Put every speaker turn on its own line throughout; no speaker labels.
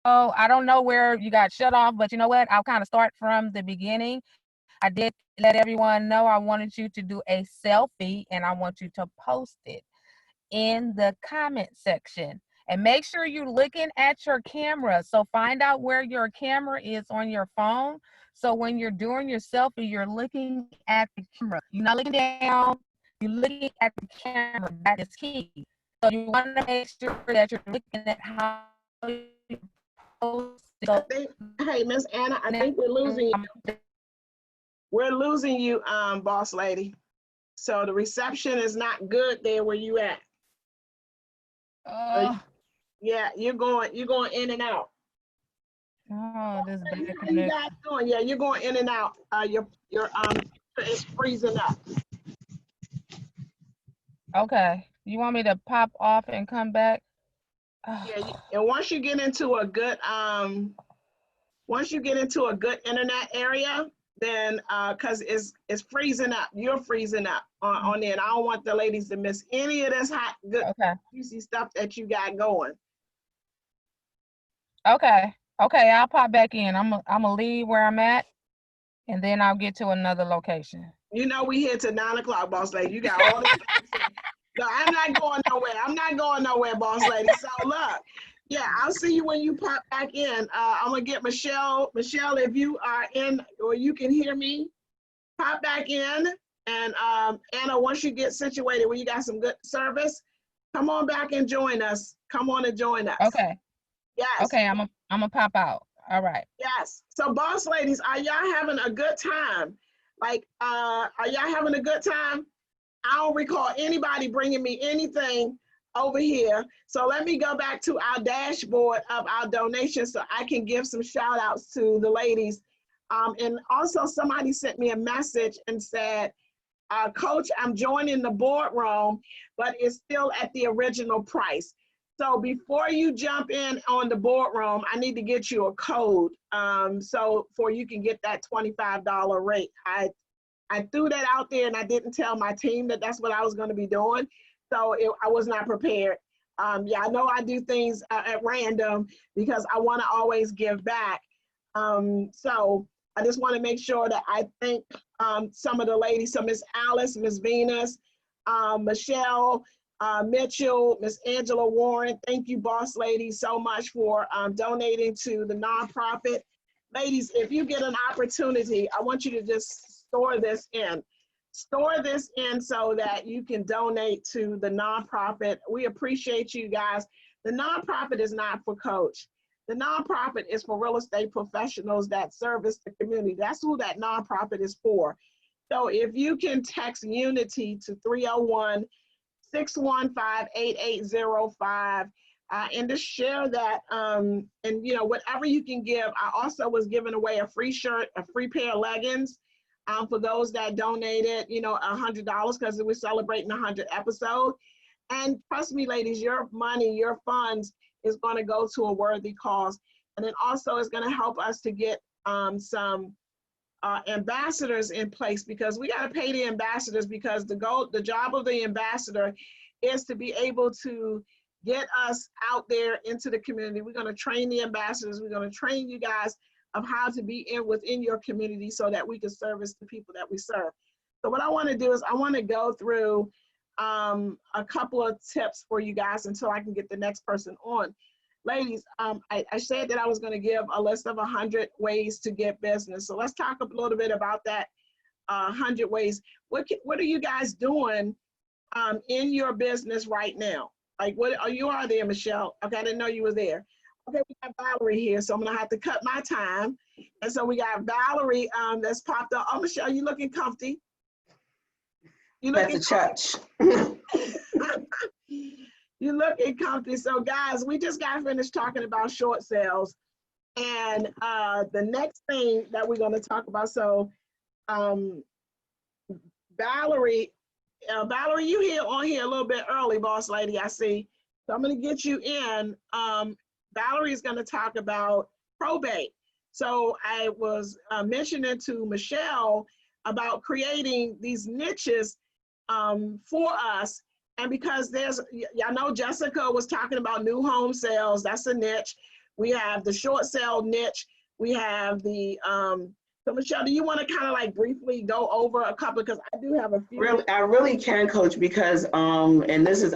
I don't know where you got shut off, but you know what? I'll kind of start from the beginning. I did let everyone know I wanted you to do a selfie and I want you to post it in the comment section. And make sure you're looking at your camera. So find out where your camera is on your phone. So when you're doing your selfie, you're looking at the camera. You're not looking down, you're looking at the camera. That is key. So you want to make sure that you're looking at how you post.
I think, hey, Miss Anna, I think we're losing you. We're losing you, boss lady. So the reception is not good there where you at. Yeah, you're going in and out.
Oh, this bad
How you
connection.
guys doing? Yeah, you're going in and out. Your it's freezing up.
Okay. You want me to pop off and come back?
Yeah, and once you get into a good internet area, then because it's freezing up, you're freezing up on there, and I don't want the ladies to miss any of this hot, good, juicy stuff that you got going.
Okay, I'll pop back in. I'm gonna leave where I'm at, and then I'll get to another location.
You know we here till 9 o'clock, boss lady. You got all this. No, I'm not going nowhere. I'm not going nowhere, boss lady. So look, yeah, I'll see you when you pop back in. I'm gonna get Michelle. Michelle, if you are in or you can hear me, pop back in. And Anna, once you get situated where you got some good service, come on back and join us. Come on and join us.
Okay.
Yes.
Okay, I'm gonna pop out. All right.
Yes. So boss ladies, are y'all having a good time? Like, are y'all having a good time? I don't recall anybody bringing me anything over here. So let me go back to our dashboard of our donations so I can give some shout outs to the ladies. And also somebody sent me a message and said, Coach, I'm joining the boardroom, but it's still at the original price. So before you jump in on the boardroom, I need to get you a code so for you can get that $25 rate. I threw that out there and I didn't tell my team that that's what I was going to be doing. So I was not prepared. Yeah, I know I do things at random because I want to always give back. So I just want to make sure that I thank some of the ladies. So Miss Alice, Miss Venus, Michelle, Mitchell, Miss Angela Warren. Thank you, boss ladies, so much for donating to the nonprofit. Ladies, if you get an opportunity, I want you to just store this in. Store this in so that you can donate to the nonprofit. We appreciate you guys. The nonprofit is not for Coach. The nonprofit is for real estate professionals that service the community. That's who that nonprofit is for. So if you can text Unity to 301-615-8805 and just share that, and you know, whatever you can give. I also was giving away a free shirt, a free pair of leggings for those that donated, you know, $100 because we're celebrating 100 episodes. And trust me, ladies, your money, your funds is going to go to a worthy cause. And then also it's going to help us to get some ambassadors in place, because we got to pay the ambassadors, because the job of the ambassador is to be able to get us out there into the community. We're going to train the ambassadors. We're going to train you guys of how to be within your community so that we can service the people that we serve. So what I want to do is I want to go through a couple of tips for you guys until I can get the next person on. Ladies, I said that I was going to give a list of 100 ways to get business. So let's talk a little bit about that 100 ways. What are you guys doing in your business right now? Like, what are you there, Michelle? Okay, I didn't know you were there. Okay, we got Valerie here, so I'm gonna have to cut my time. And so we got Valerie that's popped up. Oh, Michelle, you looking comfy? You looking
at the church.
You looking comfy. So guys, we just got finished talking about short sales. And the next thing that we're gonna talk about, so Valerie, you here on here a little bit early, boss lady, I see. So I'm gonna get you in. Valerie is gonna talk about probate. So I was mentioning to Michelle about creating these niches for us. And because y'all know Jessica was talking about new home sales, that's a niche. We have the short sale niche. We have the, so Michelle, do you want to kind of like briefly go over a couple, because I do have a few.
Really, I really can, Coach, because and this is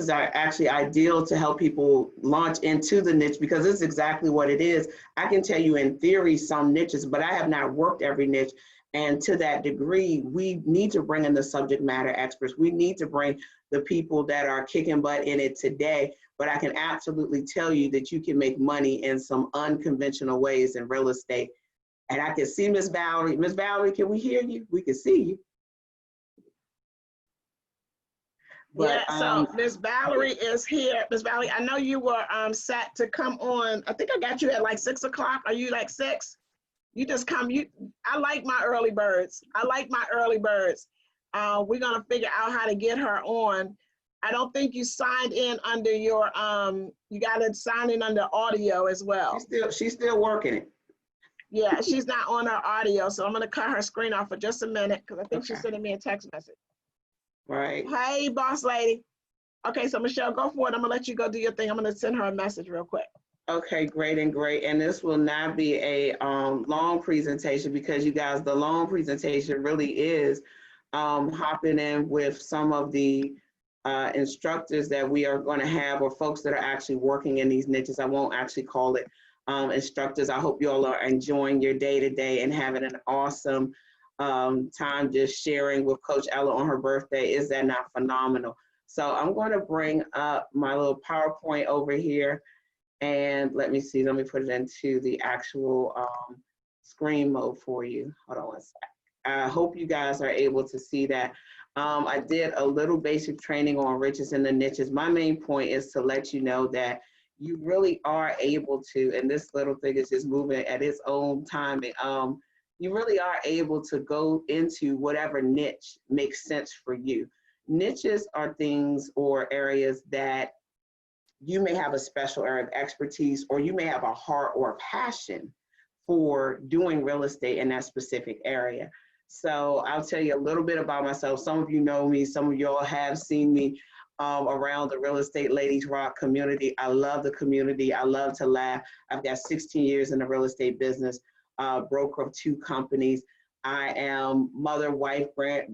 actually ideal to help people launch into the niche, because this is exactly what it is. I can tell you in theory some niches, but I have not worked every niche. And to that degree, we need to bring in the subject matter experts. We need to bring the people that are kicking butt in it today. But I can absolutely tell you that you can make money in some unconventional ways in real estate. And I can see Miss Valerie. Miss Valerie, can we hear you? We can see you.
But, yeah, so Miss Valerie is here. Miss Valerie, I know you were set to come on. I think I got you at like 6 o'clock. Are you like 6? You just come. I like my early birds. I like my early birds. We're gonna figure out how to get her on. I don't think you signed in under your you gotta sign in under audio as well.
She's still working it.
Yeah, she's not on her audio, so I'm gonna cut her screen off for just a minute because I think she's sending me a text message.
Right.
Hey, boss lady. Okay, so Michelle, go for it. I'm gonna let you go do your thing. I'm gonna send her a message real quick.
Okay, great and great. And this will not be a long presentation, because you guys, the long presentation really is hopping in with some of the instructors that we are going to have, or folks that are actually working in these niches. I won't actually call it instructors. I hope you all are enjoying your day to day and having an awesome time just sharing with Coach Ella on her birthday. Is that not phenomenal? So I'm going to bring up my little PowerPoint over here. And let me see, let me put it into the actual screen mode for you. Hold on one sec. I hope you guys are able to see that. I did a little basic training on riches and the niches. My main point is to let you know that you really are able to, and this little thing is just moving at its own timing. You really are able to go into whatever niche makes sense for you. Niches are things or areas that you may have a special area of expertise, or you may have a heart or a passion for doing real estate in that specific area. So I'll tell you a little bit about myself. Some of you know me, some of y'all have seen me around the Real Estate Ladies Rock community. I love the community. I love to laugh. I've got 16 years in the real estate business, broker of 2 companies. I am mother, wife,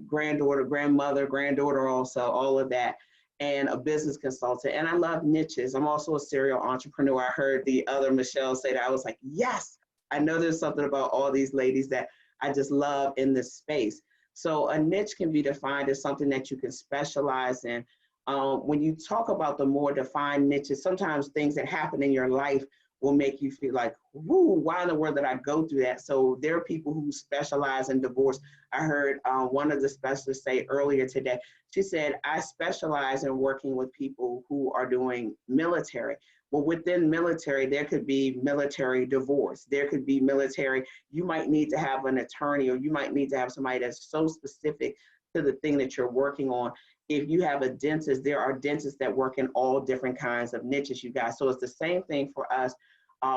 granddaughter, grandmother, granddaughter also, all of that, and a business consultant. And I love niches. I'm also a serial entrepreneur. I heard the other Michelle say that. I was like, yes, I know there's something about all these ladies that I just love in this space. So a niche can be defined as something that you can specialize in. When you talk about the more defined niches, sometimes things that happen in your life will make you feel like, whoo, why in the world did I go through that? So there are people who specialize in divorce. I heard one of the specialists say earlier today, she said, I specialize in working with people who are doing military. Well, within military, there could be military divorce. There could be military, you might need to have an attorney, or you might need to have somebody that's so specific to the thing that you're working on. If you have a dentist, there are dentists that work in all different kinds of niches, you guys. So it's the same thing for us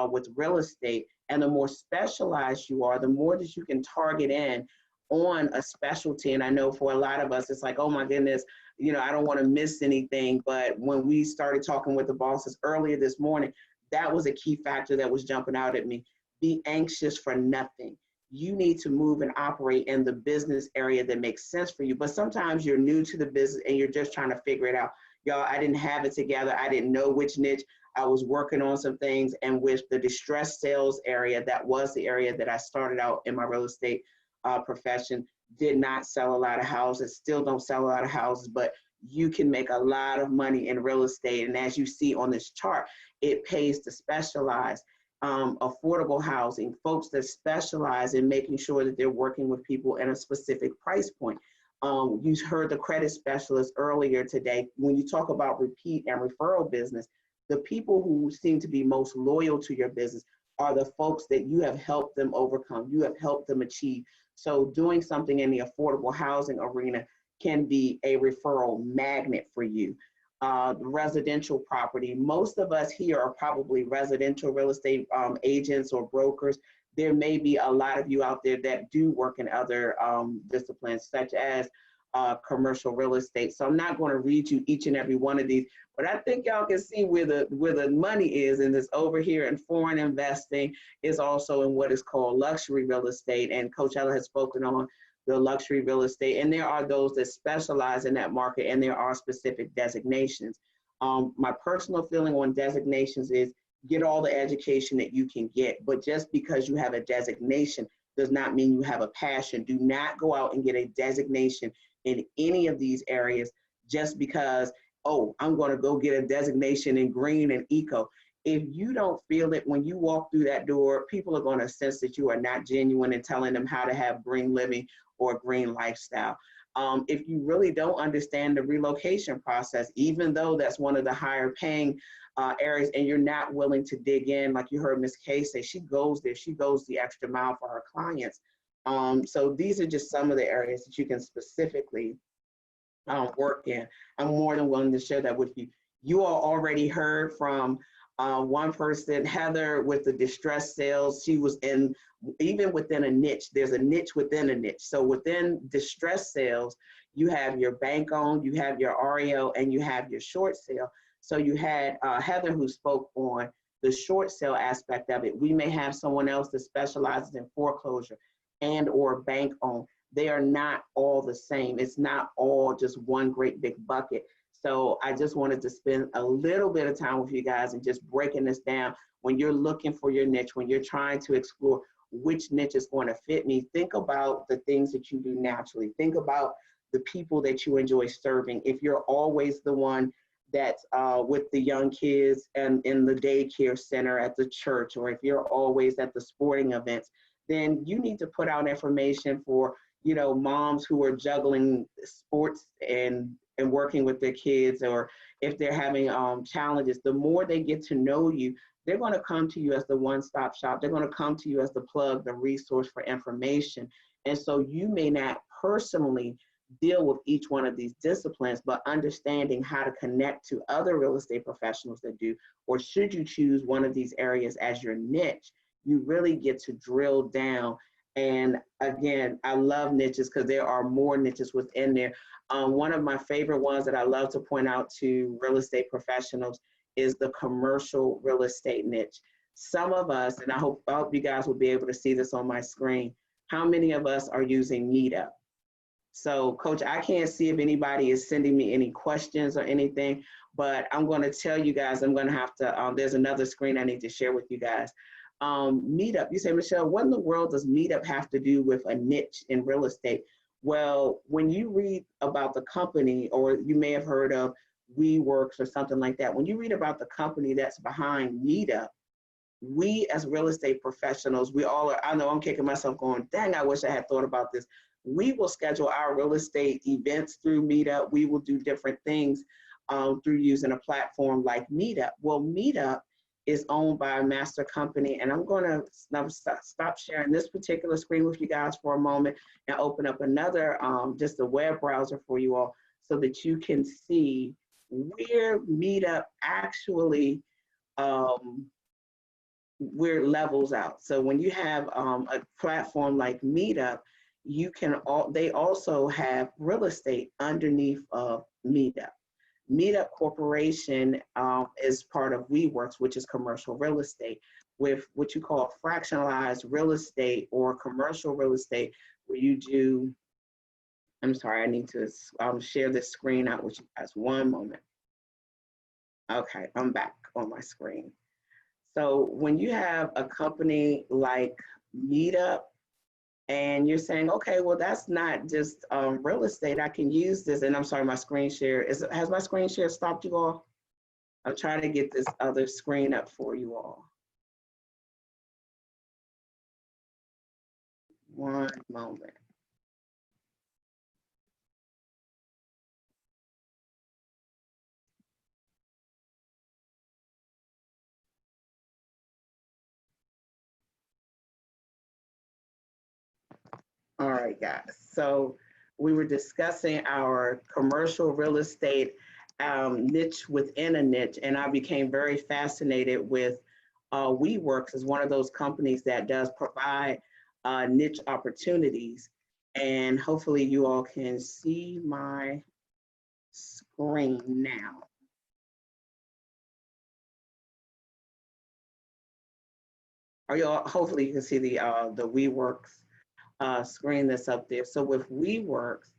with real estate. And the more specialized you are, the more that you can target in on a specialty. And I know for a lot of us, it's like, oh my goodness, you know, I don't want to miss anything. But when we started talking with the bosses earlier this morning, that was a key factor that was jumping out at me. Be anxious for nothing. You need to move and operate in the business area that makes sense for you. But sometimes you're new to the business and you're just trying to figure it out. Y'all, I didn't have it together. I didn't know which niche. I was working on some things, and with the distressed sales area, that was the area that I started out in my real estate profession. Did not sell a lot of houses, still don't sell a lot of houses, but you can make a lot of money in real estate. And as you see on this chart, it pays to specialize. Affordable housing, folks that specialize in making sure that they're working with people at a specific price point. You heard the credit specialist earlier today. When you talk about repeat and referral business, the people who seem to be most loyal to your business are the folks that you have helped them overcome, you have helped them achieve. So doing something in the affordable housing arena can be a referral magnet for you. Residential property, most of us here are probably residential real estate agents or brokers. There may be a lot of you out there that do work in other disciplines, such as commercial real estate. So I'm not going to read you each and every one of these, but I think y'all can see where the money is, and it's over here in foreign investing, is also in what is called luxury real estate. And Coach Ella has spoken on the luxury real estate, and there are those that specialize in that market, and there are specific designations. My personal feeling on designations is get all the education that you can get, but just because you have a designation does not mean you have a passion. Do not go out and get a designation in any of these areas just because, oh, I'm going to go get a designation in green and eco. If you don't feel it when you walk through that door, people are going to sense that you are not genuine in telling them how to have green living or green lifestyle. If you really don't understand the relocation process, even though that's one of the higher paying areas, and you're not willing to dig in, like you heard Ms. Kay say, she goes there, she goes the extra mile for her clients. So these are just some of the areas that you can specifically work in. I'm more than willing to share that with you. You all already heard from one person, Heather, with the distress sales. She was in, even within a niche, there's a niche within a niche. So within distress sales, you have your bank owned, you have your REO, and you have your short sale. So you had Heather, who spoke on the short sale aspect of it. We may have someone else that specializes in foreclosure and or bank owned. They are not all the same. It's not all just one great big bucket. So I just wanted to spend a little bit of time with you guys and just breaking this down. When you're looking for your niche, when you're trying to explore which niche is going to fit me, think about the things that you do naturally. Think about the people that you enjoy serving. If you're always the one that's with the young kids and in the daycare center at the church, or if you're always at the sporting events, then you need to put out information for, you know, moms who are juggling sports and working with their kids, or if they're having challenges. The more they get to know you, they're going to come to you as the one-stop shop. They're going to come to you as the plug, the resource for information. And so you may not personally deal with each one of these disciplines, but understanding how to connect to other real estate professionals that do, or should you choose one of these areas as your niche, you really get to drill down. And again, I love niches because there are more niches within there. One of my favorite ones that I love to point out to real estate professionals is the commercial real estate niche. Some of us, and I hope you guys will be able to see this on my screen, how many of us are using Meetup? So Coach, I can't see if anybody is sending me any questions or anything, but I'm going to tell you guys, I'm going to have to, there's another screen I need to share with you guys. Meetup, you say, Michelle, what in the world does Meetup have to do with a niche in real estate? Well, when you read about the company, or you may have heard of WeWorks or something like that, when you read about the company that's behind Meetup, we as real estate professionals, we all are, I know I'm kicking myself going, dang, I wish I had thought about this. We will schedule our real estate events through Meetup. We will do different things through using a platform like Meetup. Well, Meetup is owned by a master company, and I'm going to stop sharing this particular screen with you guys for a moment and open up another, just a web browser for you all, so that you can see where Meetup actually where it levels out. So when you have a platform like Meetup, you can they also have real estate underneath of Meetup. Meetup Corporation is part of WeWorks, which is commercial real estate, with what you call fractionalized real estate or commercial real estate, where you do, I'm sorry, I need to share this screen out with you guys. One moment. Okay, I'm back on my screen. So when you have a company like Meetup, and you're saying, okay, well, that's not just real estate. I can use this. And I'm sorry, my screen share, has my screen share stopped you all? I'm trying to get this other screen up for you all. One moment. All right, guys. So we were discussing our commercial real estate niche within a niche, and I became very fascinated with WeWorks as one of those companies that does provide niche opportunities. And hopefully you all can see my screen now. Are y'all, hopefully you can see the WeWorks screen that's up there. So with WeWorks,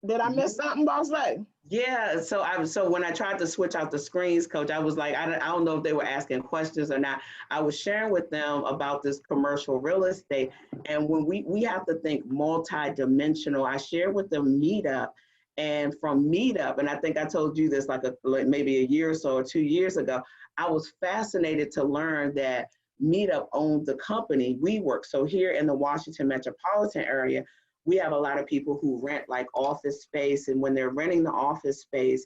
Did I miss something, boss lady?
yeah, so when I tried to switch out the screens, coach, I was like, I don't know if they were asking questions or not. I was sharing with them about this commercial real estate. And when we have to think multi-dimensional, I shared with them Meetup. And from Meetup, and I think I told you this like maybe a year or so or 2 years ago, I was fascinated to learn that Meetup owned the company WeWork. So here in the Washington metropolitan area, we have a lot of people who rent like office space, and when they're renting the office space,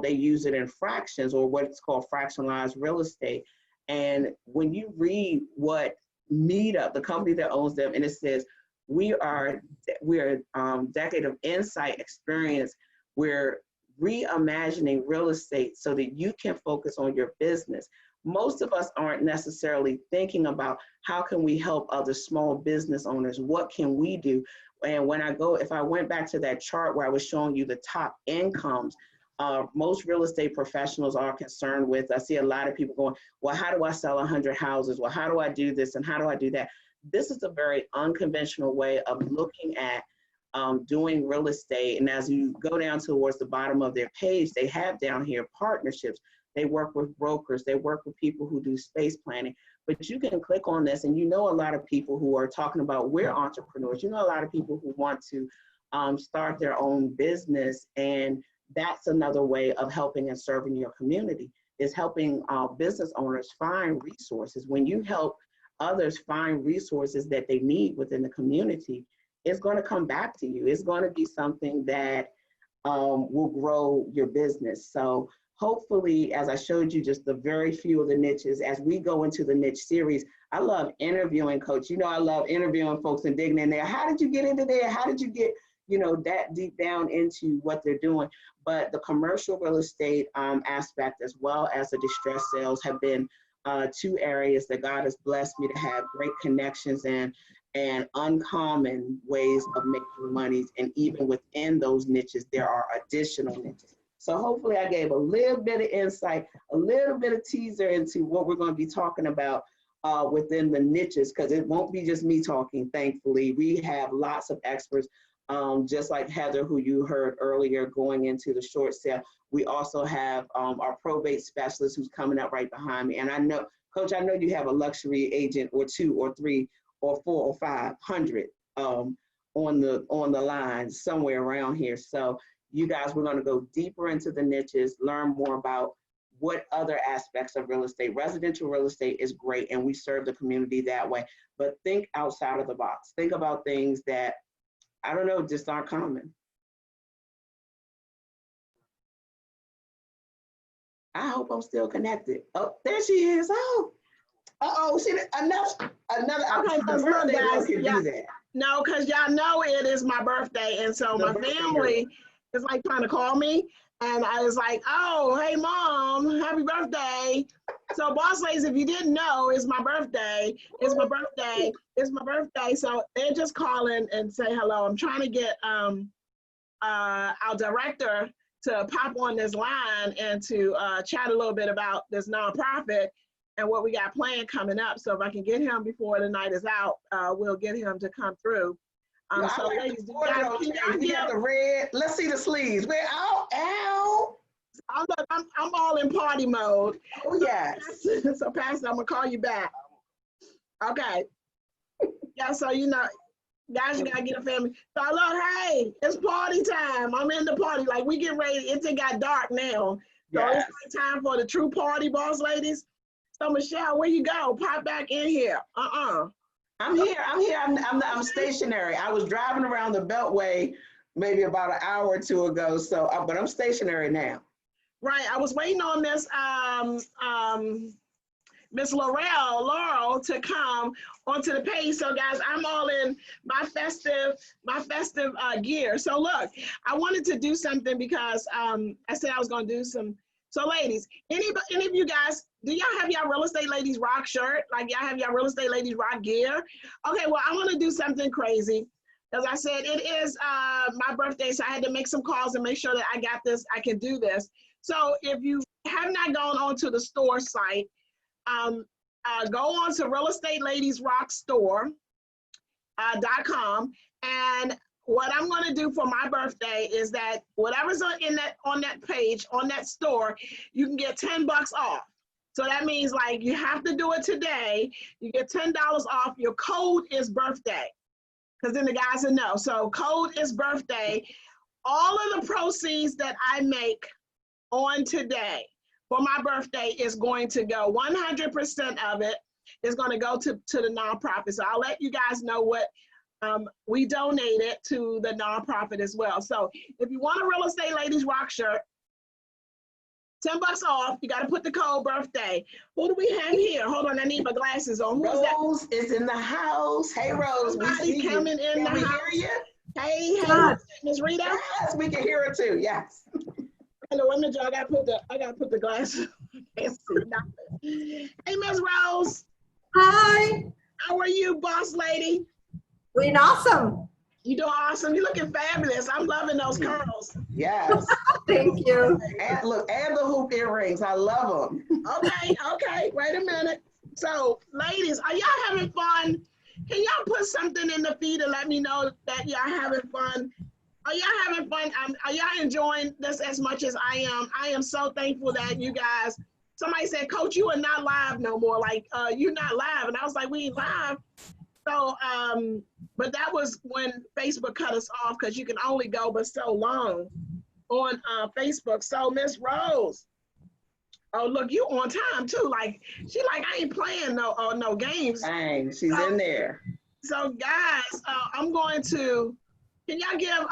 they use it in fractions or what's called fractionalized real estate. And when you read what Meetup, the company that owns them, and it says, we are decade of insight experience. We're reimagining real estate so that you can focus on your business. Most of us aren't necessarily thinking about how can we help other small business owners? What can we do? And when if I went back to that chart where I was showing you the top incomes, most real estate professionals are concerned with, I see a lot of people going, well, how do I sell 100 houses? Well, how do I do this? And how do I do that? This is a very unconventional way of looking at doing real estate. And as you go down towards the bottom of their page, they have down here partnerships. They work with brokers. They work with people who do space planning. But you can click on this and you know a lot of people who are talking about we're entrepreneurs. You know a lot of people who want to start their own business. And that's another way of helping and serving your community, is helping business owners find resources. When you help others find resources that they need within the community, it's going to come back to you. It's going to be something that will grow your business. So hopefully, as I showed you just the very few of the niches, as we go into the niche series, I love interviewing, Coach. You know, I love interviewing folks and digging in there. How did you get into there? How did you get, that deep down into what they're doing? But the commercial real estate aspect, as well as the distress sales, have been two areas that God has blessed me to have great connections in and uncommon ways of making money. And even within those niches, there are additional niches. So hopefully I gave a little bit of insight, a little bit of teaser into what we're going to be talking about within the niches, because it won't be just me talking, thankfully. We have lots of experts, just like Heather, who you heard earlier, going into the short sale. We also have our probate specialist who's coming up right behind me. And I know, Coach, I know you have a luxury agent or 2 or 3 or 4 or 500 on the line somewhere around here. So you guys, we're going to go deeper into the niches, learn more about what other aspects of real estate. Residential real estate is great, and we serve the community that way. But think outside of the box. Think about things that, I don't know, just aren't common. I hope I'm still connected. Oh, there she is. Oh, she another.
Okay, because look, guys, no, because y'all know it is my birthday, and so my family is like trying to call me, and I was like, oh, hey mom, happy birthday. So boss ladies, if you didn't know, it's my birthday. It's my birthday. It's my birthday. So they're just calling and say hello. I'm trying to get our director to pop on this line and to chat a little bit about this nonprofit and what we got planned coming up. So if I can get him before the night is out, we'll get him to come through. So ladies,
we got the red. Let's see the sleeves. Where? Ow!
I'm all in party mode.
Oh yes.
So Pastor, I'm gonna call you back. Okay. Yeah. So guys, you gotta get a family. So look, hey, it's party time. I'm in the party. Like we get ready. It got dark now. So it's time for the true party, boss ladies. So Michelle, where you go? Pop back in here.
I'm here. I'm stationary. I was driving around the Beltway maybe about an hour or 2 ago. So, but I'm stationary now.
Right. I was waiting on Miss Laurel to come onto the page. So guys, I'm all in my festive gear. So look, I wanted to do something because I said I was going to do some. So ladies, any of you guys, do y'all have y'all real estate ladies rock shirt? Like y'all have y'all real estate ladies rock gear? Okay, well, I want to do something crazy. As I said, it is my birthday, so I had to make some calls and make sure that I got this, I can do this. So if you have not gone onto the store site, go on to realestateladiesrockstore.com, and what I'm going to do for my birthday is that whatever's on that page, on that store, you can get $10 off. So that means like you have to do it today. You get $10 off. Your code is birthday, because then the guys will know. So code is birthday. All of the proceeds that I make on today for my birthday is going to go, 100% of it is going to go to the nonprofit. So I'll let you guys know what we donated to the nonprofit as well. So if you want a Real Estate Ladies Rock shirt, $10 off. You got to put the code birthday. Who do we have here? Hold on, I need my glasses on. Who's that?
Rose is in the house. Hey, Rose, we see you.
Coming in the
Can we
house.
hear you?
Hey, Miss Rita.
Yes, we can hear it too. Yes.
Hello, wait a minute, I gotta put the glasses. Can't see nothing. Hey, Miss Rose.
Hi.
How are you, boss lady?
Doing awesome.
You doing awesome. You looking fabulous. I'm loving those curls.
Yes.
Thank you.
And look, and the hoop earrings. I love them.
Okay. Wait a minute. So, ladies, are y'all having fun? Can y'all put something in the feed and let me know that y'all having fun? Are y'all having fun? Are y'all enjoying this as much as I am? I am so thankful that you guys, somebody said, Coach, you are not live no more. Like, you're not live. And I was like, we ain't live. So, but that was when Facebook cut us off, because you can only go but so long on Facebook. So, Miss Rose, oh, look, you on time too. Like, she like, I ain't playing no games.
Dang, she's in there.
So, guys, I'm going to, can y'all give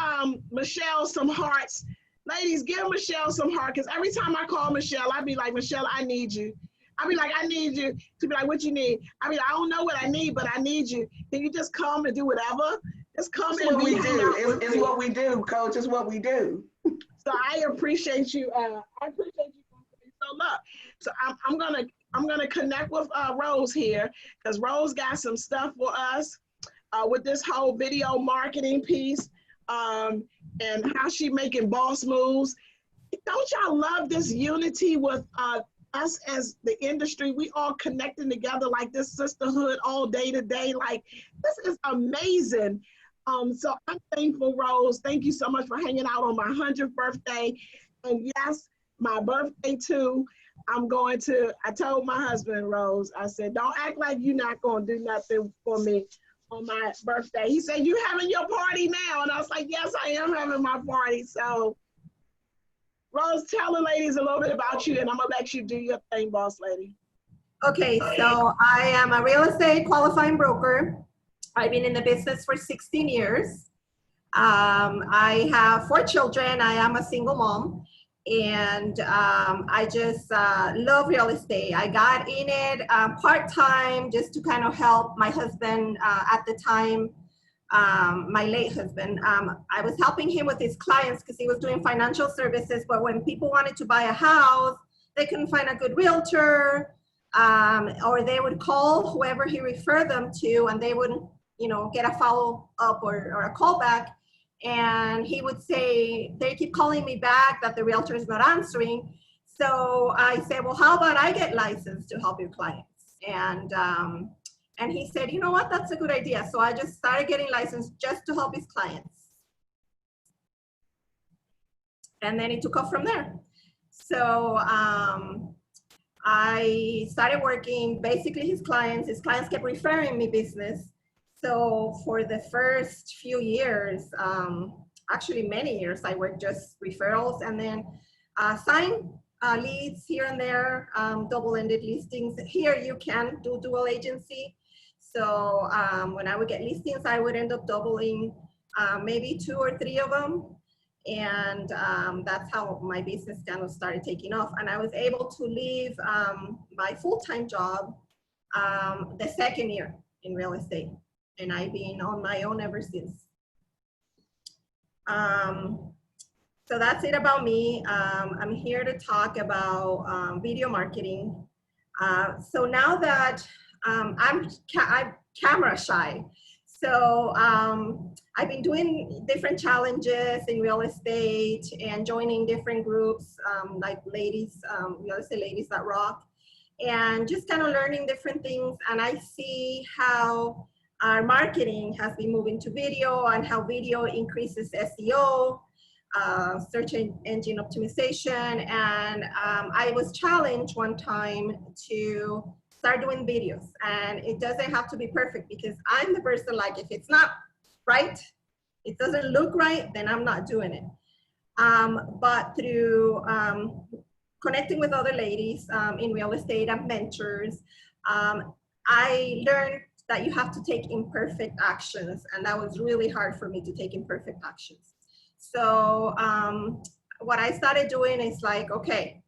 Michelle some hearts? Ladies, give Michelle some heart, because every time I call Michelle, I be like, Michelle, I need you. I be like, I need you to be like, what you need? I mean, I don't know what I need, but I need you. Can you just come and do whatever? Just come
It's
and
what we do. It's
me.
what we do, Coach. It's what we do.
So I appreciate you. I appreciate you. So look, so I'm gonna connect with Rose here, because Rose got some stuff for us with this whole video marketing piece, and how she making boss moves. Don't y'all love this unity with us as the industry? We all connecting together like this sisterhood all day to day. Like, this is amazing. So I'm thankful, Rose. Thank you so much for hanging out on my 100th birthday. And yes, my birthday too. I told my husband, Rose, I said, don't act like you're not going to do nothing for me on my birthday. He said, you having your party now? And I was like, yes, I am having my party. So Rose, tell the ladies a little bit about you, and I'm gonna let you do your thing, boss lady.
Okay, so I am a real estate qualifying broker. I've been in the business for 16 years. I have 4 children. I am a single mom, and I just love real estate. I got in it part-time just to kind of help my husband at the time, my late husband. I was helping him with his clients because he was doing financial services, but when people wanted to buy a house, they couldn't find a good realtor, or they would call whoever he referred them to, and they wouldn't, get a follow-up or a call back. And he would say, they keep calling me back that the realtor is not answering. So I said, well, how about I get licensed to help your clients? And he said, you know what, that's a good idea. So I just started getting licensed just to help his clients. And then it took off from there. So I started working basically his clients. His clients kept referring me business. So for the first few years, actually many years, I worked just referrals, and then sign leads here and there, double-ended listings. Here you can do dual agency. So when I would get listings, I would end up doubling maybe 2 or 3 of them. And that's how my business kind of started taking off. And I was able to leave my full-time job the second year in real estate. And I've been on my own ever since. So that's it about me. I'm here to talk about video marketing. So now that I'm camera shy, So I've been doing different challenges in real estate and joining different groups like ladies, real estate ladies that rock, and just kind of learning different things. And I see how our marketing has been moving to video and how video increases SEO, search engine optimization. And I was challenged one time to start doing videos, and it doesn't have to be perfect because I'm the person, like, if it's not right, it doesn't look right, then I'm not doing it. But through connecting with other ladies in real estate and mentors, I learned that you have to take imperfect actions, and that was really hard for me to take imperfect actions. So what I started doing is like, okay,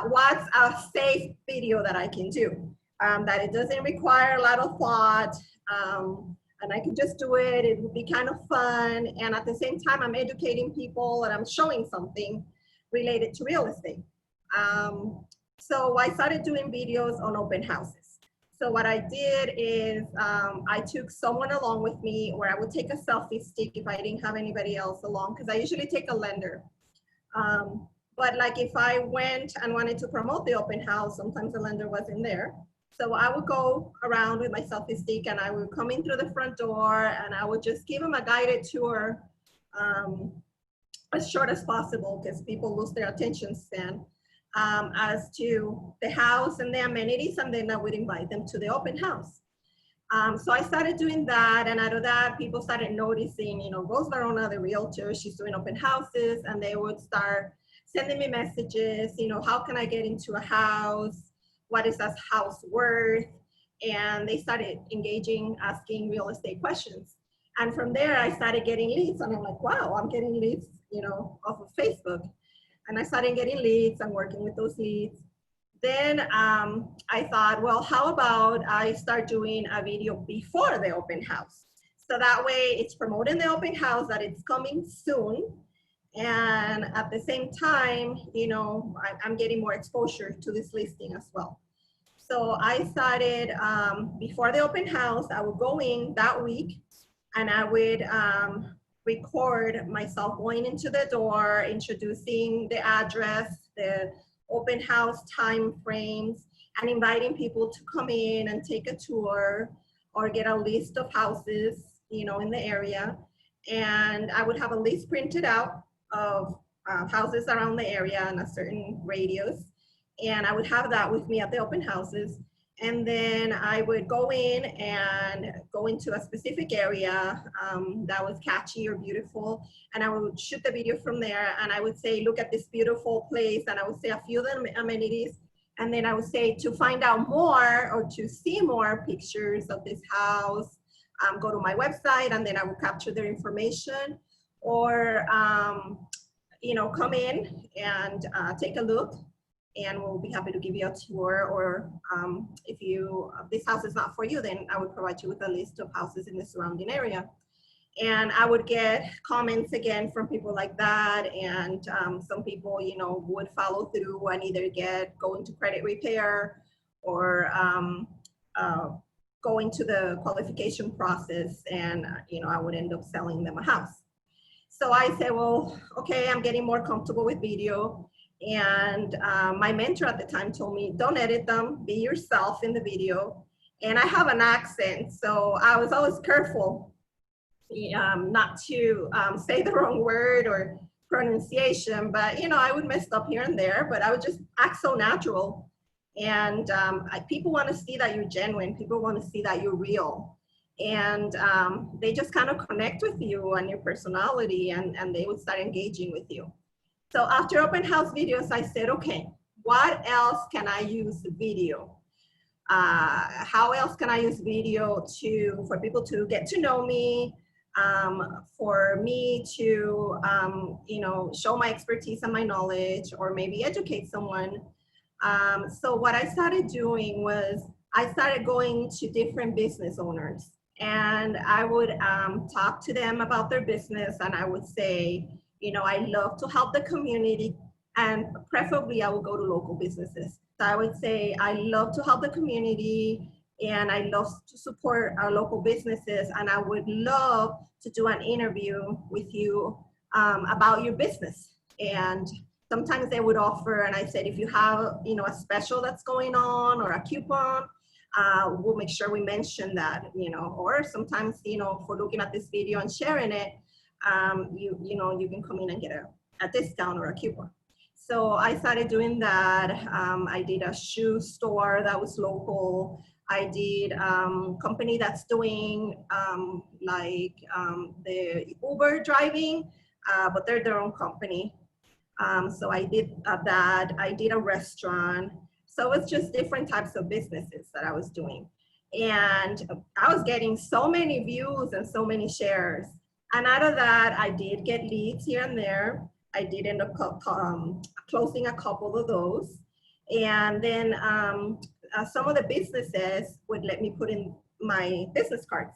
what's a safe video that I can do? That it doesn't require a lot of thought, and I could just do it. It would be kind of fun, and at the same time, I'm educating people and I'm showing something related to real estate. So I started doing videos on open houses. So what I did is I took someone along with me, or I would take a selfie stick if I didn't have anybody else along, because I usually take a lender. But like if I went and wanted to promote the open house, sometimes the lender wasn't there. So I would go around with my selfie stick and I would come in through the front door and I would just give them a guided tour as short as possible, because people lose their attention span, as to the house and the amenities, and then I would invite them to the open house. So I started doing that, and out of that, people started noticing, you know, Rose Verona, the realtor, she's doing open houses, and they would start sending me messages, you know, how can I get into a house? What is this house worth? And they started engaging, asking real estate questions. And from there, I started getting leads, and I'm like, wow, I'm getting leads, you know, off of Facebook. And I started getting leads and working with those leads. Then I thought, well, how about I start doing a video before the open house? So that way it's promoting the open house that it's coming soon. And at the same time, you know, I'm getting more exposure to this listing as well. So I started before the open house, I would go in that week and I would record myself going into the door, introducing the address, the open house time frames, and inviting people to come in and take a tour or get a list of houses, you know, in the area. And I would have a list printed out of houses around the area in a certain radius. And I would have that with me at the open houses. And then I would go in and go into a specific area that was catchy or beautiful. And I would shoot the video from there. And I would say, look at this beautiful place. And I would say a few of the amenities. And then I would say, to find out more or to see more pictures of this house, go to my website, and then I will capture their information. Or, you know, come in and take a look, and we'll be happy to give you a tour. Or if this house is not for you, then I would provide you with a list of houses in the surrounding area. And I would get comments again from people like that. And some people, you know, would follow through and either go into credit repair or go into the qualification process. And, you know, I would end up selling them a house. So I said, well, okay, I'm getting more comfortable with video. And my mentor at the time told me, don't edit them, be yourself in the video. And I have an accent, so I was always careful not to say the wrong word or pronunciation, but, you know, I would mess up here and there, but I would just act so natural. And people want to see that you're genuine. People want to see that you're real. And they just kind of connect with you and your personality, and they would start engaging with you. So after open house videos, I said, okay, what else can I use video? How else can I use video for people to get to know me, for me to, you know, show my expertise and my knowledge, or maybe educate someone. So what I started doing was I started going to different business owners, and I would talk to them about their business, and I would say, you know, I love to help the community, and preferably I would go to local businesses. So I would say, I love to help the community. and I love to support our local businesses, and I would love to do an interview with you about your business. And sometimes they would offer, and I said, if you have, you know, a special that's going on or a coupon, we'll make sure we mention that, you know, or sometimes, you know, for looking at this video and sharing it, you know, you can come in and get a discount or a coupon. So I started doing that. I did a shoe store that was local. I did company that's doing the Uber driving, but they're their own company. So I did that. I did a restaurant. So it's just different types of businesses that I was doing. And I was getting so many views and so many shares. And out of that, I did get leads here and there. I did end up closing a couple of those. And then some of the businesses would let me put in my business cards.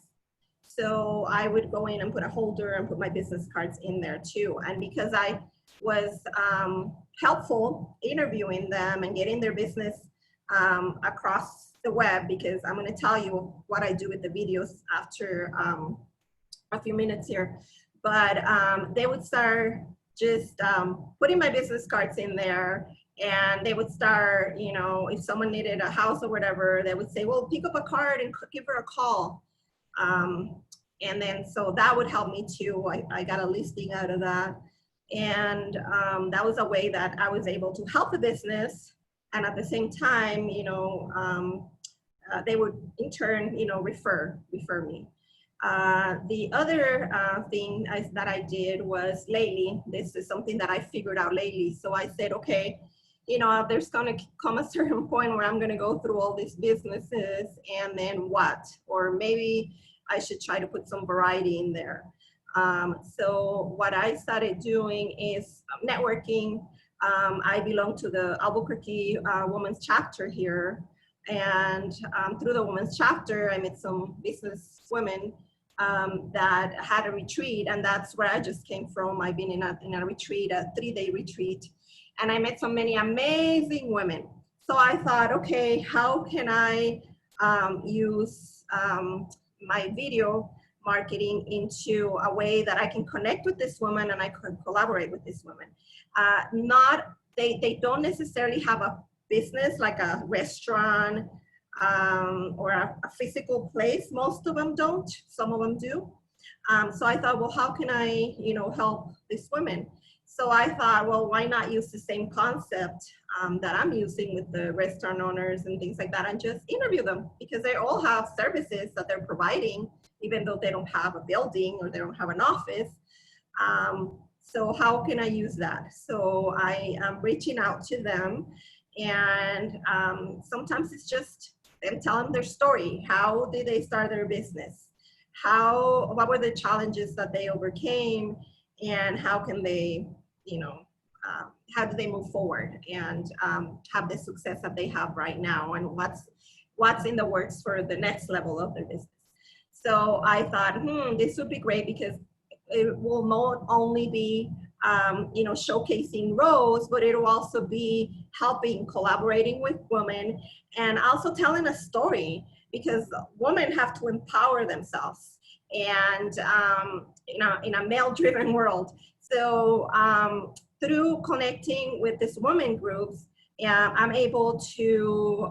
So I would go in and put a holder and put my business cards in there too. And because I was helpful interviewing them and getting their business across the web, because I'm going to tell you what I do with the videos after a few minutes here. But they would start just putting my business cards in there, and they would start, you know, if someone needed a house or whatever, they would say, well, pick up a card and give her a call. And then, so that would help me too. I got a listing out of that. And that was a way that I was able to help the business. And at the same time, you know, they would in turn, you know, refer me. The other thing that I did was lately, this is something that I figured out lately. So I said, okay, you know, there's going to come a certain point where I'm going to go through all these businesses, and then what? Or maybe I should try to put some variety in there. So what I started doing is networking. I belong to the Albuquerque Women's Chapter here. And through the Women's Chapter, I met some business women that had a retreat, and that's where I just came from. I've been in a retreat, a 3-day retreat, and I met so many amazing women. So I thought, okay, how can I use my video marketing into a way that I can connect with this woman and I can collaborate with this woman? They don't necessarily have a business like a restaurant or a physical place. Most of them don't, some of them do. So I thought, well, how can I, you know, help these women? So I thought, well, why not use the same concept that I'm using with the restaurant owners and things like that, and just interview them, because they all have services that they're providing, even though they don't have a building or they don't have an office. So how can I use that? So I am reaching out to them, and sometimes it's just them telling their story. How did they start their business? What were the challenges that they overcame, and how can they, you know, how do they move forward and have the success that they have right now, and what's in the works for the next level of their business. So I thought, this would be great, because it will not only be you know, showcasing roles, but it will also be helping, collaborating with women, and also telling a story, because women have to empower themselves, and in a male-driven world. So through connecting with these women groups, I'm able to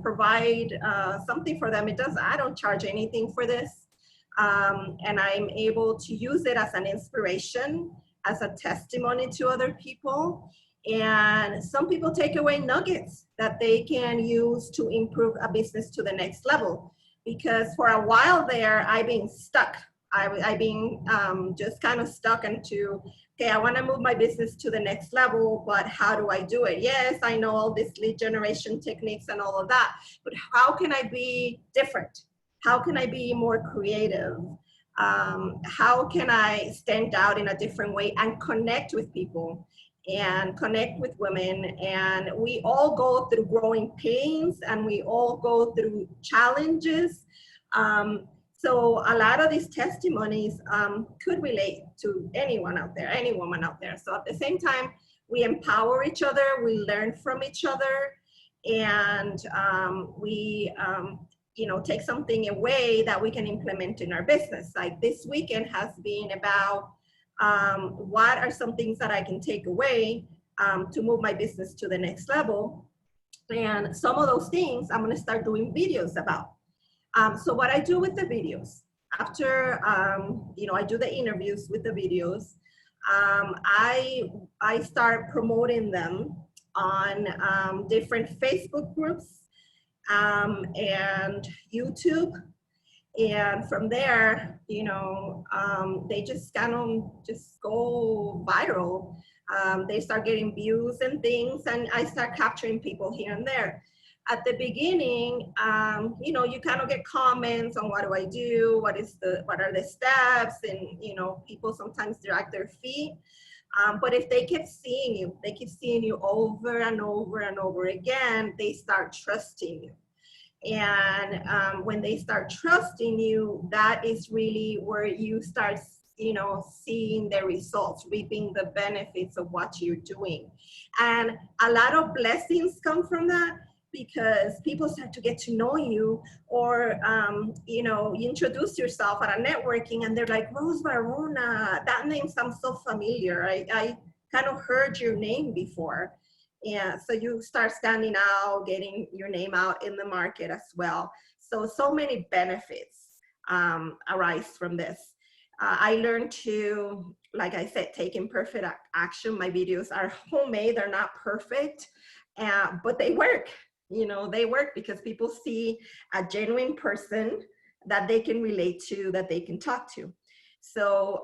provide something for them. I don't charge anything for this. And I'm able to use it as an inspiration, as a testimony to other people. And some people take away nuggets that they can use to improve a business to the next level. Because for a while there, I've been stuck. I've been just kind of stuck into, okay, I want to move my business to the next level, but how do I do it? Yes, I know all these lead generation techniques and all of that, but how can I be different? How can I be more creative? How can I stand out in a different way and connect with people and connect with women? And we all go through growing pains, and we all go through challenges. So a lot of these testimonies could relate to anyone out there, any woman out there. So at the same time, we empower each other, we learn from each other, and we take something away that we can implement in our business. Like this weekend has been about what are some things that I can take away to move my business to the next level. And some of those things I'm going to start doing videos about. So what I do with the videos, after I do the interviews with the videos, I start promoting them on different Facebook groups and YouTube. And from there, they just kind of just go viral. They start getting views and things, and I start capturing people here and there. At the beginning, you kind of get comments on what do I do, what are the steps, and people sometimes drag their feet. But if they keep seeing you over and over and over again, they start trusting you. And when they start trusting you, that is really where you start, seeing the results, reaping the benefits of what you're doing. And a lot of blessings come from that, because people start to get to know you, or you introduce yourself at a networking and they're like, Rose Varona, that name sounds so familiar. I kind of heard your name before. Yeah, so you start standing out, getting your name out in the market as well. So many benefits arise from this. I learned to, like I said, take imperfect action. My videos are homemade, they're not perfect, but they work. They work because people see a genuine person that they can relate to, that they can talk to. So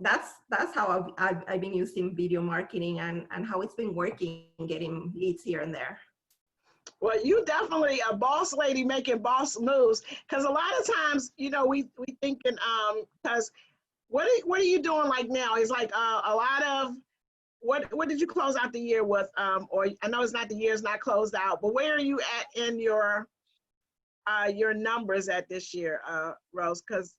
that's how I've been using video marketing and how it's been working, getting leads here and there.
Well, you definitely a boss lady making boss moves, because a lot of times, we thinking, because what are you doing like now? It's like a lot of, what did you close out the year with? Or I know it's not, the year's not closed out, but where are you at in your numbers at this year, Rose? Because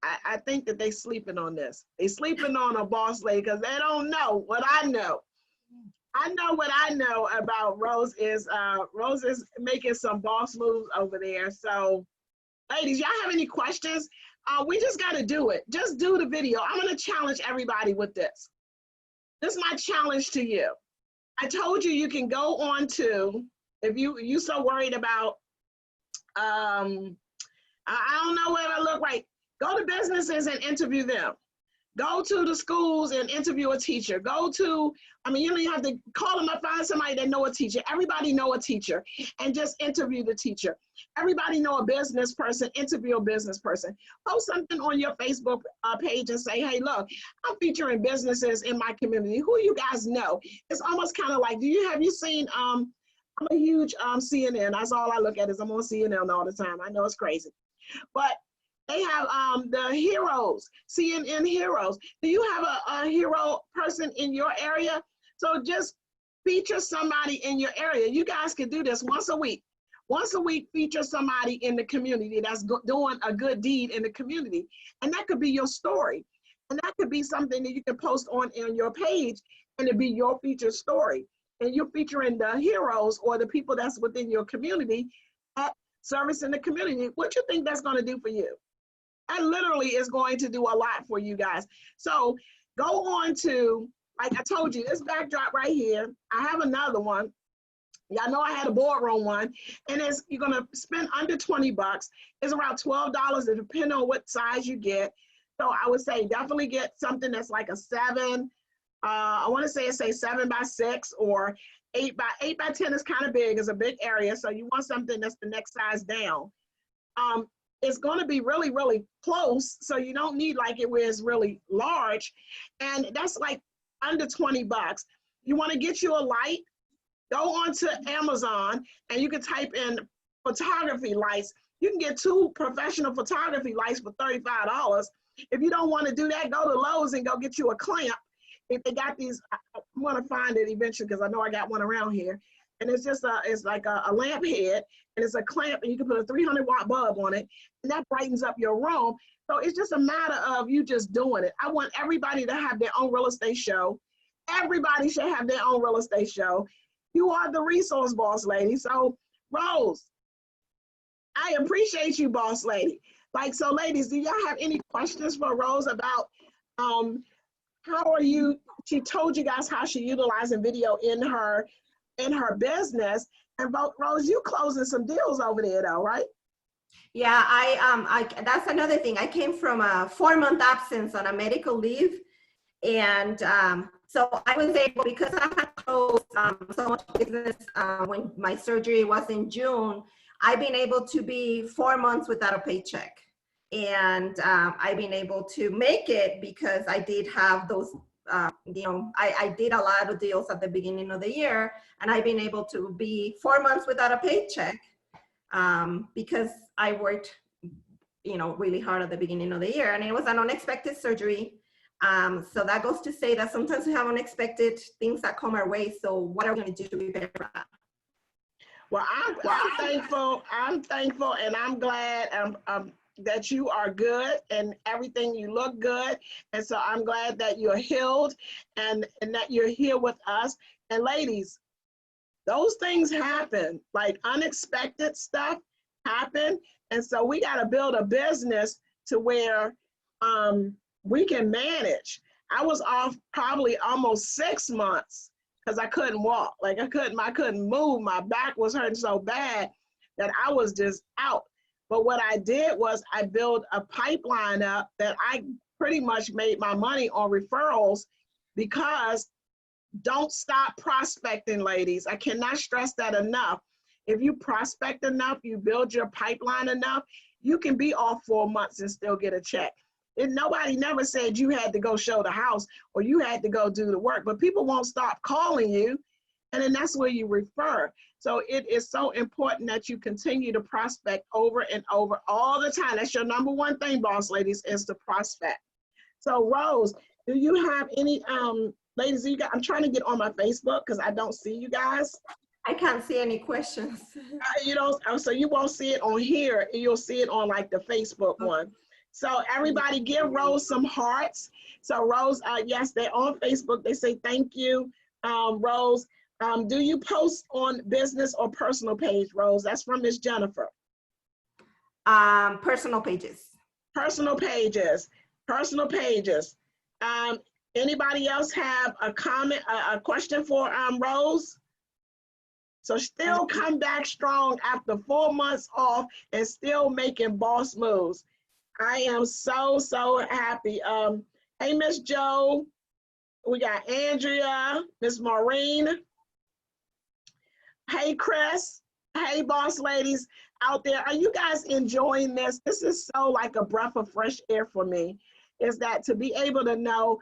I think that they sleeping on this. They sleeping on a boss lady because they don't know what I know. I know what I know about Rose is making some boss moves over there. So ladies, y'all have any questions? We just got to do it. Just do the video. I'm going to challenge everybody with this. This is my challenge to you. I told you you can go on to, if you so worried about, I don't know whether I look right. Go to businesses and interview them. Go to the schools and interview a teacher. You don't even have to call them up, find somebody that know a teacher. Everybody know a teacher, and just interview the teacher. Everybody know a business person, interview a business person. Post something on your Facebook page and say, hey, look, I'm featuring businesses in my community. Who you guys know? It's almost kind of like, have you seen, I'm a huge CNN. That's all I look at is I'm on CNN all the time. I know it's crazy. But they have the heroes, CNN heroes. Do you have a hero person in your area? So just feature somebody in your area. You guys can do this once a week. Once a week, feature somebody in the community that's doing a good deed in the community. And that could be your story. And that could be something that you can post on your page, and it'd be your featured story. And you're featuring the heroes or the people that's within your community at service in the community. What you think that's going to do for you? That literally is going to do a lot for you guys. So go on to, like I told you, this backdrop right here. I have another one. Y'all know I had a boardroom one, and you're gonna spend under 20 bucks. It's around $12, depending on what size you get. So I would say definitely get something that's like a 7. I want to say 7x6 or 8x10 is kind of big. It's a big area, so you want something that's the next size down. It's going to be really, really close, so you don't need like it where it's really large, and that's like under 20 bucks. You want to get you a light, go onto Amazon, and you can type in photography lights. You can get 2 professional photography lights for $35. If you don't want to do that, go to Lowe's and go get you a clamp. If they got these, I'm going to find it eventually because I know I got one around here. And it's just it's like a lamp head, and it's a clamp, and you can put a 300-watt bulb on it, and that brightens up your room. So it's just a matter of you just doing it. I want everybody to have their own real estate show. Everybody should have their own real estate show. You are the resource boss lady. So Rose, I appreciate you, boss lady. Like, so ladies, do y'all have any questions for Rose about how are you, she told you guys how she utilizing video in her business. And Rose, you closing some deals over there though, right?
Yeah, I that's another thing. I came from a 4-month absence on a medical leave. And so I was able, because I had closed so much business when my surgery was in June, I've been able to be 4 months without a paycheck. And I've been able to make it because I did have those, you know, I did a lot of deals at the beginning of the year, and I've been able to be 4 months without a paycheck because I worked, you know, really hard at the beginning of the year, and it was an unexpected surgery. So that goes to say that sometimes we have unexpected things that come our way. So what are we going to do to prepare for that?
Well, I'm thankful. I'm thankful, and I'm glad that you are good and everything. You look good, and so I'm glad that you're healed and that you're here with us. And ladies, those things happen. Like unexpected stuff happen, and so we got to build a business to where we can manage. I was off probably almost 6 months because I couldn't walk. Like I couldn't move. My back was hurting so bad that I was just out. But what I did was I built a pipeline up that I pretty much made my money on referrals, because don't stop prospecting, ladies. I cannot stress that enough. If you prospect enough, you build your pipeline enough, you can be off 4 months and still get a check. And nobody never said you had to go show the house or you had to go do the work, but people won't stop calling you, and then that's where you refer. So it is so important that you continue to prospect over and over all the time. That's your number one thing, boss ladies, is to prospect. So Rose, do you have any, ladies, I'm trying to get on my Facebook because I don't see you guys.
I can't see any questions.
You know, so you won't see it on here. You'll see it on like the Facebook one. So everybody give Rose some hearts. So Rose, yes, they're on Facebook. They say thank you, Rose. Do you post on business or personal page, Rose? That's from Miss Jennifer.
Personal pages.
Personal pages. Personal pages. Anybody else have a comment, a question for Rose? So still come back strong after 4 months off and still making boss moves. I am so, so happy. Hey, Miss Joe. We got Andrea, Miss Maureen. Hey, Chris. Hey, boss ladies out there. Are you guys enjoying this? This is so like a breath of fresh air for me, is that to be able to know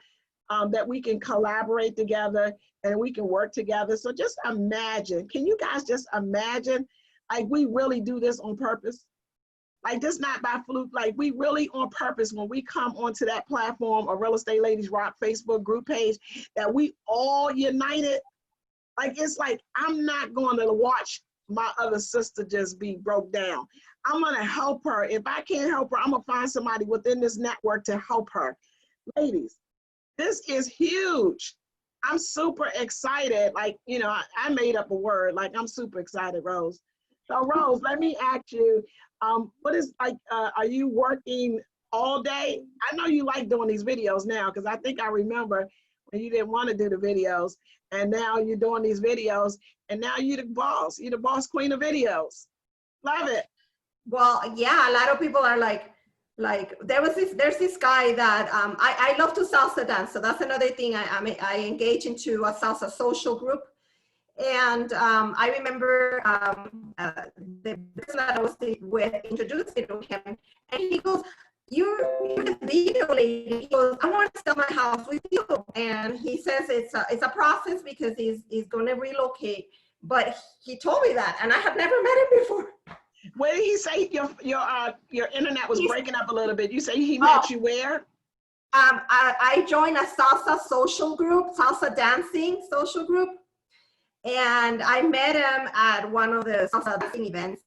that we can collaborate together and we can work together. So just imagine, can you guys just imagine, like we really do this on purpose? Like this not by fluke, like we really on purpose when we come onto that platform of Real Estate Ladies Rock Facebook group page, that we all united. Like it's like, I'm not going to watch my other sister just be broke down. I'm gonna help her. If I can't help her, I'm gonna find somebody within this network to help her. Ladies, this is huge. I'm super excited. Like, you know, I made up a word, like I'm super excited, Rose. So Rose, let me ask you, what is like, are you working all day? I know you like doing these videos now, because I think I remember when you didn't want to do the videos, and now you're doing these videos, and now you're the boss. You're the boss queen of videos. Love it.
Well, yeah, a lot of people are like there's this guy that I love to salsa dance. So that's another thing. I engage into a salsa social group. And I remember the person that I was with introduced me to him, and he goes, "You're the video lady." He goes, "I want to sell my house with you." And he says it's a process because he's going to relocate. But he told me that, and I have never met him before.
Where did he say your internet was breaking up a little bit? You say he met you where?
I joined a salsa social group, salsa dancing social group. And I met him at one of the salsa dancing events.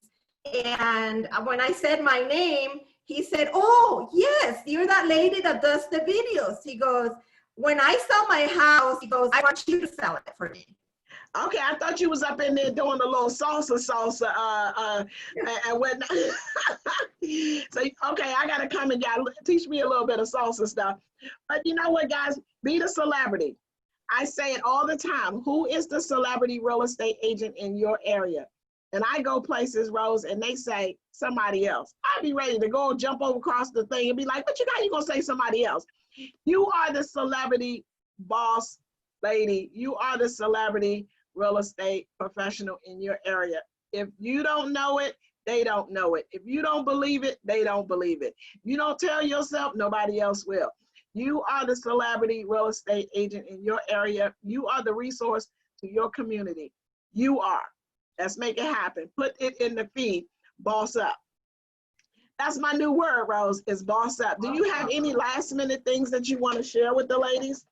And when I said my name, he said, "Oh, yes, you're that lady that does the videos." He goes, "When I sell my house," he goes, "I want you to sell it for me."
Okay, I thought you was up in there doing a little salsa, and whatnot. So, okay, I gotta come and y'all teach me a little bit of salsa stuff. But you know what, guys? Be the celebrity. I say it all the time. Who is the celebrity real estate agent in your area? And I go places, Rose, and they say somebody else. I'd be ready to go jump over across the thing and be like, what you got? You gonna say somebody else. You are the celebrity boss lady. You are the celebrity real estate professional in your area. If you don't know it, they don't know it. If you don't believe it, they don't believe it. You don't tell yourself, nobody else will. You are the celebrity real estate agent in your area. You are the resource to your community. You are. Let's make it happen. Put it in the feed. Boss up. That's my new word, Rose, is boss up. Do you have any last minute things that you want to share with the ladies?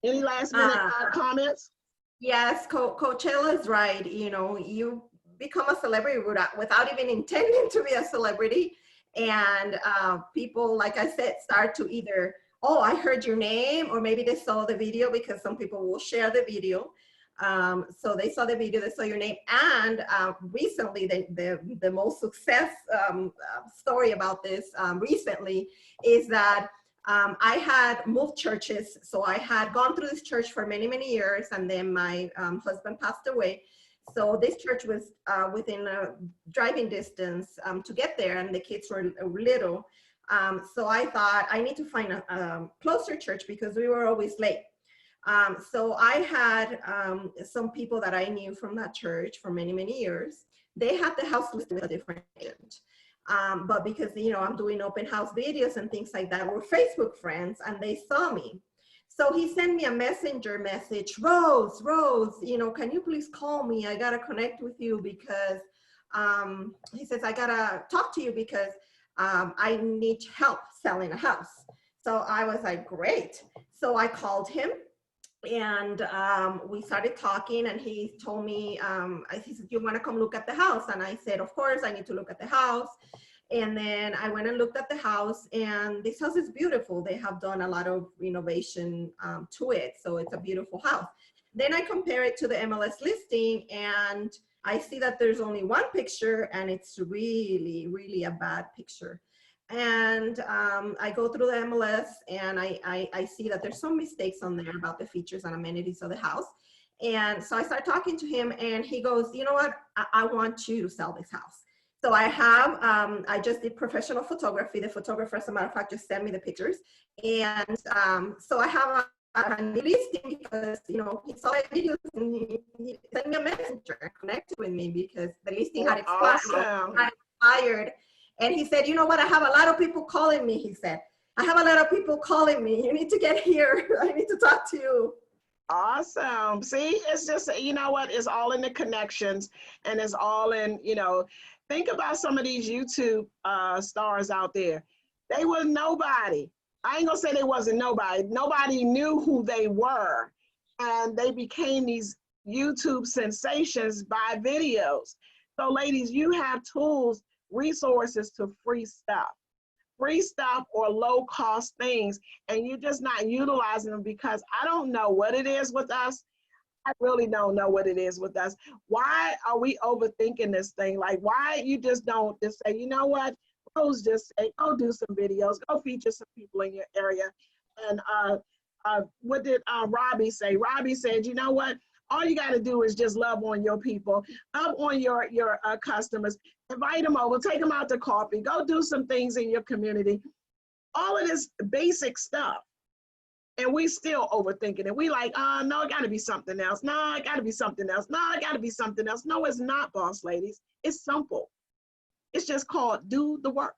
Any last minute comments?
Yes, Coachella is right. You know, you become a celebrity without even intending to be a celebrity. And people, like I said, start to either, oh, I heard your name, or maybe they saw the video, because some people will share the video. So they saw the video, they saw your name. And recently, the most success story about this recently is that I had moved churches. So I had gone through this church for many, many years, and then my husband passed away. So this church was within a driving distance to get there, and the kids were little. So I thought I need to find a closer church because we were always late. So I had some people that I knew from that church for many, many years. They had the house listed with a different agent. But because, you know, I'm doing open house videos and things like that, we're Facebook friends, and they saw me. So he sent me a messenger message, Rose, you know, can you please call me? I got to connect with you because he says, I got to talk to you because I need help selling a house. So I was like, great. So I called him, and we started talking, and he told me, he said, you want to come look at the house? And I said, of course, I need to look at the house. And then I went and looked at the house, and this house is beautiful. They have done a lot of renovation to it. So it's a beautiful house. Then I compare it to the MLS listing, and I see that there's only one picture, and it's really, really a bad picture. And I go through the MLS, and I see that there's some mistakes on there about the features and amenities of the house. And so I start talking to him, and he goes, you know what? I want you to sell this house. So I have, I just did professional photography. The photographer, as a matter of fact, just sent me the pictures. And so I have a new listing because, you know, he saw my videos and he sent me a messenger, connected with me because the listing had expired. And he said, you know what? I have a lot of people calling me, he said. I have a lot of people calling me. You need to get here. I need to talk to you.
Awesome. See, it's just, you know what? It's all in the connections, and it's all in, you know, think about some of these YouTube stars out there. They were nobody. I ain't gonna say they wasn't nobody. Nobody knew who they were. And they became these YouTube sensations by videos. So ladies, you have tools, resources to free stuff or low cost things, and you're just not utilizing them because I don't know what it is with us. I really don't know what it is with us. Why are we overthinking this thing? Like, why you just don't just say, you know what, Rose just say, go do some videos, go feature some people in your area. And what did Robbie say? Robbie said, you know what, all you got to do is just love on your people, love on your customers, invite them over, take them out to coffee, go do some things in your community. All of this basic stuff. And we still overthinking it. We like, no, it gotta be something else. No, it gotta be something else. No, it gotta be something else. No, it's not, boss ladies. It's simple. It's just called do the work.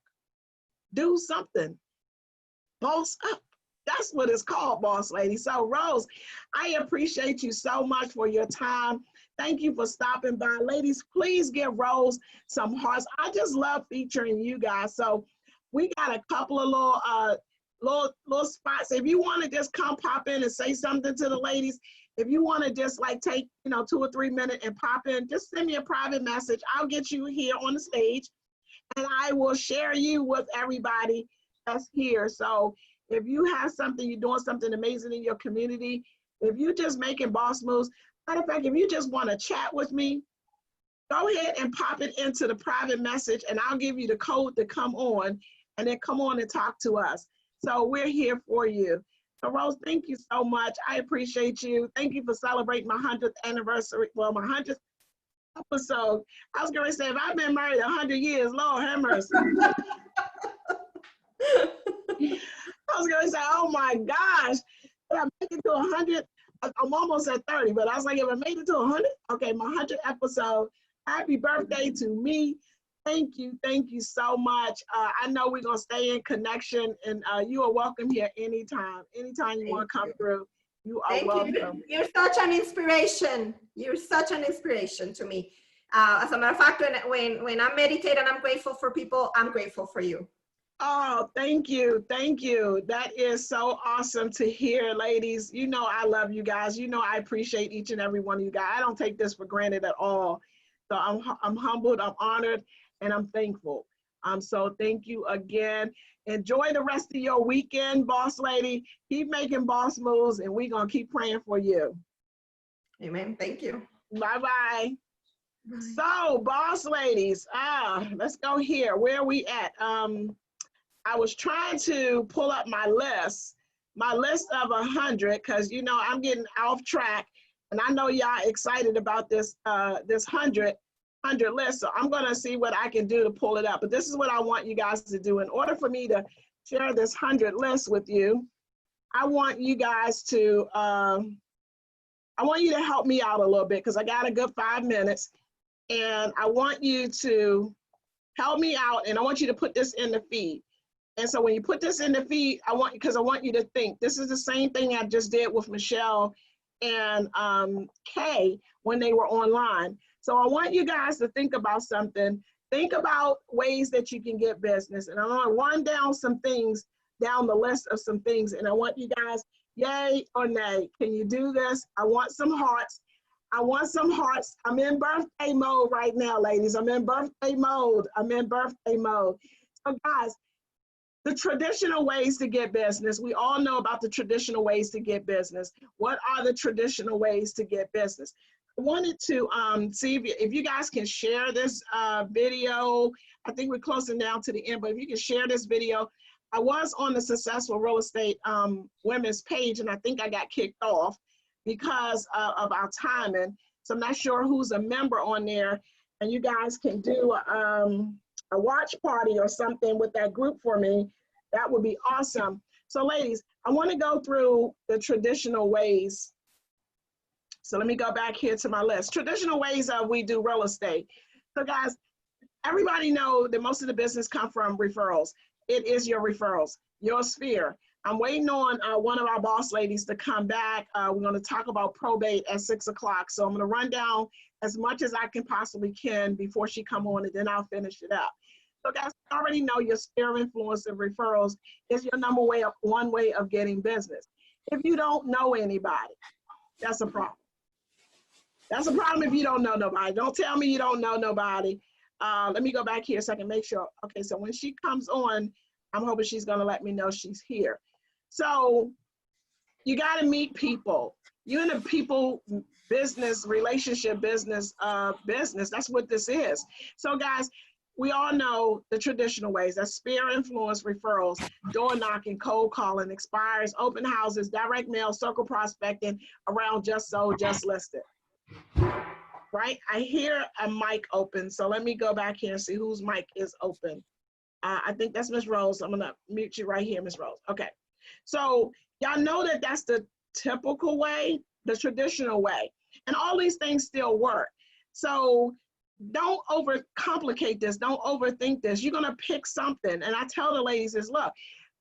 Do something. Boss up. That's what it's called, boss lady. So Rose, I appreciate you so much for your time. Thank you for stopping by. Ladies, please give Rose some hearts. I just love featuring you guys. So we got a couple of little spots. If you want to just come pop in and say something to the ladies, if you want to just like take, you know, 2 or 3 minutes and pop in, just send me a private message. I'll get you here on the stage and I will share you with everybody that's here. So if you have something, you're doing something amazing in your community, if you're just making boss moves, Matter of fact, if you just want to chat with me, go ahead and pop it into the private message and I'll give you the code to come on and then come on and talk to us. So we're here for you. So Rose, thank you so much. I appreciate you. Thank you for celebrating my 100th anniversary. Well, my 100th episode. I was going to say, if I've been married 100 years, Lord have mercy. I was going to say, oh my gosh, did I make it to 100? I'm almost at 30, but I was like, if I made it to 100, okay, my 100th episode. Happy birthday to me. Thank you so much. I know we're going to stay in connection, and you are welcome here anytime. Anytime you want to come through, you are welcome.
You're such an inspiration. You're such an inspiration to me. As a matter of fact, when I meditate and I'm grateful for people, I'm grateful for you.
Oh, thank you. Thank you. That is so awesome to hear, ladies. You know I love you guys. You know I appreciate each and every one of you guys. I don't take this for granted at all. So I'm humbled, I'm honored, and I'm thankful. So thank you again. Enjoy the rest of your weekend, boss lady. Keep making boss moves, and we're going to keep praying for you.
Amen. Thank you.
Bye-bye. So, boss ladies, let's go here. Where are we at? I was trying to pull up my list of 100, because, you know, I'm getting off track. And I know y'all excited about this 100 list. So I'm going to see what I can do to pull it up. But this is what I want you guys to do. In order for me to share this 100 list with you, I want you guys to, I want you to help me out a little bit, because I got a good 5 minutes. And I want you to help me out. And I want you to put this in the feed. And so when you put this in the feed, I want you to think. This is the same thing I just did with Michelle and Kay when they were online. So I want you guys to think about something. Think about ways that you can get business. And I'm going to run down some things, down the list of some things. And I want you guys, yay or nay, can you do this? I want some hearts. I want some hearts. I'm in birthday mode right now, ladies. I'm in birthday mode. So guys, the traditional ways to get business. We all know about the traditional ways to get business. What are the traditional ways to get business? I wanted to see if you guys can share this video. I think we're closing down to the end, but if you can share this video. I was on the Successful Real Estate Women's page, and I think I got kicked off because of our timing. So I'm not sure who's a member on there, and you guys can do a watch party or something with that group for me. That would be awesome. So ladies, I want to go through the traditional ways. So let me go back here to my list. Traditional ways we do real estate. So guys, everybody know that most of the business come from referrals. It is your referrals, your sphere. I'm waiting on one of our boss ladies to come back. We're going to talk about probate at 6 o'clock. So I'm going to run down as much as I can possibly before she come on, and then I'll finish it up. So guys, you already know your sphere of influence and referrals is your one way of getting business. If you don't know anybody, that's a problem. That's a problem if you don't know nobody. Don't tell me you don't know nobody. Let me go back here so I can make sure. Okay, so when she comes on, I'm hoping she's going to let me know she's here. So you got to meet people. You're in a people business, relationship business, that's what this is. So guys, we all know the traditional ways. That's sphere influence, referrals, door knocking, cold calling, expires, open houses, direct mail, circle prospecting around just sold, just listed. Right? I hear a mic open. So let me go back here and see whose mic is open. I think that's Miss Rose. I'm going to mute you right here, Miss Rose. Okay. So y'all know that that's the typical way, the traditional way. And all these things still work. So don't overcomplicate this. Don't overthink this. You're going to pick something. And I tell the ladies is, look,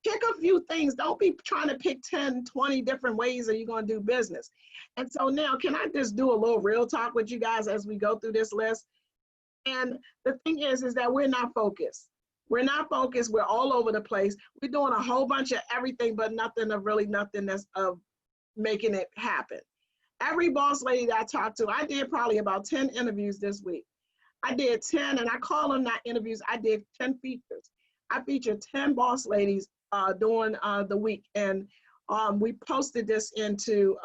pick a few things. Don't be trying to pick 10, 20 different ways that you're going to do business. And so now, can I just do a little real talk with you guys as we go through this list? And the thing is that we're not focused. We're not focused. We're all over the place. We're doing a whole bunch of everything, but nothing that's of making it happen. Every boss lady that I talked to, I did probably about 10 interviews this week. I did 10, and I call them not interviews. I did 10 features. I featured 10 boss ladies during the week, and we posted this into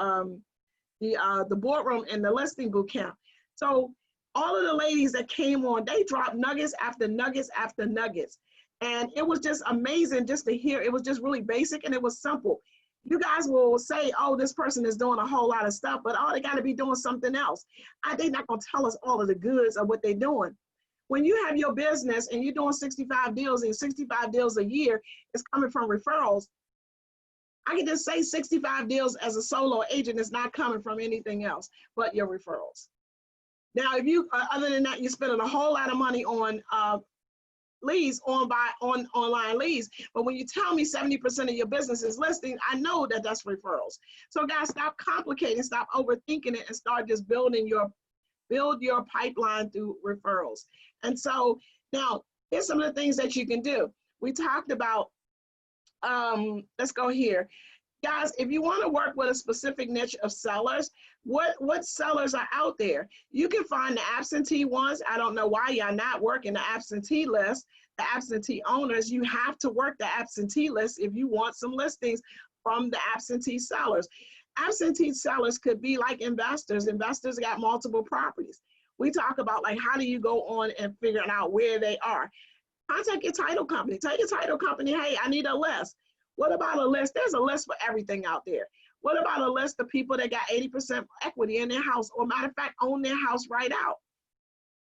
the boardroom and the listing boot camp. So all of the ladies that came on, they dropped nuggets after nuggets after nuggets. And it was just amazing just to hear. It was just really basic and it was simple. You guys will say, oh, this person is doing a whole lot of stuff, but they got to be doing something else. They're not going to tell us all of the goods of what they're doing. When you have your business and you're doing 65 deals and 65 deals a year is coming from referrals, I can just say 65 deals as a solo agent is not coming from anything else but your referrals. Now, if you, other than that, you're spending a whole lot of money on leads, online leads. But when you tell me 70% of your business is listing, I know that that's referrals. So guys, stop complicating, stop overthinking it, and start just build your pipeline through referrals. And so now here's some of the things that you can do. We talked about, let's go here. Guys, if you want to work with a specific niche of sellers, what sellers are out there? You can find the absentee ones. I don't know why y'all not working the absentee list, the absentee owners. You have to work the absentee list if you want some listings from the absentee sellers. Absentee sellers could be like investors. Investors got multiple properties. We talk about like, how do you go on and figure out where they are? Contact your title company. Tell your title company, hey, I need a list. What about a list? There's a list for everything out there. What about a list of people that got 80% equity in their house, or matter of fact, own their house right out?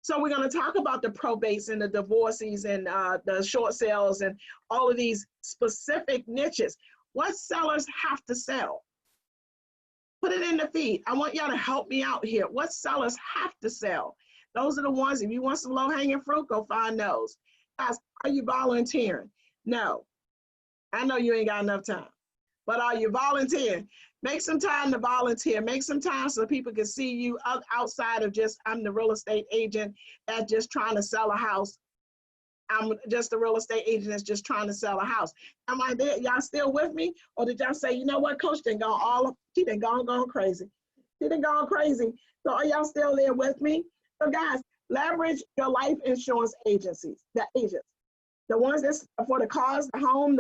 So we're going to talk about the probates and the divorces and the short sales and all of these specific niches. What sellers have to sell? Put it in the feed. I want y'all to help me out here. What sellers have to sell? Those are the ones, if you want some low-hanging fruit, go find those. Guys, are you volunteering? No. I know you ain't got enough time, but are you volunteering? Make some time to volunteer. Make some time so people can see you outside of just, I'm the real estate agent that's just trying to sell a house. I'm just the real estate agent that's just trying to sell a house. Am I there? Y'all still with me? Or did y'all say, you know what, Coach done gone she done gone crazy. She done gone crazy. So are y'all still there with me? So guys, leverage your life insurance agencies, the agents. The ones that's for the cars, the home,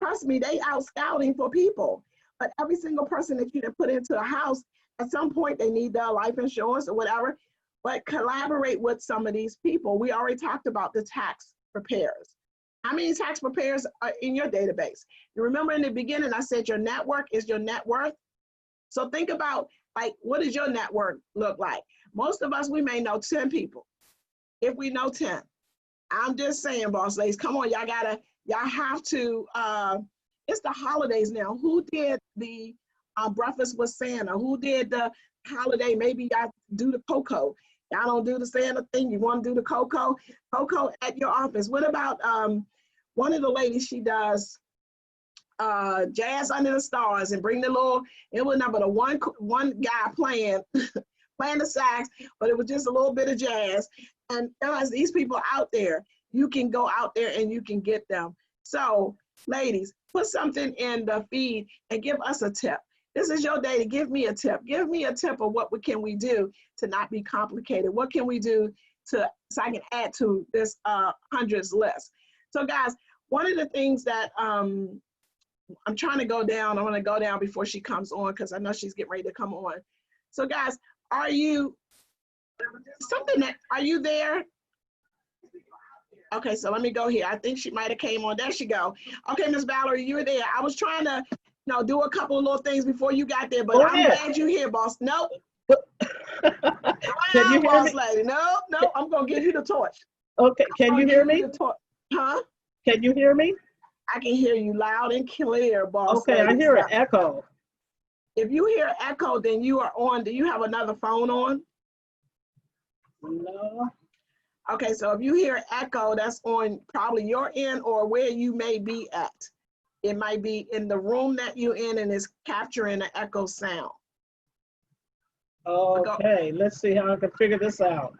trust me, they out scouting for people. But every single person that you put into a house, at some point they need their life insurance or whatever. But collaborate with some of these people. We already talked about the tax preparers. How many tax preparers are in your database? You remember in the beginning, I said your network is your net worth. So think about, like, what does your network look like? Most of us, we may know 10 people. If we know 10, I'm just saying, boss ladies, come on, y'all have to, it's the holidays now. Who did the breakfast with Santa? Who did the holiday? Maybe y'all do the cocoa. Y'all don't do the Santa thing. You want to do the cocoa at your office. What about one of the ladies, she does Jazz Under the Stars and bring the little, it was not but a one guy playing the sax, but it was just a little bit of jazz. And as these people out there, you can go out there and you can get them. So ladies, put something in the feed and give us a tip. This is your day to give me a tip. Give me a tip of what can we do to not be complicated. What can we do so I can add to this hundreds list. So guys, one of the things that I'm trying to go down, I want to go down before she comes on because I know she's getting ready to come on. So guys, are you there? Okay, so let me go here. I think she might have came on. There she go. Okay, Miss Valerie, you're there. I was trying to, do a couple of little things before you got there, but I'm glad you're here, boss. Nope.
Can you hear
boss
me?
lady. No, I'm gonna give you the torch.
Okay, can you hear me?
Huh?
Can you hear me?
I can hear you loud and clear, boss.
Okay,
lady.
I hear an echo.
If you hear echo, then you are on. Do you have another phone on?
No.
Okay, so if you hear echo, that's on probably your end or where you may be at. It might be in the room that you're in and it's capturing an echo sound.
Okay, let's see how I can figure this out.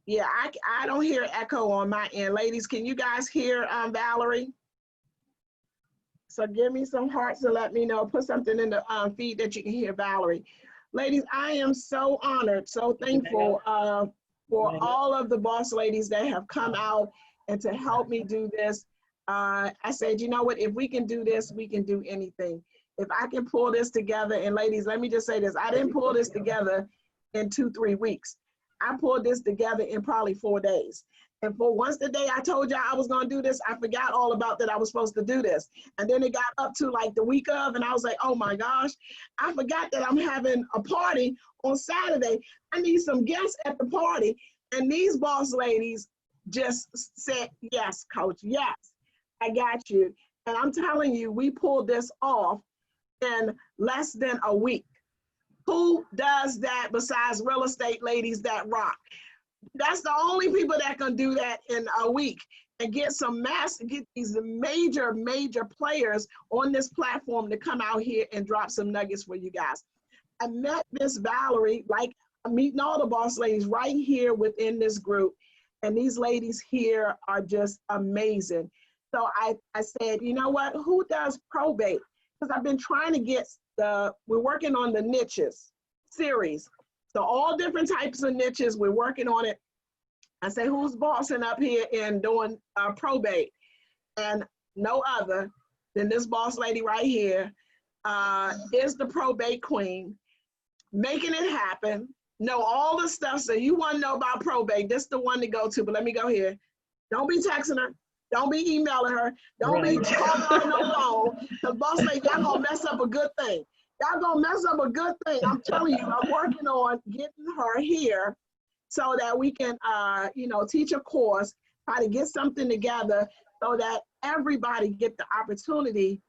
Yeah, I don't hear echo on my end. Ladies, can you guys hear Valerie? So give me some hearts and let me know. Put something in the feed that you can hear Valerie. Ladies, I am so honored, so thankful for all of the boss ladies that have come out and to help me do this. I said, you know what, if we can do this, we can do anything. if I can pull this together, and ladies, let me just say this, I didn't pull this together in 2-3 weeks. I pulled this together in probably 4 days. And for once the day I told y'all I was gonna do this, I forgot all about that I was supposed to do this. And then it got up to like the week of, and I was like, oh my gosh, I forgot that I'm having a party on Saturday. I need some guests at the party. And these boss ladies just said, yes, coach, yes, I got you. And I'm telling you, we pulled this off in less than a week. Who does that besides real estate ladies that rock? That's the only people that can do that in a week and get these major players on this platform to come out here and drop some nuggets for you guys. I met Miss Valerie, like I'm meeting all the boss ladies right here within this group. And these ladies here are just amazing. So I said, you know what, who does probate? Because I've been trying to get we're working on the niches series. So all different types of niches, we're working on it. I say, who's bossing up here and doing probate? And no other than this boss lady right here is the probate queen, making it happen. Know all the stuff. So you want to know about probate, this is the one to go to. But let me go here. Don't be texting her. Don't be emailing her. Don't be calling her on the phone. Because boss lady, y'all gonna mess up a good thing. Y'all gonna mess up a good thing. I'm telling you, I'm working on getting her here so that we can, teach a course, try to get something together so that everybody get the opportunity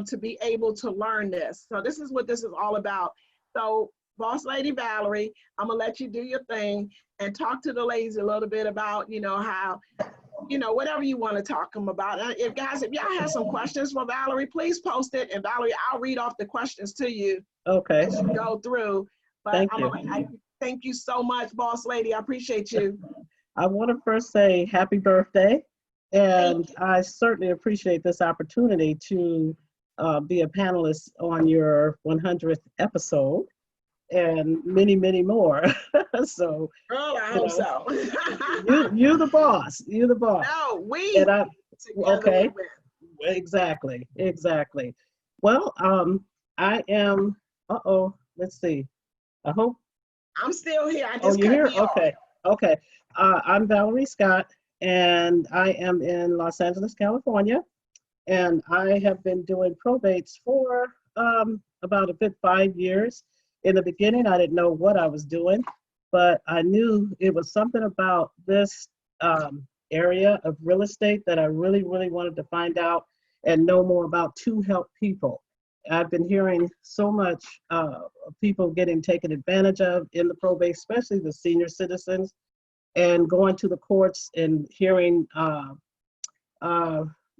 to be able to learn this. So this is what this is all about. So Boss Lady Valerie, I'm gonna let you do your thing and talk to the ladies a little bit about, how, whatever you want to talk to them about. If y'all have some questions for Valerie, please post it. And Valerie, I'll read off the questions to you.
Okay.
As you go through. But
Thank you.
Thank you so much, Boss Lady. I appreciate you.
I want to first say happy birthday. And I certainly appreciate this opportunity to be a panelist on your 100th episode and many, many more. So,
Girl, I hope so.
you the boss. You the boss.
No, we
And I,
together
okay.
we win.
Exactly. Well, I am, let's see. I hope.
I'm still here. I
Oh,
just
you're
cut
here?
me off.
Okay. I'm Valerie Scott, and I am in Los Angeles, California. And I have been doing probates for about a good 5 years. In the beginning, I didn't know what I was doing, but I knew it was something about this area of real estate that I really, really wanted to find out and know more about to help people. I've been hearing so much people getting taken advantage of in the probate, especially the senior citizens, and going to the courts and hearing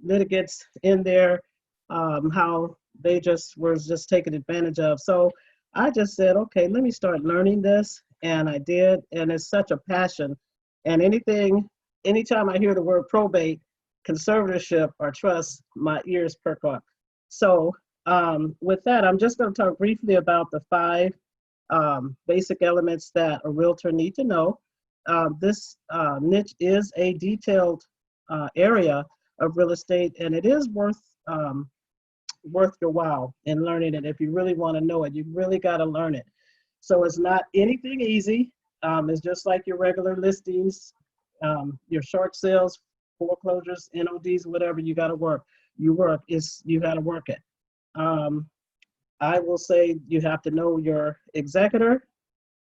litigants in there, how they were just taken advantage of. So I just said, okay, let me start learning this. And I did, and it's such a passion. And anytime I hear the word probate, conservatorship, or trust, my ears perk up. So with that, I'm just going to talk briefly about the 5 basic elements that a realtor need to know. This niche is a detailed area of real estate, and it is worth your while in learning it. If you really want to know it, you really got to learn it. So it's not anything easy. It's just like your regular listings, your short sales, foreclosures, NODs, whatever you got to work. You got to work it. I will say you have to know your executor.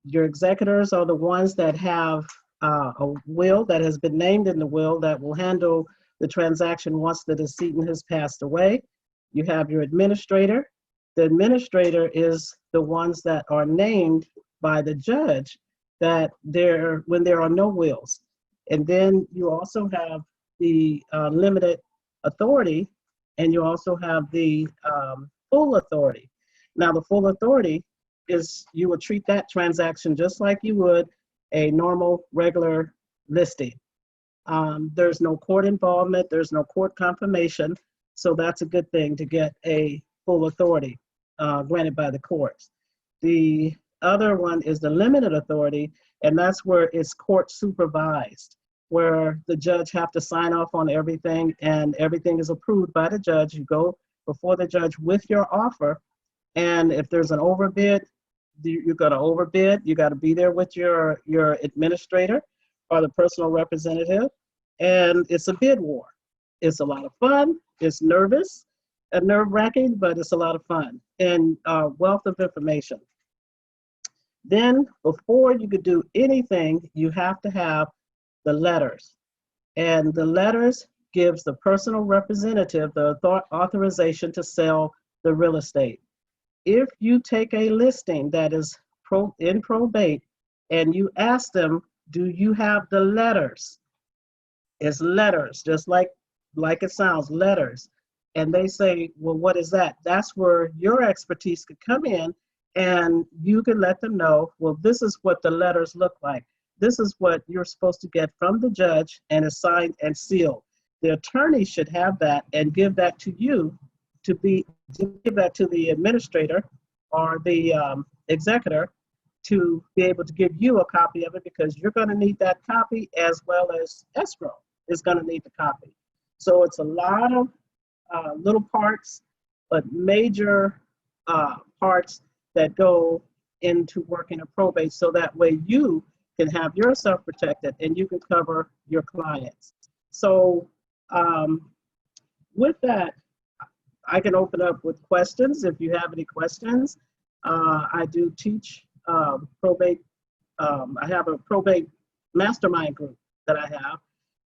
Your executors are the ones that have a will that has been named in the will that will handle the transaction once the decedent has passed away. You have your administrator. The administrator is the ones that are named by the judge when there are no wills. And then you also have the limited authority, and you also have the full authority. Now, the full authority is you would treat that transaction just like you would a normal, regular listing. There's no court involvement, there's no court confirmation, so that's a good thing to get a full authority granted by the courts. The other one is the limited authority, and that's where it's court supervised, where the judge have to sign off on everything and everything is approved by the judge. You go before the judge with your offer. And if there's an overbid, you're going to overbid. You got to be there with your administrator or the personal representative. And it's a bid war. It's a lot of fun. It's nervous and nerve-wracking, but it's a lot of fun and wealth of information. Then before you could do anything, you have to have the letters. And the letters gives the personal representative the authorization to sell the real estate. If you take a listing that is in probate and you ask them, do you have the letters? It's letters, just like it sounds, letters. And they say, well, what is that? That's where your expertise could come in, and you can let them know, well, this is what the letters look like. This is what you're supposed to get from the judge, and it's signed and sealed. The attorney should have that and give that to you to give that to the administrator or the executor to be able to give you a copy of it, because you're going to need that copy, as well as escrow is going to need the copy. So it's a lot of little parts, but major parts that go into working a probate, so that way you can have yourself protected and you can cover your clients. So with that, I can open up with questions if you have any questions. I do teach probate. I have a probate mastermind group that I have,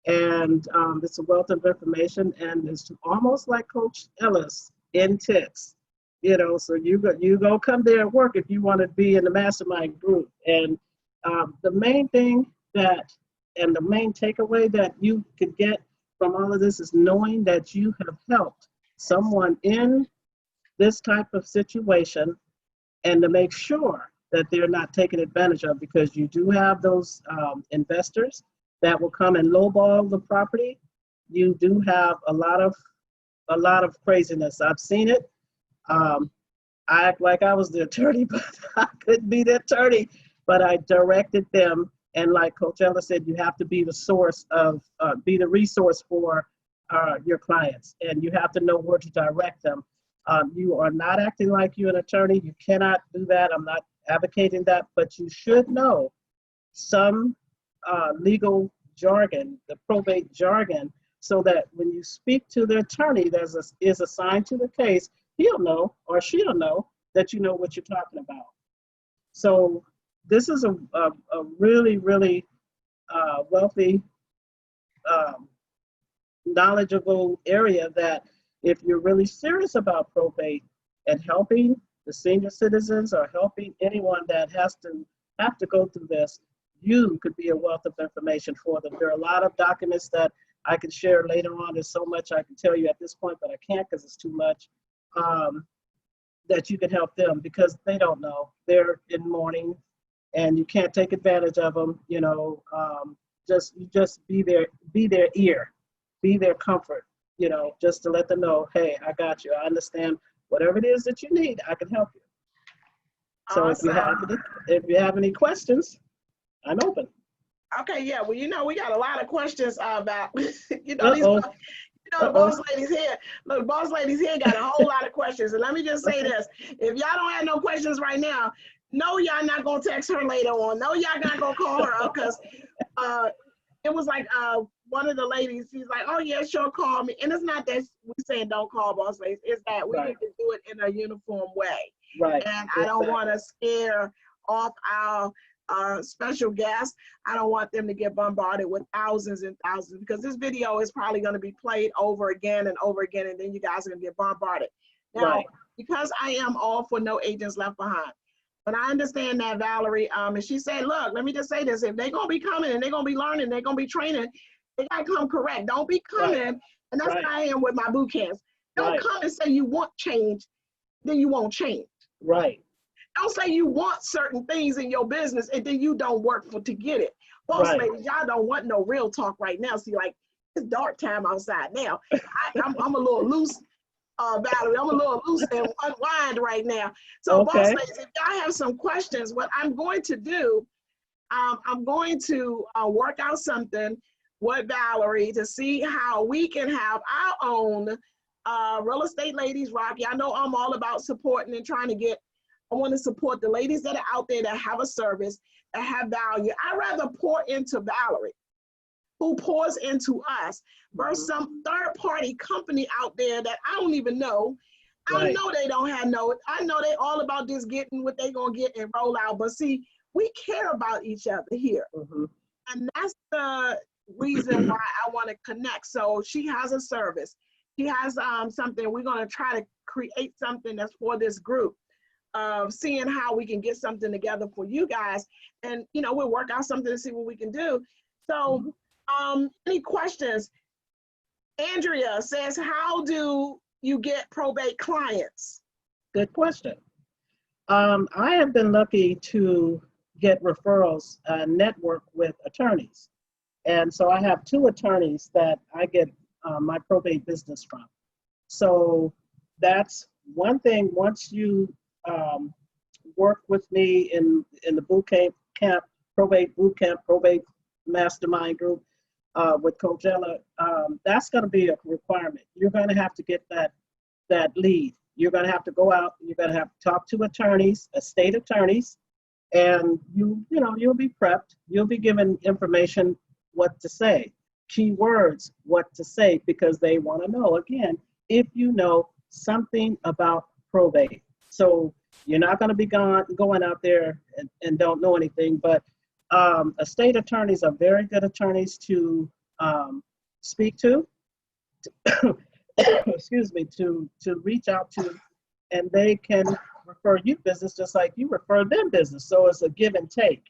and it's a wealth of information, and it's almost like Coach Ellis in tips. You know, so you go come there and work if you want to be in the mastermind group. And the main thing and the main takeaway that you could get from all of this is knowing that you have helped someone in this type of situation, and to make sure that they're not taken advantage of, because you do have those investors that will come and lowball the property. You do have a lot of craziness. I've seen it. I act like I was the attorney, but I couldn't be the attorney, but I directed them. And like Coach Ella said, you have to be the source of, be the resource for your clients, and you have to know where to direct them. You are not acting like you're an attorney. You cannot do that. I'm not advocating that, but you should know some legal jargon, the probate jargon, so that when you speak to the attorney that is assigned to the case, he'll know or she'll know that you know what you're talking about. So this is a really, really wealthy, knowledgeable area that if you're really serious about probate and helping the senior citizens or helping anyone that have to go through this, you could be a wealth of information for them. There are a lot of documents that I can share later on. There's so much I can tell you at this point, but I can't because it's too much, that you can help them, because they don't know. They're in mourning and you can't take advantage of them. You know, just be their ear, be their comfort, you know, just to let them know, hey, I got you. I understand whatever it is that you need, I can help you. So awesome. if you have any questions, I'm open.
Okay, yeah. Well, you know, we got a lot of questions about, you know, the boss ladies here. Look, boss ladies here got a whole lot of questions. And let me just say this: if y'all don't have no questions right now, no, y'all not gonna text her later on. No, y'all not gonna call her up, because it was like one of the ladies. She's like, "Oh yeah, sure, call me." And it's not that we saying don't call boss ladies. It's that we need to do it in a uniform way.
Right.
And I don't want to scare off our special guests. I don't want them to get bombarded with thousands and thousands, because this video is probably going to be played over again and over again, and then you guys are going to get bombarded. Now, because I am all for no agents left behind, but I understand that, Valerie, and she said, look, let me just say this: if they're going to be coming and they're going to be learning, they're going to be training, they got to come correct. Don't be coming, and that's how I am with my boot camps. Don't come and say you want change, then you won't change.
Right.
Don't say you want certain things in your business and then you don't work to get it. Boss ladies, y'all don't want no real talk right now. See, like, it's dark time outside now. I'm a little loose, Valerie. I'm a little loose and unwind right now. So, boss ladies, if y'all have some questions, what I'm going to do, I'm going to work out something with Valerie to see how we can have our own Real Estate Ladies Rock. I know I'm all about supporting and trying to get, I want to support the ladies that are out there that have a service, that have value. I'd rather pour into Valerie, who pours into us, versus some third party company out there that I don't even know. I know they don't have I know they all about just getting what they gonna get and roll out. But see, we care about each other here. And that's the reason why I want to connect. So she has a service. She has something. We're gonna try to create something that's for this group of seeing how we can get something together for you guys. And we'll work out something to see what we can do. So any questions? Andrea says, how do you get probate clients?
Good question. I have been lucky to get referrals, network with attorneys. And so I have 2 attorneys that I get my probate business from. So that's one thing. Once you work with me in the boot camp, probate boot camp, probate mastermind group with Coach Ella, that's going to be a requirement. You're going to have to get that lead. You're going to have to go out. You're going to have to talk to attorneys, estate attorneys, and you'll be prepped. You'll be given information, what to say, keywords, what to say, because they want to know, again, if you know something about probate. So you're not going to be going out there and don't know anything, but estate attorneys are very good attorneys to speak to, excuse me, to reach out to, and they can refer you business just like you refer them business. So it's a give and take.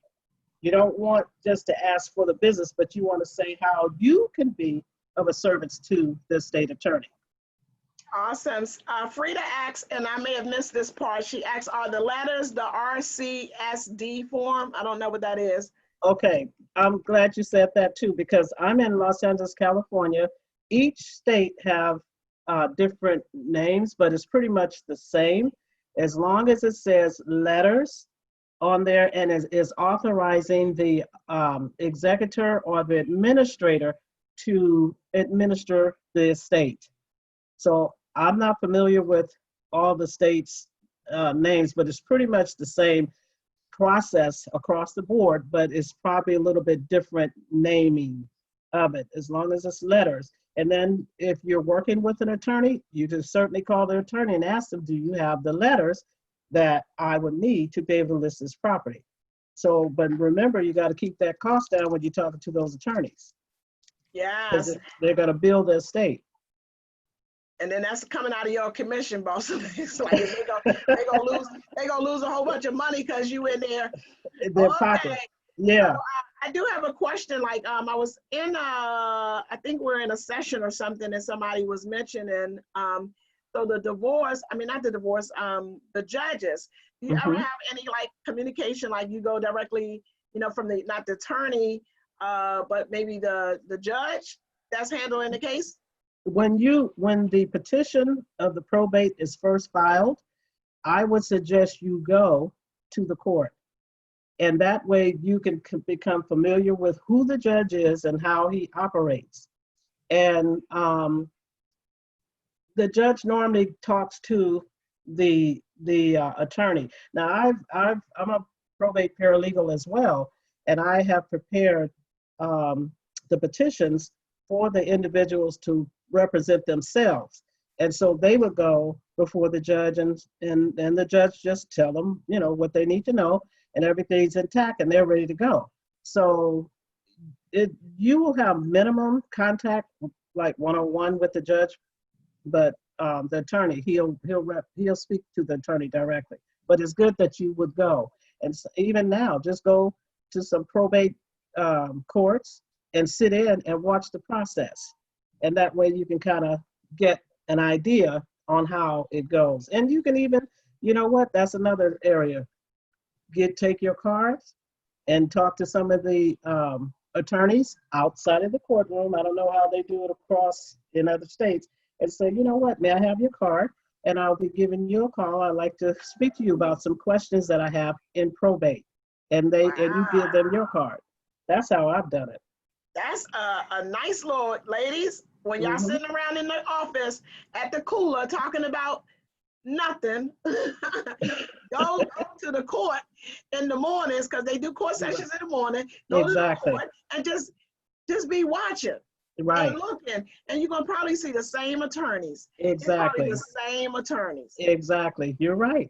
You don't want just to ask for the business, but you want to say how you can be of a service to the estate attorney.
Awesome. Frida asks, and I may have missed this part, she asks, are the letters the RCSD form? I don't know what that is.
Okay, I'm glad you said that too, because I'm in Los Angeles, California. Each state have different names, but it's pretty much the same. As long as it says letters on there and is authorizing the executor or the administrator to administer the estate. So I'm not familiar with all the states' names, but it's pretty much the same process across the board, but it's probably a little bit different naming of it, as long as it's letters. And then if you're working with an attorney, you can certainly call the attorney and ask them, do you have the letters that I would need to be able to list this property? So, but remember, you got to keep that cost down when you're talking to those attorneys.
Yes.
They're going to build the estate.
And then that's coming out of your commission, boss. It's like they're gonna lose a whole bunch of money because you in there.
Their pocket. Yeah.
So I do have a question. Like I was in I think we're in a session or something, and somebody was mentioning so the divorce. I mean, not the divorce. The judges. Do you ever have any like communication? Like you go directly, from the not the attorney, but maybe the judge that's handling the case.
When the petition of the probate is first filed, I would suggest you go to the court. And that way you can become familiar with who the judge is and how he operates. And the judge normally talks to the attorney. Now I'm a probate paralegal as well, and I have prepared the petitions for the individuals to represent themselves. And so they would go before the judge and the judge just tell them, what they need to know, and everything's intact and they're ready to go. So you will have minimum contact, like one-on-one with the judge, but the attorney, he'll speak to the attorney directly. But it's good that you would go. And so even now, just go to some probate courts and sit in and watch the process. And that way you can kind of get an idea on how it goes. And you can even, that's another area. Take your cards and talk to some of the attorneys outside of the courtroom. I don't know how they do it across in other states. And say, may I have your card? And I'll be giving you a call. I'd like to speak to you about some questions that I have in probate. And you give them your card. That's how I've done it.
That's a nice little, ladies, When y'all
Mhm.
sitting around in the office at the cooler talking about nothing, go to the court in the mornings because they do court sessions in the morning. Go to the
Exactly.
court and just be watching and
Right.
looking, and you're gonna probably see the same attorneys. It's probably
Exactly.
the same attorneys.
Exactly. You're right.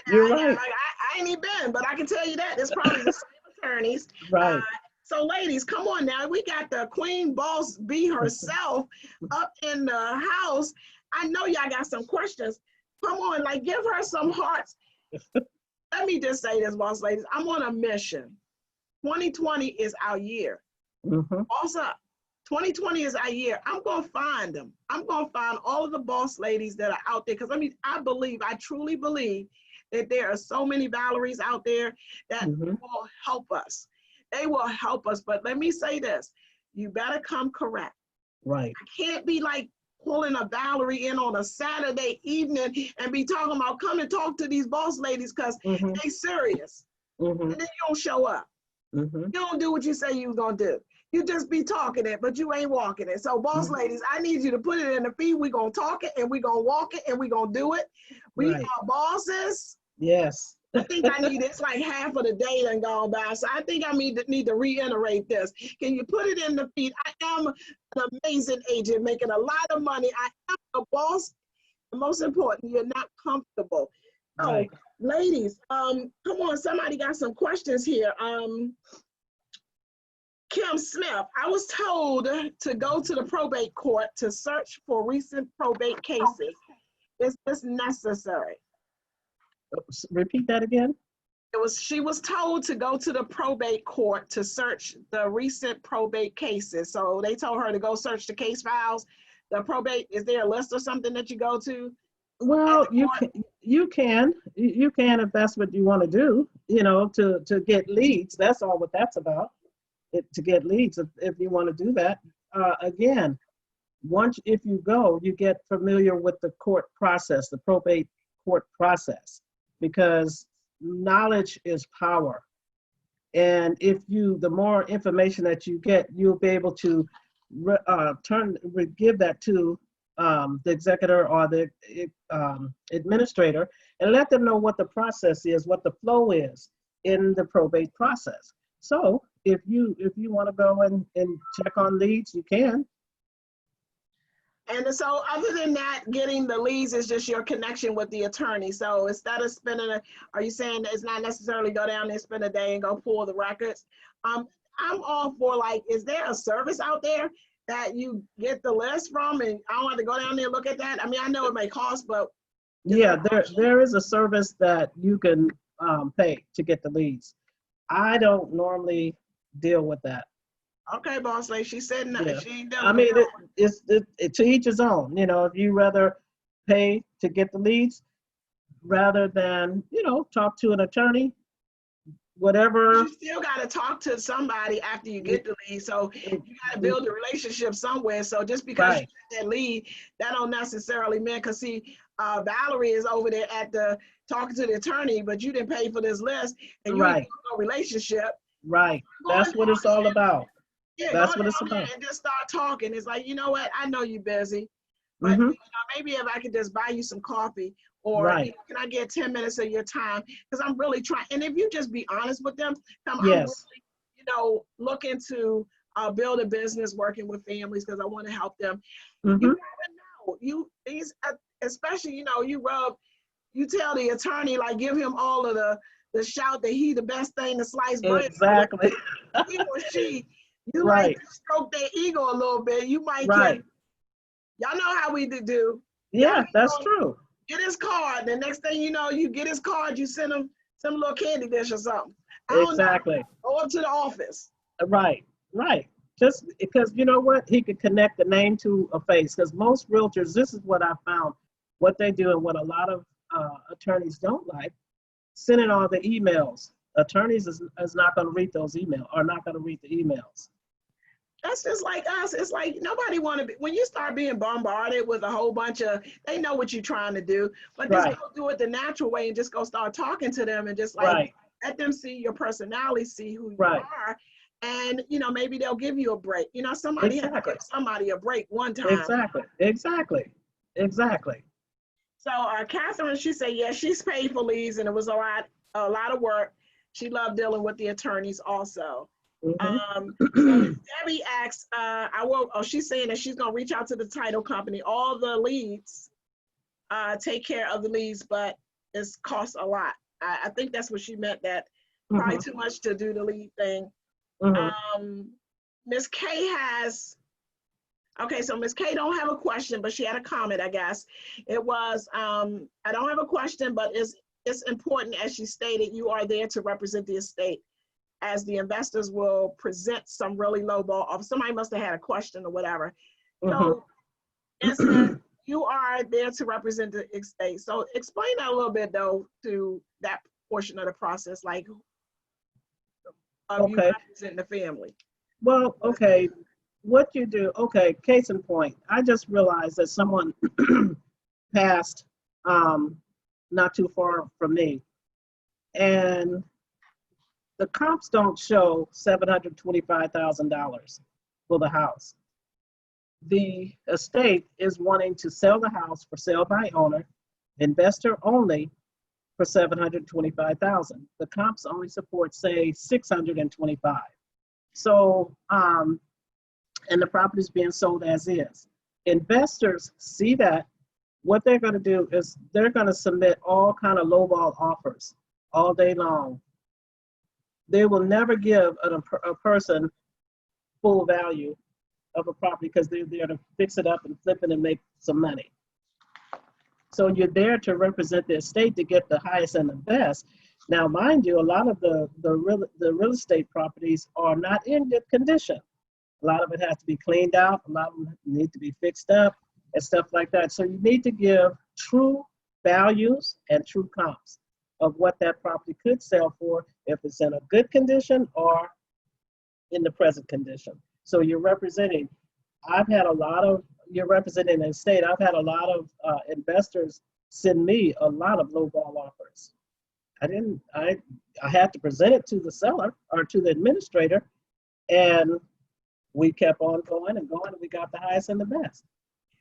You're
I,
right.
like, I ain't even been, but I can tell you that it's probably the same attorneys.
Right.
So, ladies, come on now. We got the Queen Boss Bee herself up in the house. I know y'all got some questions. Come on, like give her some hearts. Let me just say this, boss ladies. I'm on a mission. 2020 is our year.
Mhm.
Boss up. 2020 is our year. I'm going to find them. I'm going to find all of the boss ladies that are out there. Because I truly believe that there are so many Valeries out there that
Mhm.
will help us. They will help us. But let me say this. You better come correct.
Right.
I can't be like pulling a Valerie in on a Saturday evening and be talking about come and talk to these boss ladies because
Mhm.
they serious.
Mhm.
And then you don't show up.
Mhm.
You don't do what you say you was gonna do. You just be talking it, but you ain't walking it. So, boss
Mhm.
ladies, I need you to put it in the feet. We're gonna talk it and we're gonna walk it and we're gonna do it. We
Right.
are bosses.
Yes.
I think I need it's like half of the day done gone by. So I think I need to reiterate this. Can you put it in the feet? I am an amazing agent making a lot of money. I am a boss. And most important, you're not comfortable. Oh,
Right.
ladies, come on, somebody got some questions here. Kim Smith, I was told to go to the probate court to search for recent probate cases. Is this necessary?
Repeat that again.
She was told to go to the probate court to search the recent probate cases. So they told her to go search the case files. The probate, is there a list or something that you go to at
Well,
the
you
court?
can. You can if that's what you want to do. To get leads. That's all what that's about. To get leads, if you want to do that. Again, once if you go, you get familiar with the court process, the probate court process, because knowledge is power. And the more information that you get, you'll be able to give that to the executor or the administrator, and let them know what the process is, what the flow is in the probate process. So if you want to go and check on leads, you can.
And so other than that, getting the leads is just your connection with the attorney. So instead of are you saying that it's not necessarily go down there, spend a day and go pull the records? I'm all for like, is there a service out there that you get the list from and I don't have to go down there and look at that? I mean, I know it may cost, but
Yeah, there is a service that you can pay to get the leads. I don't normally deal with that.
okay, boss lady, she said no,
Yeah,
she ain't
I
dealing with
mean it to each his own. If you rather pay to get the leads rather than talk to an attorney, whatever.
you still got to talk to somebody after you get the lead. So you got to build a relationship somewhere. So just because you
Right,
get that lead, that don't necessarily mean, because see, Valerie is over there at the talking to the attorney, but you didn't pay for this list and you ain't
right,
got no relationship.
right.
Go and
That's what
talk
it's all about.
Yeah, go
That's
down
what it's
there
about.
and just start talking. It's like, you know what? I know you're busy, but
Mm-hmm.
maybe if I could just buy you some coffee, or
Right.
can I get 10 minutes of your time? Because I'm really trying. And if you just be honest with them, I'm really,
Yes.
looking to build a business working with families because I want to help them. You
Mm-hmm.
never know. Especially, you tell the attorney, like, give him all of the shout that he the best thing to slice bread with.
Exactly.
He or she, you like
Right.
to stroke their ego a little bit. You might get,
Right.
y'all know how we do. Y'all
Yeah, that's
know,
true.
get his card. The next thing you know, you get his card, you send him some little candy dish or something. I don't know.
Exactly.
Go up to the office.
Right. Right. Just because you know what, he could connect the name to a face. Because most realtors, this is what I found, what they do and what a lot of attorneys don't like, sending all the emails. Attorneys is not going to read those emails, are not going to read the emails.
That's just like us. It's like nobody want to be, when you start being bombarded with a whole bunch of, they know what you're trying to do, but just
Right.
go do it the natural way and just go start talking to them and just like
Right.
let them see your personality, see who you
Right.
are, and maybe they'll give you a break. Somebody had to
Exactly.
give somebody a break one time.
Exactly. Exactly. Exactly.
So Catherine, she said, yes, she's paid for leaves, and it was a lot of work. She loved dealing with the attorneys also. So Debbie asks, she's saying that she's gonna reach out to the title company. All the leads take care of the leads, but it costs a lot. I think that's what she meant, that probably too much to do the lead thing. Miss K has, okay, so Miss K don't have a question, but she had a comment, I guess. It was, I don't have a question, but it's important, as she stated, you are there to represent the estate, as the investors will present some really low ball off. Somebody must have had a question or whatever. So it says you are there to represent the estate. So explain that a little bit, though, to that portion of the process, like of you representing the family.
Well, okay, what you do, okay, case in point, I just realized that someone passed not too far from me, and the comps don't show $725,000 for the house. The estate is wanting to sell the house for sale by owner, investor only, for $725,000. The comps only support, say, $625,000. So, and the property is being sold as is. Investors see that. What they're going to do is they're going to submit all kind of lowball offers all day long. They will never give a person full value of a property, because they're there to fix it up and flip it and make some money. So you're there to represent the estate to get the highest and the best. Now, mind you, a lot of the real estate properties are not in good condition. A lot of it has to be cleaned out. A lot of them need to be fixed up and stuff like that. So you need to give true values and true comps of what that property could sell for, if it's in a good condition or in the present condition. So you're representing, you're representing an estate. I've had a lot of investors send me a lot of lowball offers. I had to present it to the seller or to the administrator, and we kept on going and going, and we got the highest and the best.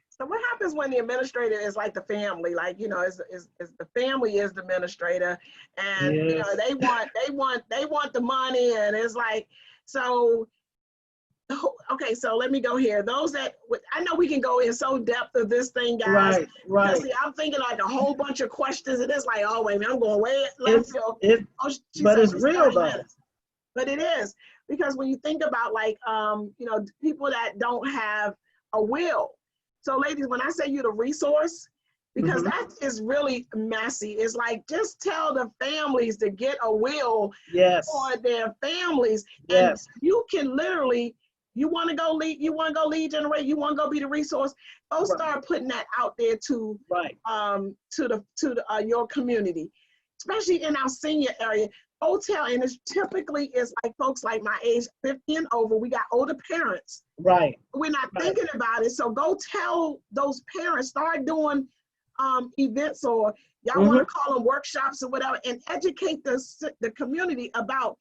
So what happens when the administrator is like the family, like, is the family is the administrator, and
Yes.
they want the money, and it's like, so okay, so let me go here. Those that, I know we can go in so depth of this thing, guys.
Right.
See, I'm thinking like a whole bunch of questions, and it's like, oh wait a minute, I'm going way
It's real though.
Minutes. But it is, because when you think about like people that don't have a will. So ladies, when I say you the resource, because that is really messy. It's like, just tell the families to get a will for their families.
Yes.
And you can literally, you want to go lead generate, you want to go be the resource, go start putting that out there to your community, especially in our senior area. Hotel, and it's typically is like folks like my age, 50 and over. We got older parents.
Right.
We're not thinking about it. So go tell those parents, start doing events, or y'all want to call them workshops or whatever, and educate the community about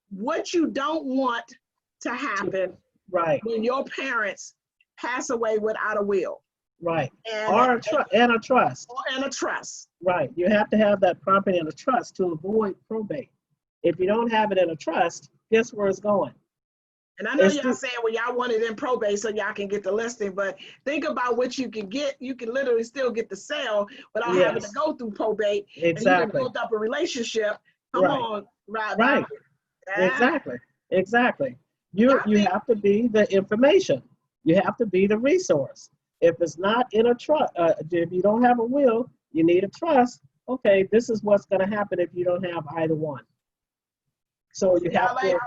what you don't want to happen when your parents pass away without a will.
Right. And a trust.
And a trust.
Right. You have to have that property in a trust to avoid probate. If you don't have it in a trust, guess where it's going?
And I know y'all saying, well, y'all want it in probate so y'all can get the listing, but think about what you can get. You can literally still get the sale without having to go through probate.
Exactly.
And you can build up a relationship. Come on.
Right. Exactly. You have to be the information. You have to be the resource. If it's not in a trust, if you don't have a will, you need a trust. Okay, this is what's going to happen if you don't have either one. So you have to.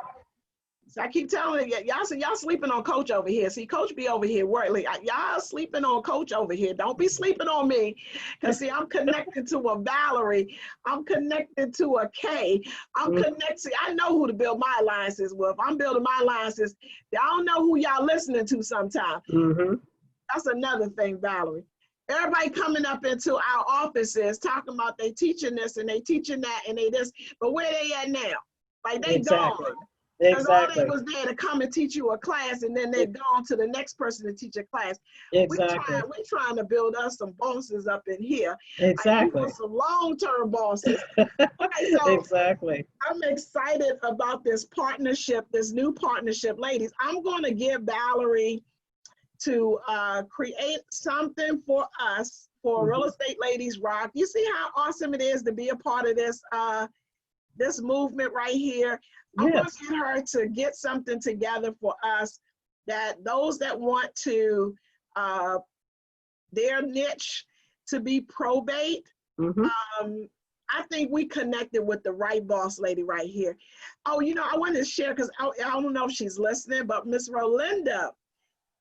So I keep telling you, y'all sleeping on Coach over here. See, Coach be over here working. Y'all sleeping on Coach over here. Don't be sleeping on me. Because, see, I'm connected to a Valerie. I'm connected to a Kay. I'm connected. See, I know who to build my alliances with. I'm building my alliances. Y'all know who y'all listening to sometimes. That's another thing, Valerie. Everybody coming up into our offices talking about they teaching this and they teaching that and they this, but where they at now? Like they gone. Because all they
Exactly.
was there to come and teach you a class, and then they're gone to the next person to teach a class.
Exactly.
We're trying to build us some bosses up in here. Like we
Exactly.
want some long-term bosses. Okay, so
Exactly.
I'm excited about this partnership, this new partnership. Ladies, I'm going to give Valerie to create something for us for Real Estate Ladies Rock. You see how awesome it is to be a part of this this movement right here. I'm going
Yes.
to get her to get something together for us that those that want to their niche to be probate.
Mm-hmm.
I think we connected with the right boss lady right here. Oh, you know, I wanted to share because I don't know if she's listening, but Miss Rolinda,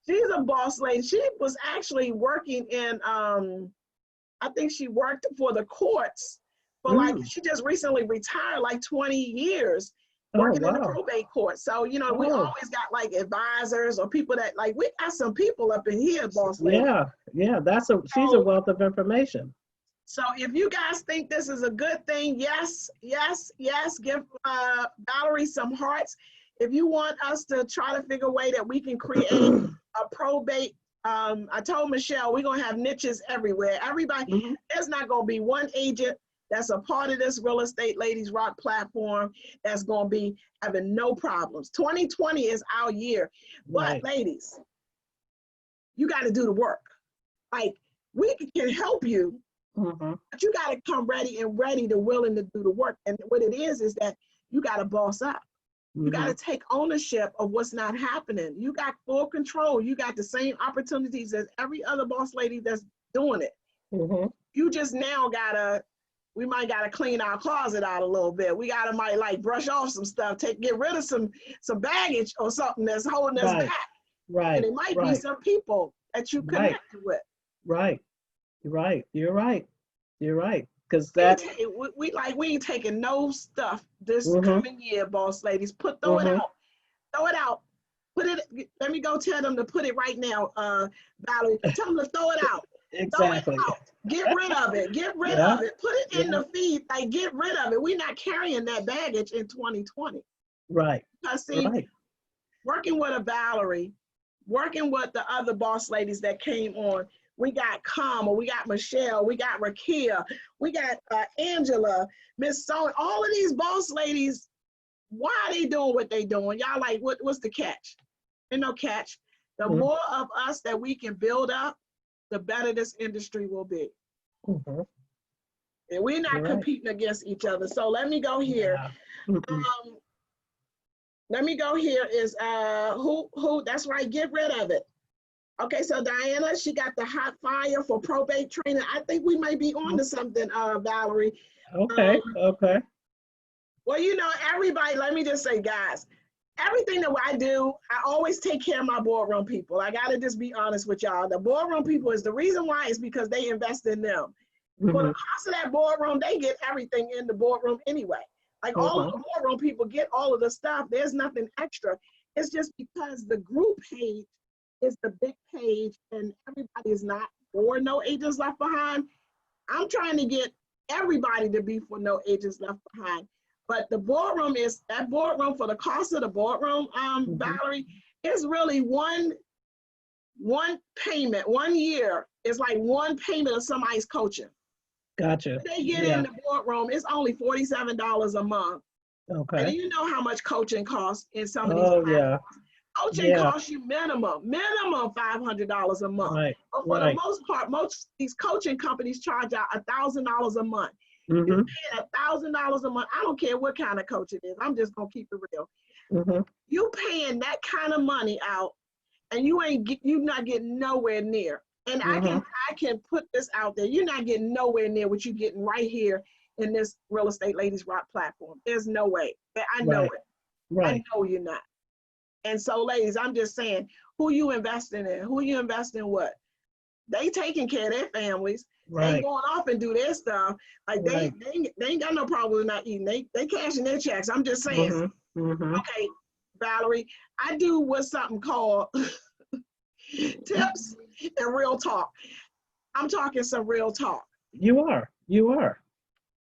she's a boss lady. She was actually working in, I think she worked for the courts for like, she just recently retired like 20 years
Oh,
working in the
wow.
probate court. So, you know, we
Oh,
always got like advisors or people that like, we got some people up in here, boss lady.
yeah. Yeah. She's a
So,
wealth of information.
so if you guys think this is a good thing, yes, yes, yes, give Valerie some hearts. If you want us to try to figure a way that we can create a probate, I told Michelle, we're gonna have niches everywhere. Everybody,
Mhm.
there's not gonna be one agent that's a part of this Real Estate Ladies Rock platform that's gonna be having no problems. 2020 is our year. But
Right.
ladies, you gotta do the work. Like, we can help you,
Mm-hmm.
but you got to come ready and ready to willing to do the work. And what it is that you got to boss up. You got to take ownership of what's not happening. You got full control. You got the same opportunities as every other boss lady that's doing it.
Mm-hmm.
You just now we might gotta clean our closet out a little bit. We might like brush off some stuff, get rid of some baggage or something that's holding us
Right.
back.
Right.
And it might be
Right.
some people that you
Right.
connect with.
Right. Right. You're right. You're right. Because
We
that.
ain't taking no stuff this
Mm-hmm.
coming year, boss ladies. Throw it out. Throw it out. Put it, let me go tell them to put it right now, Valerie. Tell them to throw it out.
Exactly.
Throw it out. Get rid of it. Get rid
Yeah.
of it. Put it in the feed. Like, get rid of it. We're not carrying that baggage in 2020.
Right.
Because see,
Right.
working with a Valerie, working with the other boss ladies that came on, we got Kama, we got Michelle, we got Rakia, we got Angela, Miss Sonia, all of these boss ladies, why are they doing what they doing? Y'all like, what's the catch? There's no catch. The
Mhm.
more of us that we can build up, the better this industry will be.
Mm-hmm.
And we're not
You're right.
competing against each other. So let me go here.
Yeah. Mm-mm.
Let me go here is who that's right, get rid of it. Okay, so Diana, she got the hot fire for probate training. I think we might be on to something, Valerie.
Okay. Okay.
Well, you know, everybody, let me just say, guys, everything that I do, I always take care of my boardroom people. I gotta just be honest with y'all. The boardroom people is the reason why is because they invest in them. For the
Mm-hmm.
cost of that boardroom, they get everything in the boardroom anyway. Like all of the boardroom people get all of the stuff. There's nothing extra. It's just because the group page is the big page and everybody is not for No Agents Left Behind. I'm trying to get everybody to be for No Agents Left Behind. But the boardroom is, that boardroom, for the cost of the boardroom, Valerie, is really one payment, 1 year is like one payment of somebody's coaching.
Gotcha.
They get in the boardroom, it's only $47 a month.
Okay.
And you know how much coaching costs in some of these
Oh,
platforms.
yeah.
Coaching
Yeah.
costs you minimum $500 a month.
Right.
But for
Right.
the most part, most these coaching companies charge out $1,000 a month.
Mm-hmm.
You're paying $1,000 a month. I don't care what kind of coach it is. I'm just gonna keep it real.
Mm-hmm.
You paying that kind of money out, and you not getting nowhere near. And
Mm-hmm.
I can put this out there. You're not getting nowhere near what you're getting right here in this Real Estate Ladies Rock platform. There's no way. I know
Right.
it.
Right.
I know you're not. And so, ladies, I'm just saying, who you investing in? Who you investing in what? They taking care of their families. They
Right.
ain't going off and do their stuff. Like
Right.
they ain't got no problem with not eating. They cashing their checks. I'm just saying.
Mm-hmm. Mm-hmm.
Okay, Valerie, I do what's something called tips and real talk. I'm talking some real talk.
You are. You are.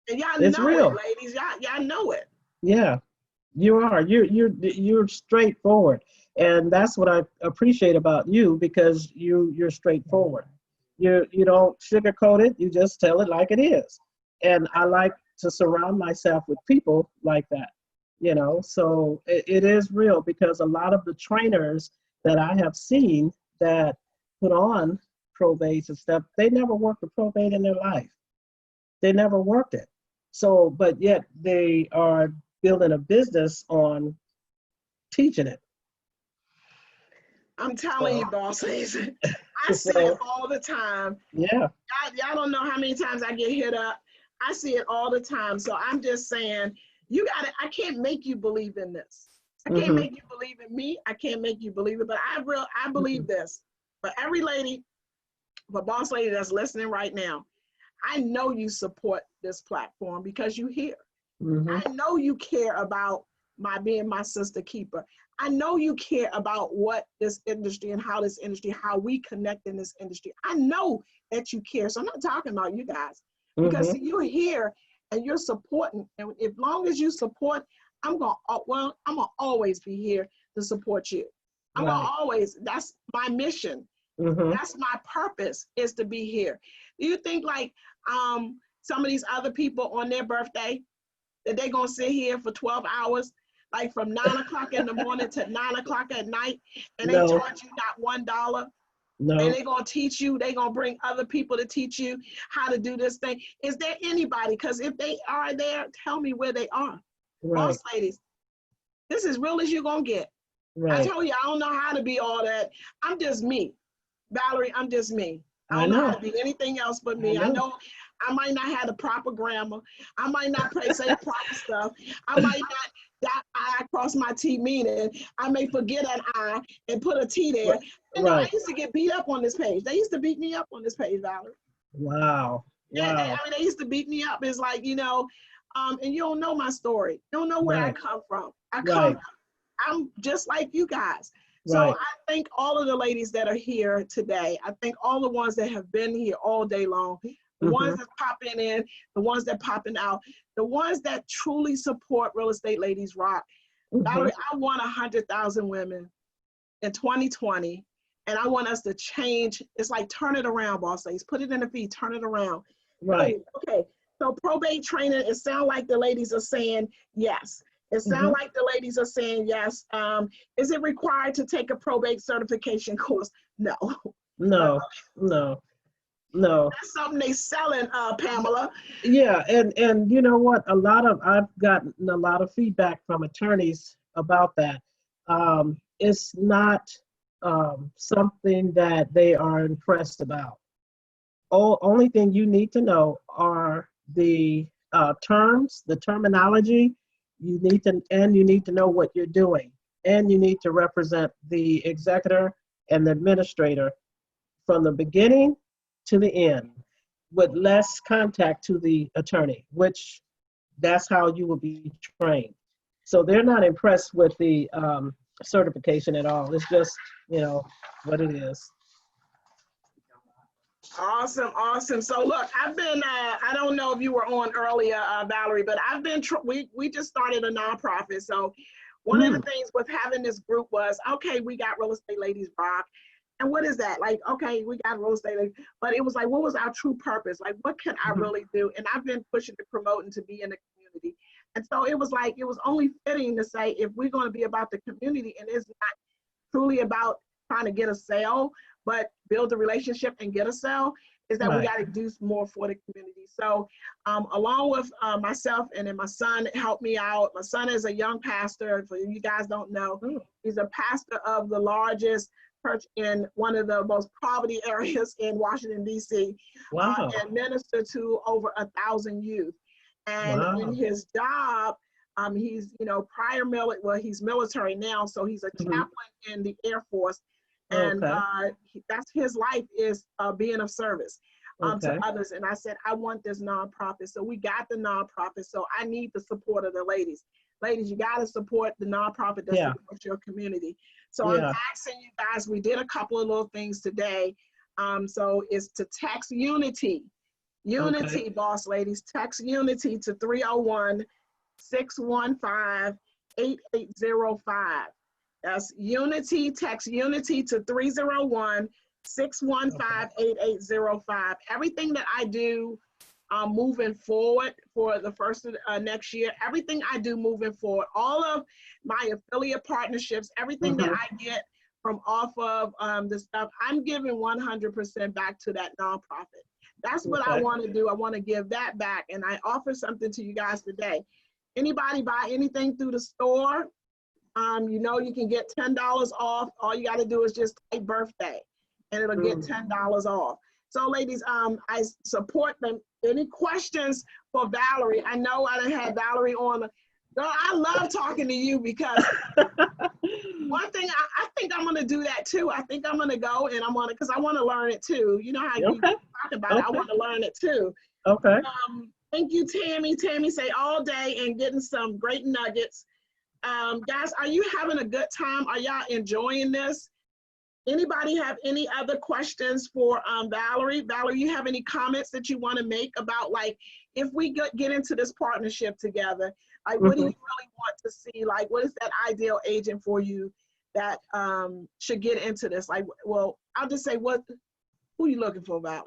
And y'all
It's
know
real.
it, ladies. Y'all know it.
Yeah. You are. You're straightforward, and that's what I appreciate about you because you're straightforward. You don't sugarcoat it. You just tell it like it is, and I like to surround myself with people like that. So it is real because a lot of the trainers that I have seen that put on probates and stuff, they never worked a probate in their life. They never worked it. So, but yet they are building a business on teaching it.
I'm telling
So,
you, boss ladies, I see it
so
all the time.
yeah.
Y'all don't know how many times I get hit up. I see it all the time. So I'm just saying, I can't make you believe in this. I can't
Mm-hmm.
make you believe in me. I can't make you believe it, but I believe this. For every lady, for boss lady that's listening right now, I know you support this platform because you here.
Mm-hmm.
I know you care about my being my sister keeper. I know you care about what this industry and how this industry, how we connect in this industry. I know that you care. So I'm not talking about you guys because
Mm-hmm.
see, you're here and you're supporting. And as long as you support, I'm gonna always be here to support you. I'm gonna
Right.
always. That's my mission.
Mm-hmm.
That's my purpose is to be here. Do you think like some of these other people on their birthday that they're gonna sit here for 12 hours, like from 9 o'clock in the morning to 9 o'clock at night, and they
No.
charge you not $1, and
No.
they're gonna teach you, they're gonna bring other people to teach you how to do this thing? Is there anybody? Because if they are there, tell me where they are. Boss
Right.
ladies, this is real as you're gonna get. I
Right.
told you I don't know how to be all that. I'm just me. Valerie, I'm just me. I
I
don't know how
know.
to be anything else but
I
me. I
know.
know I might not have the proper grammar. I might not say proper stuff. I might not dot I cross my T meaning. I may forget an I and put a T there. I
Right.
used to get beat up on this page. They used to beat me up on this page, Valerie.
Wow.
Yeah,
Wow.
they used to beat me up. It's like, and you don't know my story. You don't know where I
Right.
come from.
Right.
I'm just like you guys. So
Right.
I thank all of the ladies that are here today. I thank all the ones that have been here all day long, the
Mm-hmm.
ones that popping in, the ones that popping out, the ones that truly support Real Estate Ladies Rock.
Mm-hmm.
Valerie, I want 100,000 women in 2020, and I want us to change. It's like turn it around, boss ladies. Put it in the feed, turn it around.
Right.
Ladies, okay, so probate training, it sounds like the ladies are saying yes. It sounds
Mm-hmm.
like the ladies are saying yes. Is it required to take a probate certification course? No. But
No. No. No.
that's something they selling, Pamela.
Yeah, and you know what? I've gotten a lot of feedback from attorneys about that. It's not something that they are impressed about. Only thing you need to know are the terms, the terminology. You need to know what you're doing, and you need to represent the executor and the administrator from the beginning to the end with less contact to the attorney, which that's how you will be trained. So they're not impressed with the certification at all. It's just, what it is.
Awesome, awesome. So look, I've been, I don't know if you were on earlier, Valerie, but I've been, we just started a nonprofit. So one of the things with having this group was, okay, we got Real Estate Ladies Rock. And what is that? Like, okay, we got real estate, but it was like, what was our true purpose? Like, what can I really do? And I've been pushing to promote and to be in the community. And so it was like, it was only fitting to say, if we're going to be about the community and it's not truly about trying to get a sale, but build a relationship and get a sale, is that we got to do more for the community. So along with myself and then my son helped me out. My son is a young pastor. For you guys don't know, he's a pastor of the largest church in one of the most poverty areas in Washington, D.C.
Wow.
And minister to over 1,000 youth. And in his job, he's, he's military now, so he's a chaplain in the Air Force. And that's his life is being of service to others. And I said, I want this nonprofit. So we got the nonprofit. So I need the support of the ladies. Ladies, you got to support the nonprofit that supports your community. So I'm asking you guys, we did a couple of little things today. So it's to text Unity. Unity, boss ladies, text Unity to 301-615-8255. 8805. That's Unity. Text Unity to 301-615-8805. Everything that I do moving forward for the first of next year, everything I do moving forward, all of my affiliate partnerships, everything that I get from off of this stuff, I'm giving 100% back to that nonprofit. That's what I want to do. I want to give that back, and I offer something to you guys today. Anybody buy anything through the store, you know you can get $10 off. All you got to do is just type birthday, and it'll get $10 off. So, ladies, I support them. Any questions for Valerie? I know I done had Valerie on. Girl, I love talking to you because one thing I think I'm gonna do that too. I think I'm gonna go and I'm gonna, because I want to learn it too. You know how you talk about it. I want to learn it too.
Okay.
Thank you, Tammy. Tammy say all day and getting some great nuggets. Guys, are you having a good time? Are y'all enjoying this? Anybody have any other questions for Valerie? Valerie, you have any comments that you want to make about, like, if we get into this partnership together, like, what do you really want to see? Like, what is that ideal agent for you that should get into this? Like, well, I'll just say, who are you looking for, Valerie?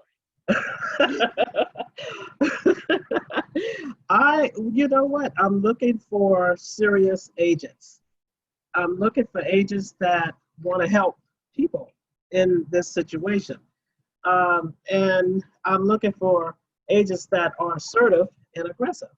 You know what? I'm looking for serious agents. I'm looking for agents that want to help people in this situation. And I'm looking for agents that are assertive and aggressive,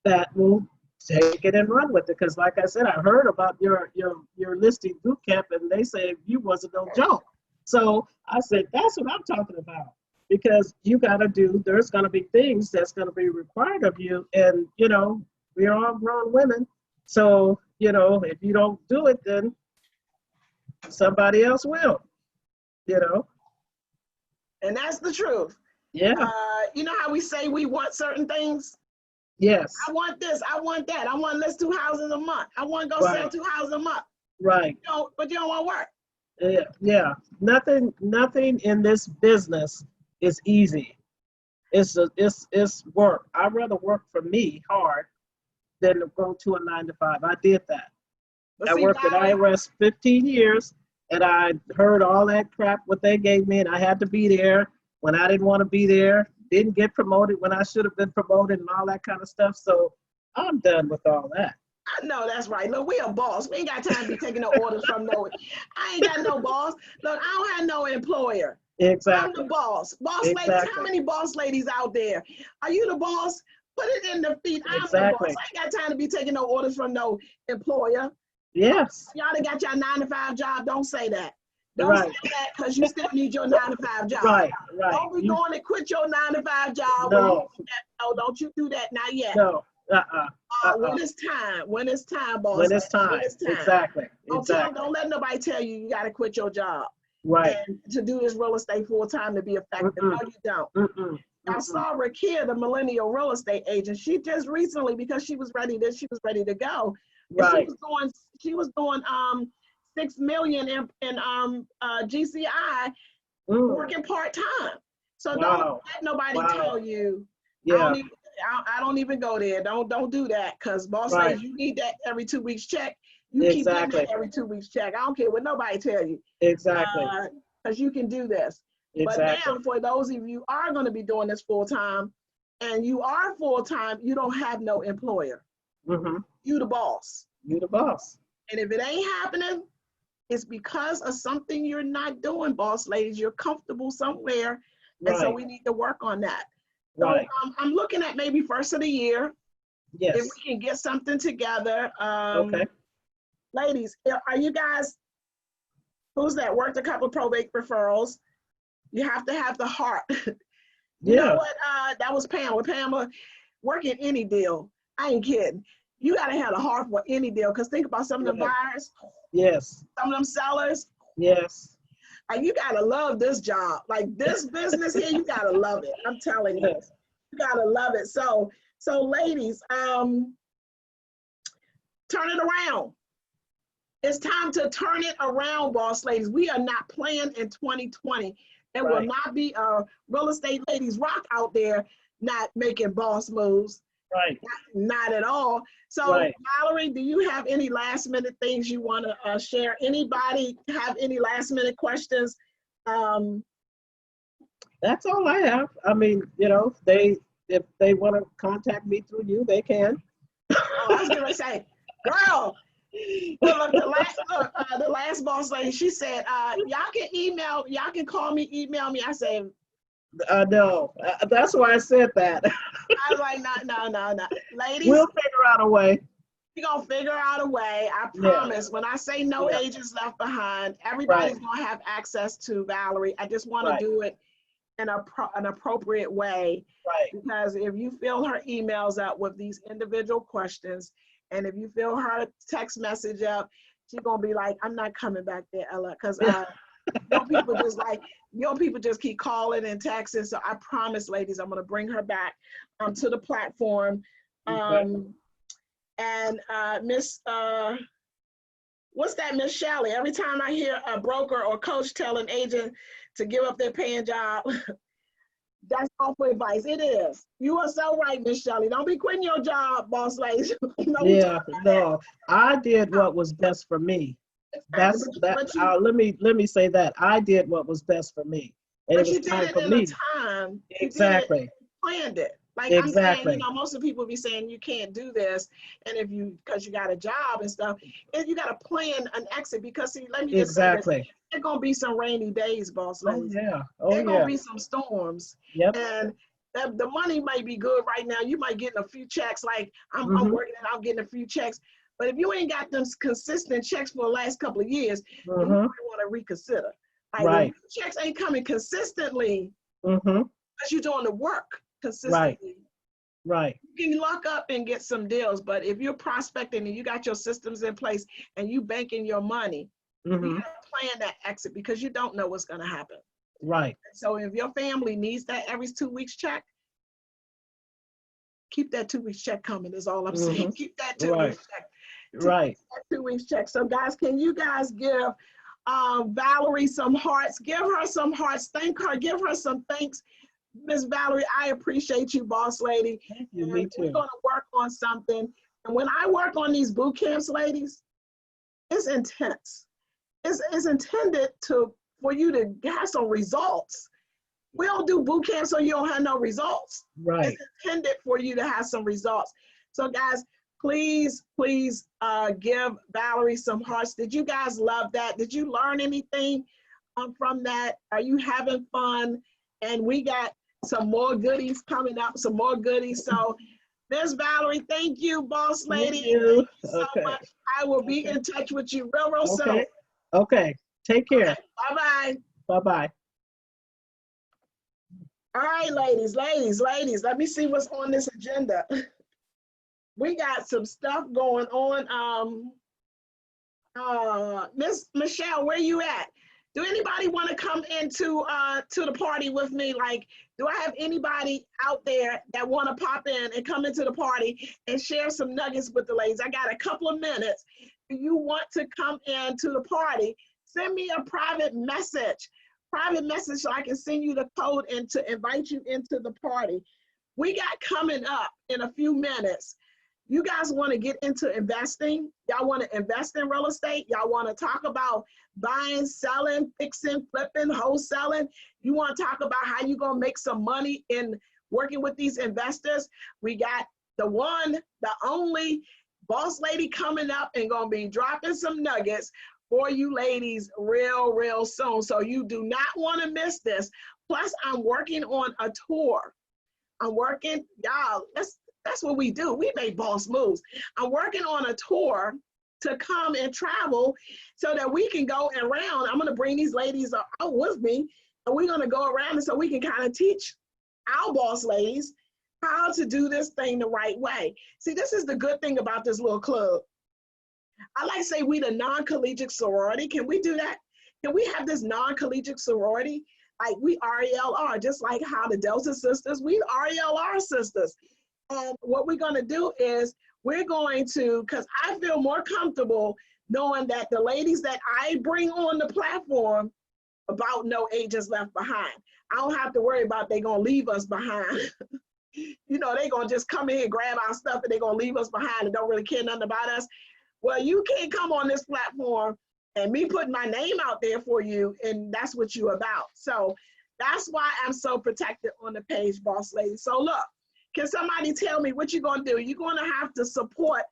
that will take it and run with it. Because like I said, I heard about your listing boot camp, and they said you wasn't no joke. So I said, that's what I'm talking about. Because you got to there's going to be things that's going to be required of you. And, you know, we're all grown women. So, you know, if you don't do it, then somebody else will, you know.
And that's the truth.
Yeah.
You know how we say we want certain things?
Yes.
I want this, I want that. I want to list 2 houses a month. I want to go sell 2 houses a month.
Right.
But you don't want to work.
Yeah. Nothing in this business is easy. It's work. I'd rather work for me hard than to go to a 9-to-5. I did that. I worked at IRS 15 years, and I heard all that crap what they gave me, and I had to be there when I didn't want to be there. Didn't get promoted when I should have been promoted, and all that kind of stuff. So I'm done with all that.
I know that's right. Look, we a boss. We ain't got time to be taking no orders from no. I ain't got no boss. Look, I don't have no employer.
Exactly.
I'm the boss. Boss ladies, how many boss ladies out there? Are you the boss? Put it in the feet. I'm the boss. I ain't got time to be taking no orders from no employer.
Yes.
Y'all that got your 9-to-5 job, don't say that. Don't say that, because you still need your 9-to-5 job.
Right.
Don't be going and quit your 9-to-5 job.
No.
No, don't you do that. Not yet.
No.
When it's time, boss.
When it's time. Exactly.
Don't let nobody tell you got to quit your job.
Right.
And to do this real estate full time to be effective. No, you don't. I saw Rakia, the millennial real estate agent. She just recently, because she was ready to go.
Right.
She was doing $6 million in GCI, working part time. So don't let nobody tell you.
Yeah.
I don't even go there. Don't do that, because boss ladies, you need that every 2 weeks check. You keep getting that every 2 weeks check. I don't care what nobody tell you.
Exactly.
Because you can do this. But now, for those of you who are going to be doing this full time, and you are full time, you don't have no employer. You the boss.
You the boss.
And if it ain't happening, it's because of something you're not doing, boss ladies. You're comfortable somewhere, and so we need to work on that. So I'm looking at maybe first of the year.
Yes.
If we can get something together.
Okay.
Ladies, are you guys, who's that worked a couple of probate referrals? You have to have the heart. You know what? That was Pamela. Pamela, working any deal. I ain't kidding. You got to have the heart for any deal, because think about some of the buyers.
Yes.
Some of them sellers.
Yes.
Like, you got to love this job. Like, this business here, you got to love it. I'm telling you. You got to love it. So ladies, turn it around. It's time to turn it around, boss ladies. We are not playing in 2020. There will not be a real estate ladies rock out there not making boss moves.
Right.
Not at all. So
Right.
Valerie, do you have any last minute things you want to share? Anybody have any last minute questions? Um,
That's all I have. I mean, if they want to contact me through you, they can.
oh, I was gonna say, girl. Look, the last boss lady, she said, y'all can call me, email me. I said,
No, that's why I said that.
I was like, no. Ladies,
We'll figure out a way.
we're gonna figure out a way. I
Yeah.
promise. When I say no
Yeah.
agents left behind, everybody's
Right.
gonna have access to Valerie. I just want to
Right.
do it in an appropriate way,
Right.
because if you fill her emails up with these individual questions, and if you fill her text message up, she's gonna be like, I'm not coming back there, Ella, because your people just keep calling and texting. So I promise, ladies, I'm gonna bring her back to the platform.
Okay.
And Miss what's that, Miss Shelley? Every time I hear a broker or coach tell an agent to give up their paying job, that's awful advice. It is. You are so right, Miss Shelley. Don't be quitting your job, boss ladies. No,
Yeah. No, I did what was best for me. That's that.
but you
Let me say that I did what was best for me, and it
but
was
you did
time
it
for
in a
me.
time. You did it,
Exactly.
planned it. Like I'm saying,
Exactly.
most of the people be saying you can't do this, and if you, because you got a job and stuff, and you got to plan an exit. Because see, let me just say this:
Exactly.
there's gonna be some rainy days, boss
Oh
ladies.
yeah. Oh
There's gonna
yeah.
be some storms,
Yep.
and the money might be good right now. You might get a few checks. Like I'm
Mhm.
working and I'm getting a few checks. But if you ain't got them consistent checks for the last couple of years, you might
Mhm.
want to reconsider. Like if
Right.
your checks ain't coming consistently,
Mhm.
because you're doing the work
Right.
consistently,
Right.
you can lock up and get some deals. But if you're prospecting and you got your systems in place and you banking your money, you
Mhm.
gotta plan that exit, because you don't know what's gonna happen.
Right.
So if your family needs that every 2 weeks check, keep that 2 weeks check coming is all I'm saying.
Mhm.
Keep that 2 weeks
Right.
check.
Right.
That 2 weeks check. So guys, can you guys give Valerie some hearts? Give her some hearts. Thank her. Give her some thanks. Miss Valerie, I appreciate you, boss lady.
Thank you.
And
Me
we're
too.
gonna work on something. And when I work on these boot camps, ladies, it's intense. It's intended for you to have some results. We don't do boot camp so you don't have no results.
Right.
It's intended for you to have some results. So guys, please give Valerie some hearts. Did you guys love that? Did you learn anything from that? Are you having fun? And we got some more goodies coming up, some more goodies. So Miss Valerie, thank you, boss
Thank
lady.
you.
Thank you so
Okay.
much. I will be
Okay.
in touch with you real soon.
Okay. Okay. Take care.
Okay, bye-bye.
Bye bye.
All right, ladies, let me see what's on this agenda. We got some stuff going on. Miss Michelle, where you at? Do anybody want to come into to the party with me? Like, do I have anybody out there that want to pop in and come into the party and share some nuggets with the ladies? I got a couple of minutes. If you want to come into the party, send me a private message so I can send you the code and to invite you into the party. We got coming up in a few minutes. You guys want to get into investing? Y'all want to invest in real estate? Y'all want to talk about buying, selling, fixing, flipping, wholesaling? You want to talk about how you're going to make some money in working with these investors? We got the one, the only boss lady coming up and going to be dropping some nuggets for you ladies real soon. So you do not want to miss this. Plus, I'm working on a tour. I'm working, y'all, that's what we do. We make boss moves. I'm working on a tour to come and travel so that we can go around. I'm gonna bring these ladies out with me, and we're gonna go around and so we can kind of teach our boss ladies how to do this thing the right way. See, this is the good thing about this little club. I like to say we the non-collegiate sorority. Can we do that? Can we have this non-collegiate sorority? Like we RELR, just like how the Delta sisters, we RELR sisters. And what we're going to do is we're going to, because I feel more comfortable knowing that the ladies that I bring on the platform about no agents left behind. I don't have to worry about they going to leave us behind. you know, they gonna just come in here, grab our stuff, and they gonna leave us behind and don't really care nothing about us. Well, you can't come on this platform and me putting my name out there for you, and that's what you about. So that's why I'm so protected on the page, boss lady. So look, can somebody tell me what you're gonna do? You're gonna have to support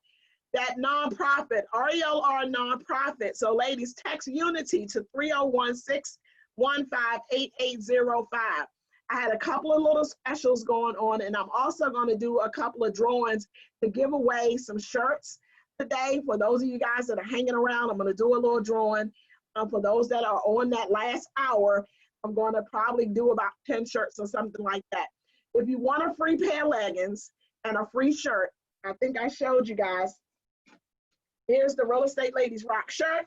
that nonprofit, RELR nonprofit. So ladies, text Unity to 301-615-8805. I had a couple of little specials going on, and I'm also going to do a couple of drawings to give away some shirts today. For those of you guys that are hanging around, I'm going to do a little drawing. For those that are on that last hour, I'm going to probably do about 10 shirts or something like that. If you want a free pair of leggings and a free shirt, I think I showed you guys. Here's the Real Estate Ladies Rock shirt.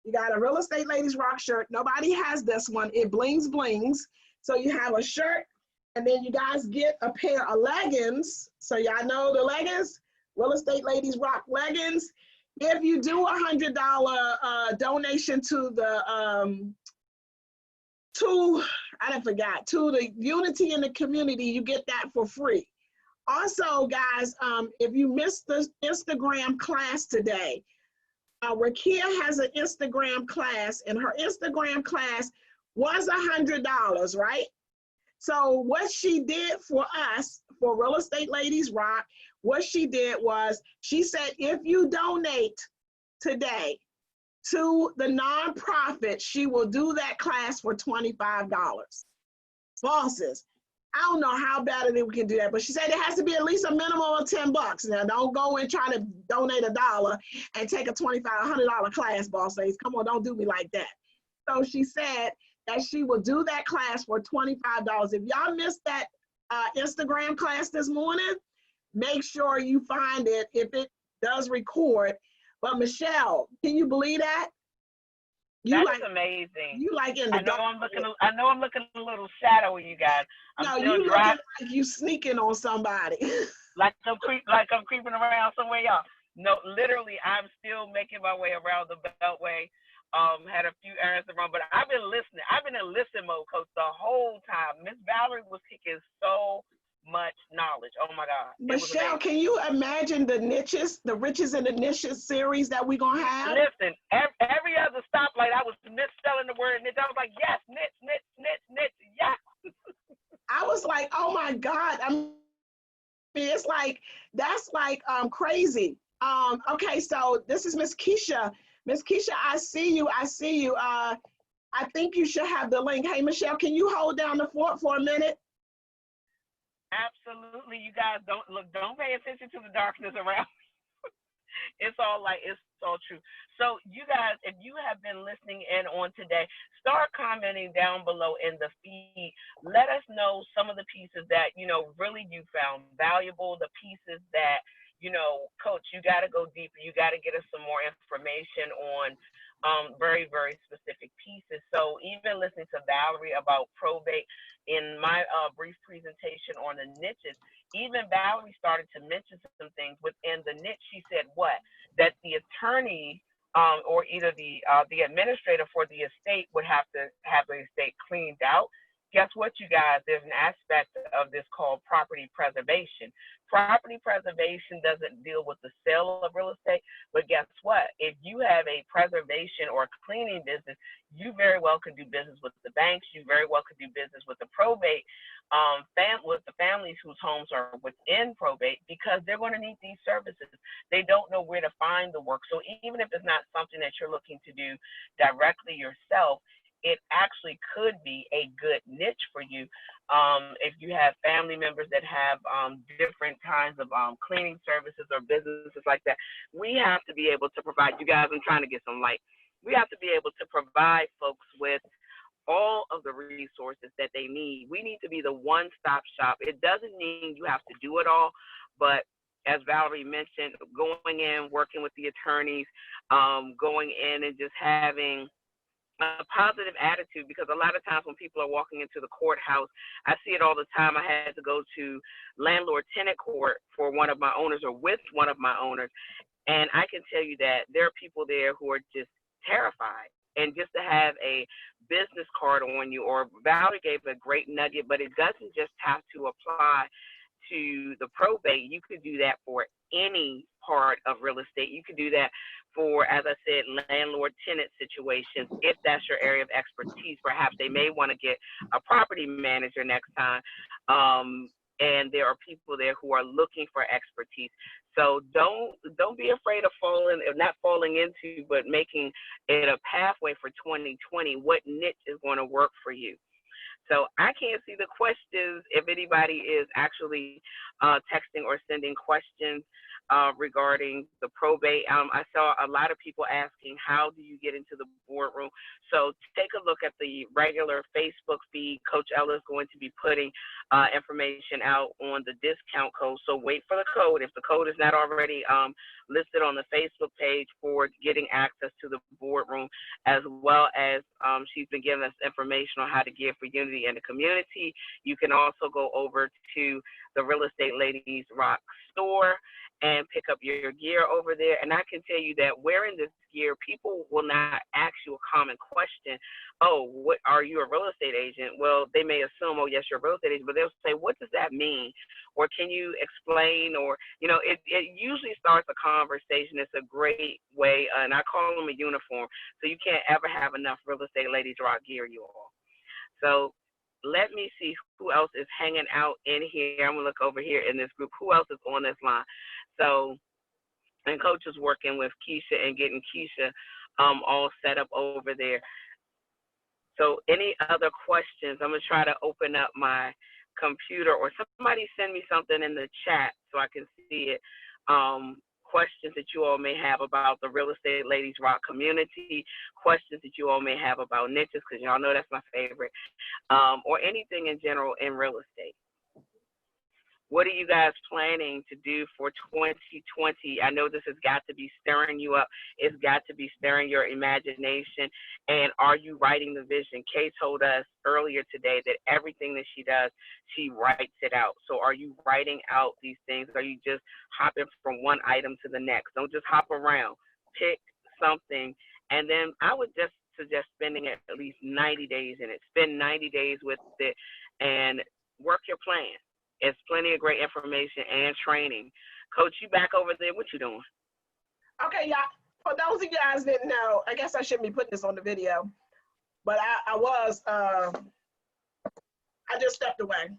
You got a Real Estate Ladies Rock shirt. Nobody has this one. It blings blings. So you have a shirt, and then you guys get a pair of leggings. So y'all know the leggings, Real Estate Ladies Rock leggings. If you do $100 donation to the to the Unity in the Community, you get that for free. Also, guys, if you missed the Instagram class today, Rakia has an Instagram class, and her Instagram class was $100, right? So what she did for us, for Real Estate Ladies Rock, what she did was she said, if you donate today to the nonprofit, she will do that class for $25. Bosses, I don't know how better we can do that, but she said it has to be at least a minimum of $10. Now, don't go and try to donate $1 and take a $100 class, boss ladies. Come on, don't do me like that. So she said that she will do that class for $25. If y'all missed that Instagram class this morning, make sure you find it if it does record. But Michelle, can you believe that?
That's amazing.
You like in the dark.
I know I'm looking a little shadowy, you guys.
No, you looking like you sneaking on somebody.
like I'm creeping around somewhere, y'all. No, literally, I'm still making my way around the Beltway. Had a few errands to run, but I've been listening. I've been in listen mode, Coach, the whole time. Miss Valerie was kicking so much knowledge. Oh my God.
Michelle, can you imagine the niches, the Riches and the Niches series that we're gonna have?
Listen, every other stoplight, I was misspelling the word niche. I was like, yes, niche, yes.
I was like, oh my God. I mean, it's like, that's like crazy. Okay, so this is Miss Keisha. Miss Keisha, I see you. I think you should have the link. Hey, Michelle, can you hold down the fort for a minute?
Absolutely, you guys don't pay attention to the darkness around. It's all true. So you guys, if you have been listening in on today, start commenting down below in the feed. Let us know some of the pieces that, really you found valuable, the pieces that, Coach, you got to go deeper. You got to get us some more information on very, very specific pieces. So even listening to Valerie about probate in my brief presentation on the niches, even Valerie started to mention some things within the niche. She said that the attorney or either the administrator for the estate would have to have the estate cleaned out. Guess what, you guys? There's an aspect of this called property preservation. Property preservation doesn't deal with the sale of real estate, but guess what? If you have a preservation or cleaning business, you very well could do business with the banks. You very well could do business with the probate, with the families whose homes are within probate, because they're going to need these services. They don't know where to find the work. So even if it's not something that you're looking to do directly yourself, it actually could be a good niche for you. If you have family members that have different kinds of cleaning services or businesses like that, we have to be able to provide, you guys, I'm trying to get some light. We have to be able to provide folks with all of the resources that they need. We need to be the one-stop shop. It doesn't mean you have to do it all, but as Valerie mentioned, going in, working with the attorneys, going in and just having a positive attitude, because a lot of times when people are walking into the courthouse, I see it all the time. I had to go to landlord-tenant court for one of my owners or with one of my owners, and I can tell you that there are people there who are just terrified. And just to have a business card on you, or Valerie gave a great nugget, but it doesn't just have to apply to the probate, you could do that for any part of real estate. You could do that for, as I said, landlord-tenant situations, if that's your area of expertise. Perhaps they may want to get a property manager next time. And there are people there who are looking for expertise. So don't be afraid of not falling into, but making it a pathway for 2020. What niche is going to work for you? So I can't see the questions if anybody is actually texting or sending questions regarding the probate. I saw a lot of people asking, how do you get into the boardroom? So take a look at the regular Facebook feed. Coach Ella is going to be putting information out on the discount code. So wait for the code. If the code is not already listed on the Facebook page for getting access to the boardroom, as well as she's been giving us information on how to give for unity in the community. You can also go over to the Real Estate Ladies Rock store and pick up your gear over there. And I can tell you that wearing this gear, people will not ask you a common question. Oh, what are you, a real estate agent? Well, they may assume, oh, yes, you're a real estate agent, but they'll say, what does that mean? Or can you explain? Or, it usually starts a conversation. It's a great way, and I call them a uniform. So you can't ever have enough Real Estate Ladies Rock gear, you all. So let me see who else is hanging out in here. I'm going to look over here in this group. Who else is on this line? So, and Coach is working with Keisha and getting Keisha all set up over there. So any other questions? I'm going to try to open up my computer, or somebody send me something in the chat so I can see it. Questions that you all may have about the Real Estate Ladies Rock community, questions that you all may have about niches, because y'all know that's my favorite, or anything in general in real estate. What are you guys planning to do for 2020? I know this has got to be stirring you up. It's got to be stirring your imagination. And are you writing the vision? Kay told us earlier today that everything that she does, she writes it out. So are you writing out these things? Are you just hopping from one item to the next? Don't just hop around. Pick something. And then I would just suggest spending at least 90 days in it. Spend 90 days with it and work your plan. It's plenty of great information and training. Coach, you back over there. What you doing?
Okay, y'all. For those of you guys that didn't know, I guess I shouldn't be putting this on the video, but I just stepped away.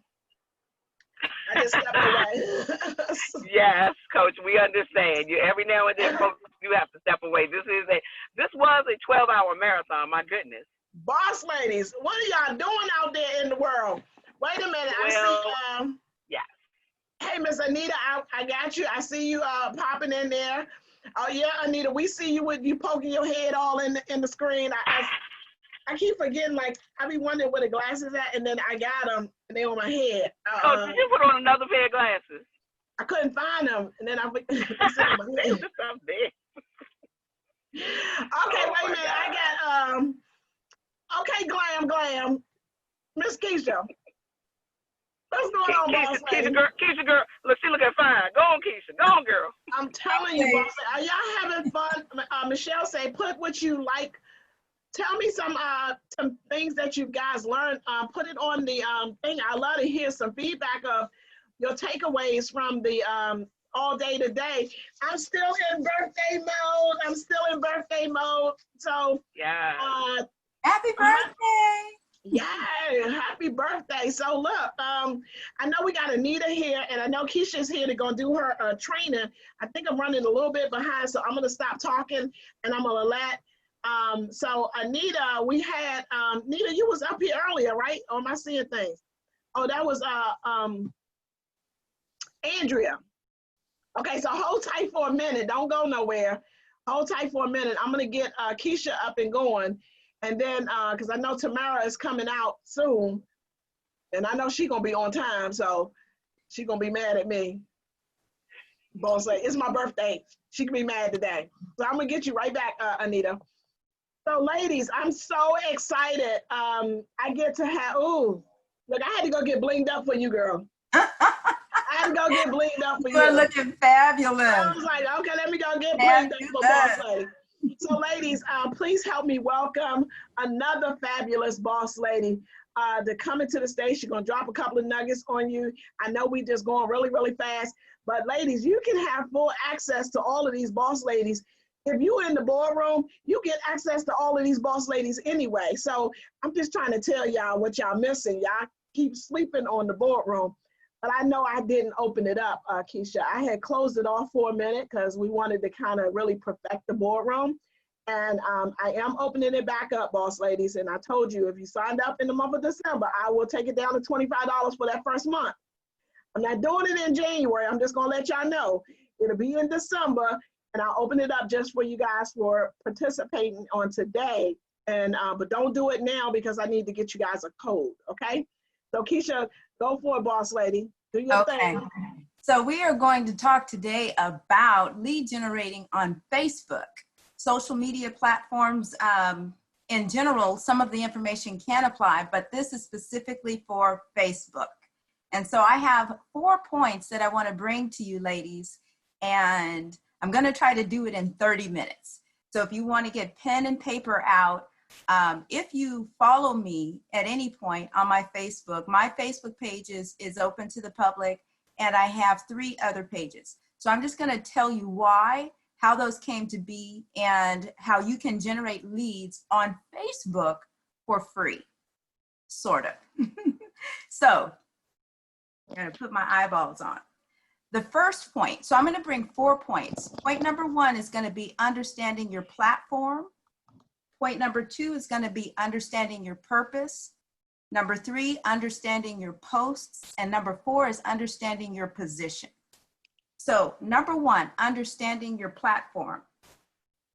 Yes, Coach, we understand. You every now and then, Coach, you have to step away. This was a 12-hour marathon. My goodness.
Boss ladies, what are y'all doing out there in the world? Wait a minute.
Well,
I see.
Yes.
Hey, Miss Anita, I got you. I see you popping in there. Oh yeah, Anita, we see you with you poking your head all in the screen. I keep forgetting, like I be wondering where the glasses at, and then I got them and they on my head.
Coach, did you put on another pair of glasses?
I couldn't find them, and then I put them on my head. Okay, wait a minute. I got okay, glam. Miss Keisha. What's going on, boss lady?
Keisha, girl, look, she looking fine. Go on, Keisha. Go on, girl.
I'm telling you, boss lady. Are y'all having fun? Michelle say, put what you like. Tell me some things that you guys learned. Put it on the thing. I love to hear some feedback of your takeaways from the all day today. I'm still in birthday mode. So
yeah.
Happy birthday.
Yeah, happy birthday. So look, I know we got Anita here, and I know Keisha's here to go do her training. I think I'm running a little bit behind, so I'm gonna stop talking and I'm gonna let so Anita, we had Anita, you was up here earlier, right? Or am I seeing things? Oh, that was Andrea. Okay, so hold tight for a minute. Don't go nowhere. Hold tight for a minute. I'm gonna get Keisha up and going. And then, because I know Tamara is coming out soon, and I know she's going to be on time, so she's going to be mad at me. Boss say, it's my birthday. She can be mad today. So I'm going to get you right back, Anita. So, ladies, I'm so excited. I get to have, look, I had to go get blinged up for you, girl. I had to go get blinged up for you.
You're looking fabulous.
I was like, okay, let me go get blinged up for boss lady. So ladies, please help me welcome another fabulous boss lady. to come into the stage. She's going to drop a couple of nuggets on you. I know we just going really, really fast, but ladies, you can have full access to all of these boss ladies. If you're in the boardroom, you get access to all of these boss ladies anyway. So I'm just trying to tell y'all what y'all missing. Y'all keep sleeping on the boardroom. But I know I didn't open it up, Keisha. I had closed it off for a minute because we wanted to kind of really perfect the boardroom. And I am opening it back up, boss ladies. And I told you, if you signed up in the month of December, I will take it down to $25 for that first month. I'm not doing it in January. I'm just going to let y'all know. It'll be in December. And I'll open it up just for you guys for participating on today. And but don't do it now because I need to get you guys a code, okay? So Keisha, go for it, boss lady. Do your thing.
So we are going to talk today about lead generating on Facebook. Social media platforms in general, some of the information can apply, but this is specifically for Facebook. And so I have 4 points that I want to bring to you, ladies, and I'm going to try to do it in 30 minutes. So if you want to get pen and paper out, if you follow me at any point on my Facebook page is open to the public, and I have 3 other pages. So I'm just going to tell you why, how those came to be, and how you can generate leads on Facebook for free, sort of. So I'm going to put my eyeballs on. The first point, so I'm going to bring 4 points. Point number 1 is going to be understanding your platform. Point number 2 is going to be understanding your purpose. Number 3, understanding your posts. And number 4 is understanding your position. So number 1, understanding your platform.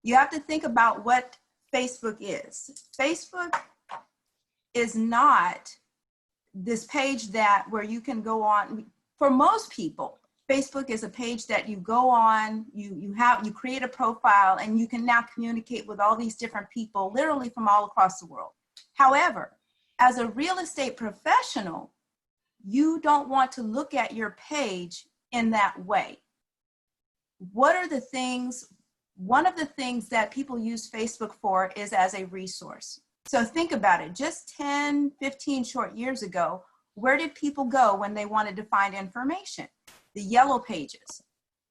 You have to think about what Facebook is. Facebook is not this page where you can go on. For most people, Facebook is a page that you go on, you create a profile, and you can now communicate with all these different people, literally from all across the world. However, as a real estate professional, you don't want to look at your page in that way. What are the things? One of the things that people use Facebook for is as a resource. So think about it. Just 10, 15 short years ago, where did people go when they wanted to find information? The yellow pages.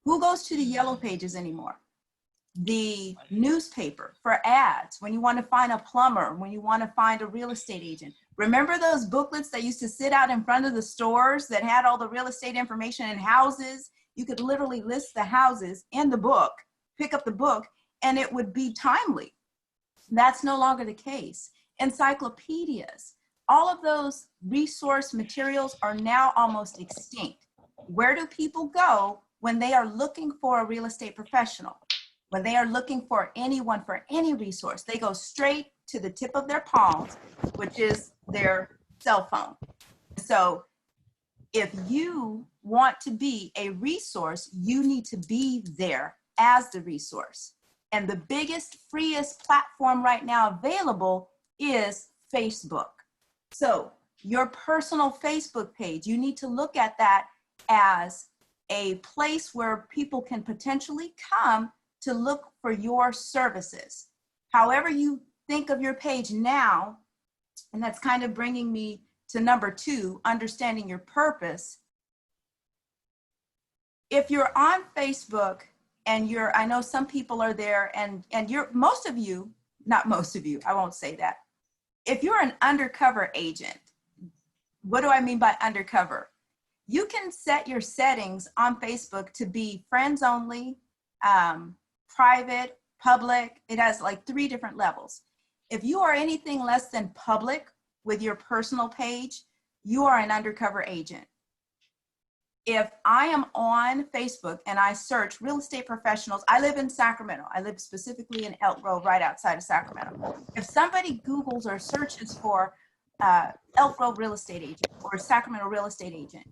Who goes to the yellow pages anymore? The newspaper for ads, when you want to find a plumber, when you want to find a real estate agent. Remember those booklets that used to sit out in front of the stores that had all the real estate information and houses? You could literally list the houses in the book, pick up the book, and it would be timely. That's no longer the case. Encyclopedias, all of those resource materials are now almost extinct. Where do people go when they are looking for a real estate professional? When they are looking for anyone for any resource, they go straight to the tip of their palms, which is their cell phone. So if you want to be a resource, you need to be there as the resource. And the biggest, freest platform right now available is Facebook. So your personal Facebook page, you need to look at that as a place where people can potentially come to look for your services. However you think of your page now, and that's kind of bringing me to number 2, understanding your purpose. If you're on Facebook and I know some people are there and most of you, not most of you, I won't say that. If you're an undercover agent, what do I mean by undercover? You can set your settings on Facebook to be friends only, private, public. It has like 3 different levels. If you are anything less than public with your personal page, you are an undercover agent. If I am on Facebook and I search real estate professionals, I live in Sacramento. I live specifically in Elk Grove, right outside of Sacramento. If somebody Googles or searches for Elk Grove real estate agent or Sacramento real estate agent,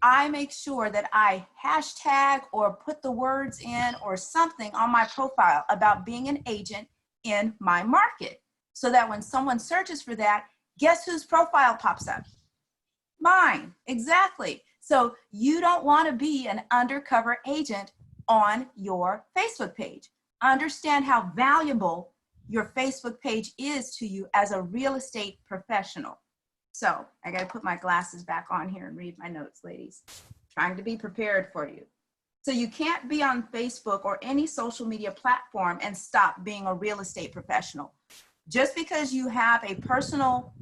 I make sure that I hashtag or put the words in or something on my profile about being an agent in my market, so that when someone searches for that, guess whose profile pops up? Mine, exactly. So you don't want to be an undercover agent on your Facebook page. Understand how valuable your Facebook page is to you as a real estate professional. So I got to put my glasses back on here and read my notes, ladies. Trying to be prepared for you. So you can't be on Facebook or any social media platform and stop being a real estate professional. Just because you have a personal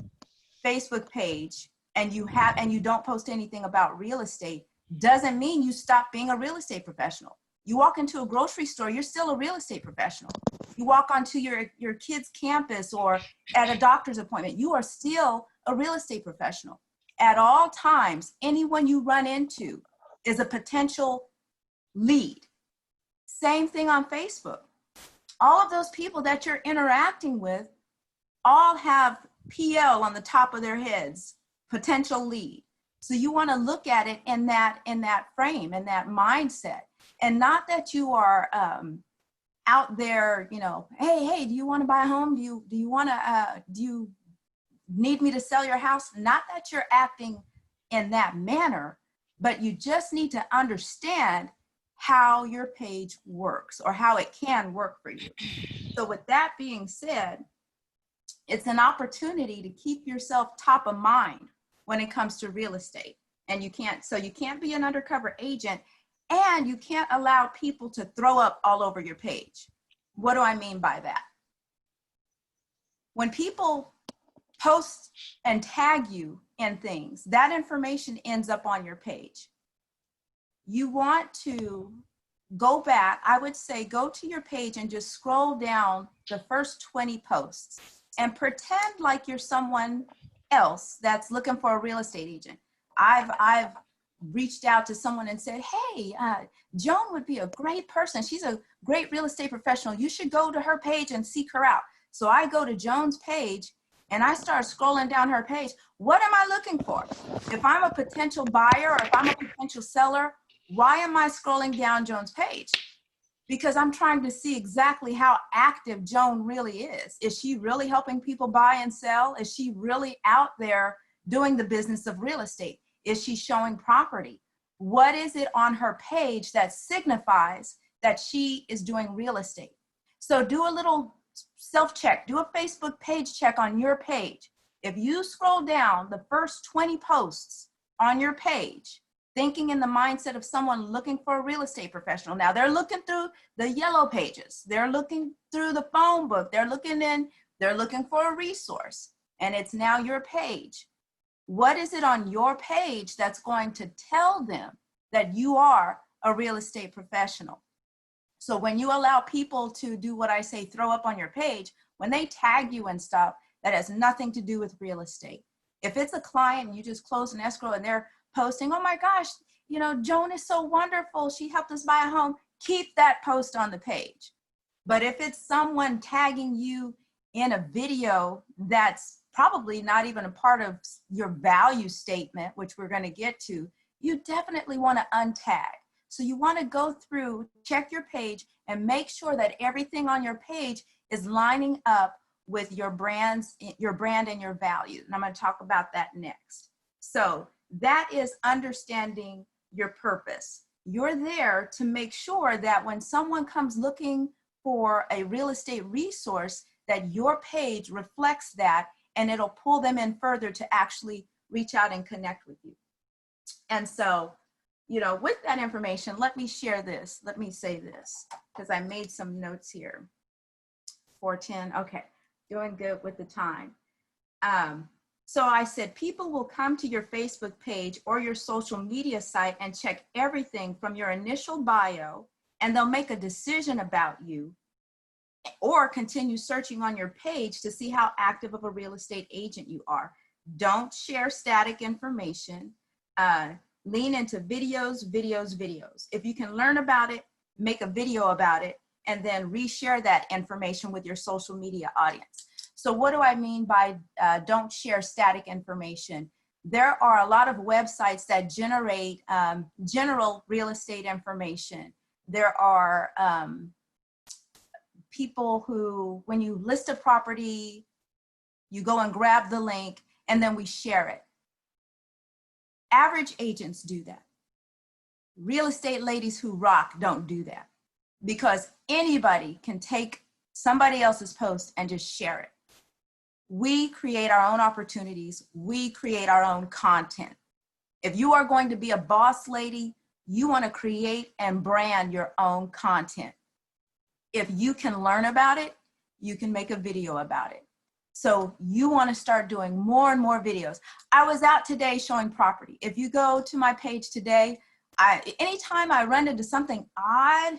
Facebook page and you don't post anything about real estate doesn't mean you stop being a real estate professional. You walk into a grocery store, you're still a real estate professional. You walk onto your kid's campus or at a doctor's appointment, you are still a real estate professional. At all times, anyone you run into is a potential lead. Same thing on Facebook. All of those people that you're interacting with all have PL on the top of their heads, potential lead. So you want to look at it in that frame, in that mindset, and not that you are out there, you know, hey, do you want to buy a home? Do you need me to sell your house? Not that you're acting in that manner, but you just need to understand how your page works or how it can work for you. So with that being said, it's an opportunity to keep yourself top of mind when it comes to real estate. And you can't be an undercover agent, and you can't allow people to throw up all over your page. What do I mean by that? When people post and tag you in things, that information ends up on your page. You want to go back, I would say go to your page and just scroll down the first 20 posts and pretend like you're someone else that's looking for a real estate agent. I've reached out to someone and said, hey, Joan would be a great person. She's a great real estate professional. You should go to her page and seek her out. So I go to Joan's page and I start scrolling down her page. What am I looking for? If I'm a potential buyer or if I'm a potential seller, why am I scrolling down Joan's page? Because I'm trying to see exactly how active Joan really is. Is she really helping people buy and sell? Is she really out there doing the business of real estate? Is she showing property? What is it on her page that signifies that she is doing real estate? So do a little self-check, do a Facebook page check on your page. If you scroll down the first 20 posts on your page, thinking in the mindset of someone looking for a real estate professional. Now they're looking through the yellow pages. They're looking through the phone book. They're looking for a resource, and it's now your page. What is it on your page that's going to tell them that you are a real estate professional? So when you allow people to do what I say, throw up on your page, when they tag you and stuff, that has nothing to do with real estate. If it's a client and you just close an escrow and they're posting, oh my gosh, you know, Joan is so wonderful, she helped us buy a home, keep that post on the page. But if it's someone tagging you in a video that's probably not even a part of your value statement, which we're going to get to, you definitely want to untag. So you want to go through, check your page, and make sure that everything on your page is lining up with your brand and your value. And I'm going to talk about that next. So that is understanding your purpose. You're there to make sure that when someone comes looking for a real estate resource, that your page reflects that, and it'll pull them in further to actually reach out and connect with you. And so, you know, with that information, let me share this. Let me say this, because I made some notes here. 4:10, okay, doing good with the time. So I said, people will come to your Facebook page or your social media site and check everything from your initial bio, and they'll make a decision about you or continue searching on your page to see how active of a real estate agent you are. Don't share static information. Lean into videos. If you can learn about it, make a video about it, and then reshare that information with your social media audience. So what do I mean by don't share static information? There are a lot of websites that generate general real estate information. There are people who, when you list a property, you go and grab the link and then we share it. Average agents do that. Real estate ladies who rock don't do that, because anybody can take somebody else's post and just share it. We create our own opportunities. We create our own content. If you are going to be a boss lady, you want to create and brand your own content. If you can learn about it, you can make a video about it. So you want to start doing more and more videos. I was out today showing property. If you go to my page today, anytime I run into something odd,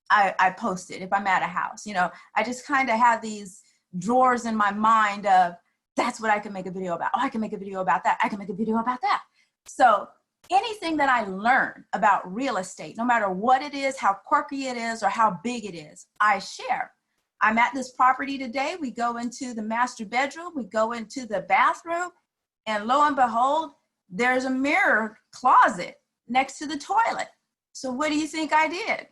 I post it. If I'm at a house, you know, I just kind of have these drawers in my mind of, that's what I can make a video about. Oh, I can make a video about that. I can make a video about that. So anything that I learn about real estate, no matter what it is, how quirky it is, or how big it is, I share. I'm at this property today. We go into the master bedroom. We go into the bathroom. And lo and behold, there's a mirror closet next to the toilet. So what do you think I did?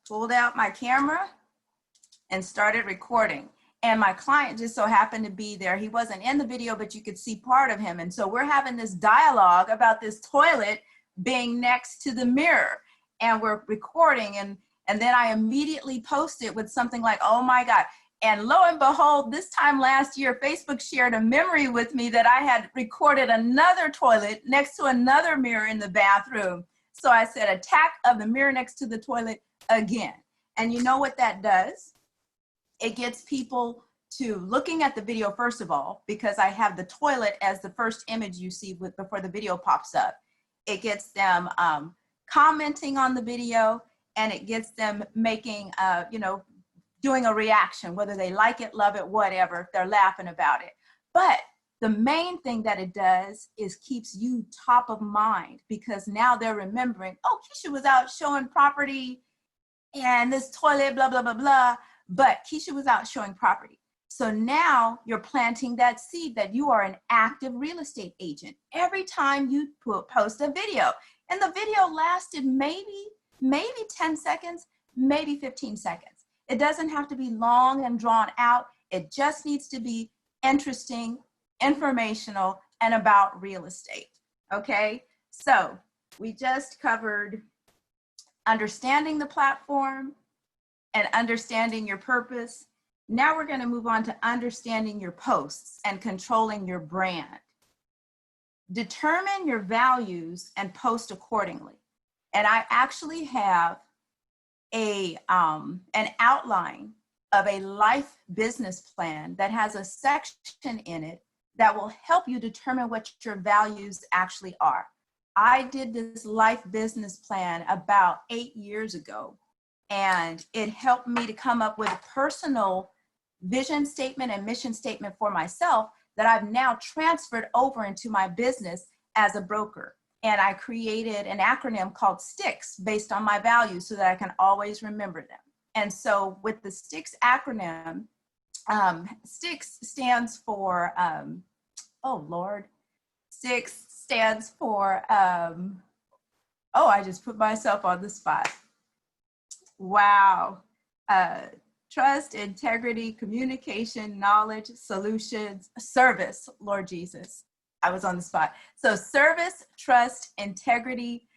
Pulled out my camera and started recording. And my client just so happened to be there. He wasn't in the video, but you could see part of him. And so we're having this dialogue about this toilet being next to the mirror. And we're recording. And then I immediately post it with something like, oh my God. And lo and behold, this time last year, Facebook shared a memory with me that I had recorded another toilet next to another mirror in the bathroom. So I said, attack of the mirror next to the toilet again. And you know what that does? It gets people to looking at the video, first of all, because I have the toilet as the first image you see before the video pops up. It gets them commenting on the video, and it gets them making, doing a reaction, whether they like it, love it, whatever, if they're laughing about it. But the main thing that it does is keeps you top of mind, because now they're remembering, oh, Keisha was out showing property and this toilet, blah, blah, blah, blah. But Keisha was out showing property. So now you're planting that seed that you are an active real estate agent every time you post a video. And the video lasted maybe 10 seconds, maybe 15 seconds. It doesn't have to be long and drawn out. It just needs to be interesting, informational, and about real estate. Okay, so we just covered understanding the platform and understanding your purpose. Now we're going to move on to understanding your posts and controlling your brand. Determine your values and post accordingly. And I actually have an outline of a life business plan that has a section in it that will help you determine what your values actually are. I did this life business plan about 8 years ago, and it helped me to come up with a personal vision statement and mission statement for myself that I've now transferred over into my business as a broker. And I created an acronym called STICKS based on my values so that I can always remember them. And so with the STICKS acronym, STICKS stands for, STICKS stands for, I just put myself on the spot. Wow. Trust, integrity, communication, knowledge, solutions, service, Lord Jesus. I was on the spot. So service, trust, integrity,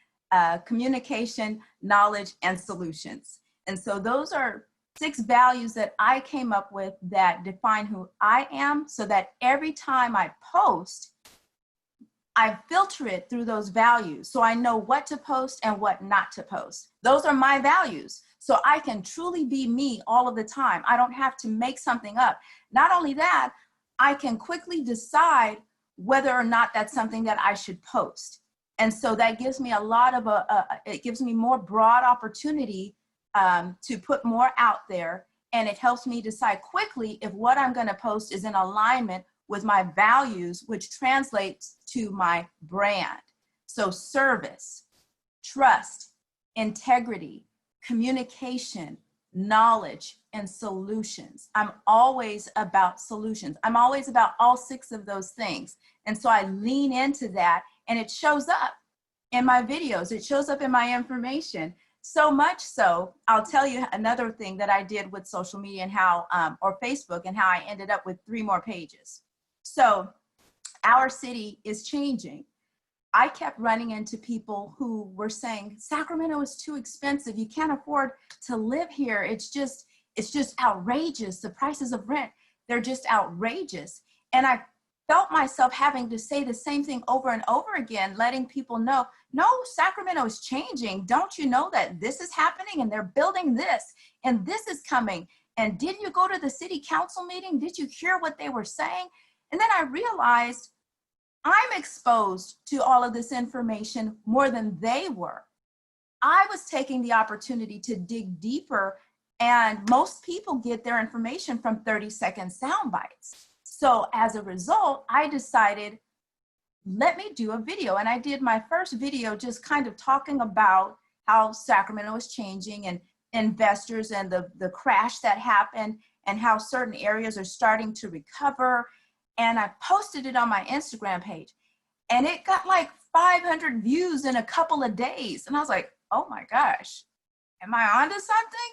communication, knowledge, and solutions. And so those are 6 values that I came up with that define who I am, so that every time I post, I filter it through those values. So I know what to post and what not to post. Those are my values. So I can truly be me all of the time. I don't have to make something up. Not only that, I can quickly decide whether or not that's something that I should post. And so that gives me a lot of it gives me more broad opportunity to put more out there. And it helps me decide quickly if what I'm going to post is in alignment with my values, which translates to my brand. So service, trust, integrity, communication, knowledge, and solutions. I'm always about solutions. I'm always about all 6 of those things. And so I lean into that, and it shows up in my videos. It shows up in my information. So much so, I'll tell you another thing that I did with social media and how, or Facebook, and how I ended up with 3 more pages. So our city is changing. I kept running into people who were saying, Sacramento is too expensive. You can't afford to live here. It's just, it's just outrageous. The prices of rent, they're just outrageous. And I felt myself having to say the same thing over and over again, letting people know, no, Sacramento is changing. Don't you know that this is happening and they're building this and this is coming? And did you go to the city council meeting? Did you hear what they were saying? And then I realized I'm exposed to all of this information more than they were. I was taking the opportunity to dig deeper, and most people get their information from 30-second sound bites. So as a result, I decided, let me do a video. And I did my first video just kind of talking about how Sacramento is changing and investors and the crash that happened and how certain areas are starting to recover. And I posted it on my Instagram page, and it got like 500 views in a couple of days. And I was like, oh my gosh, am I onto something?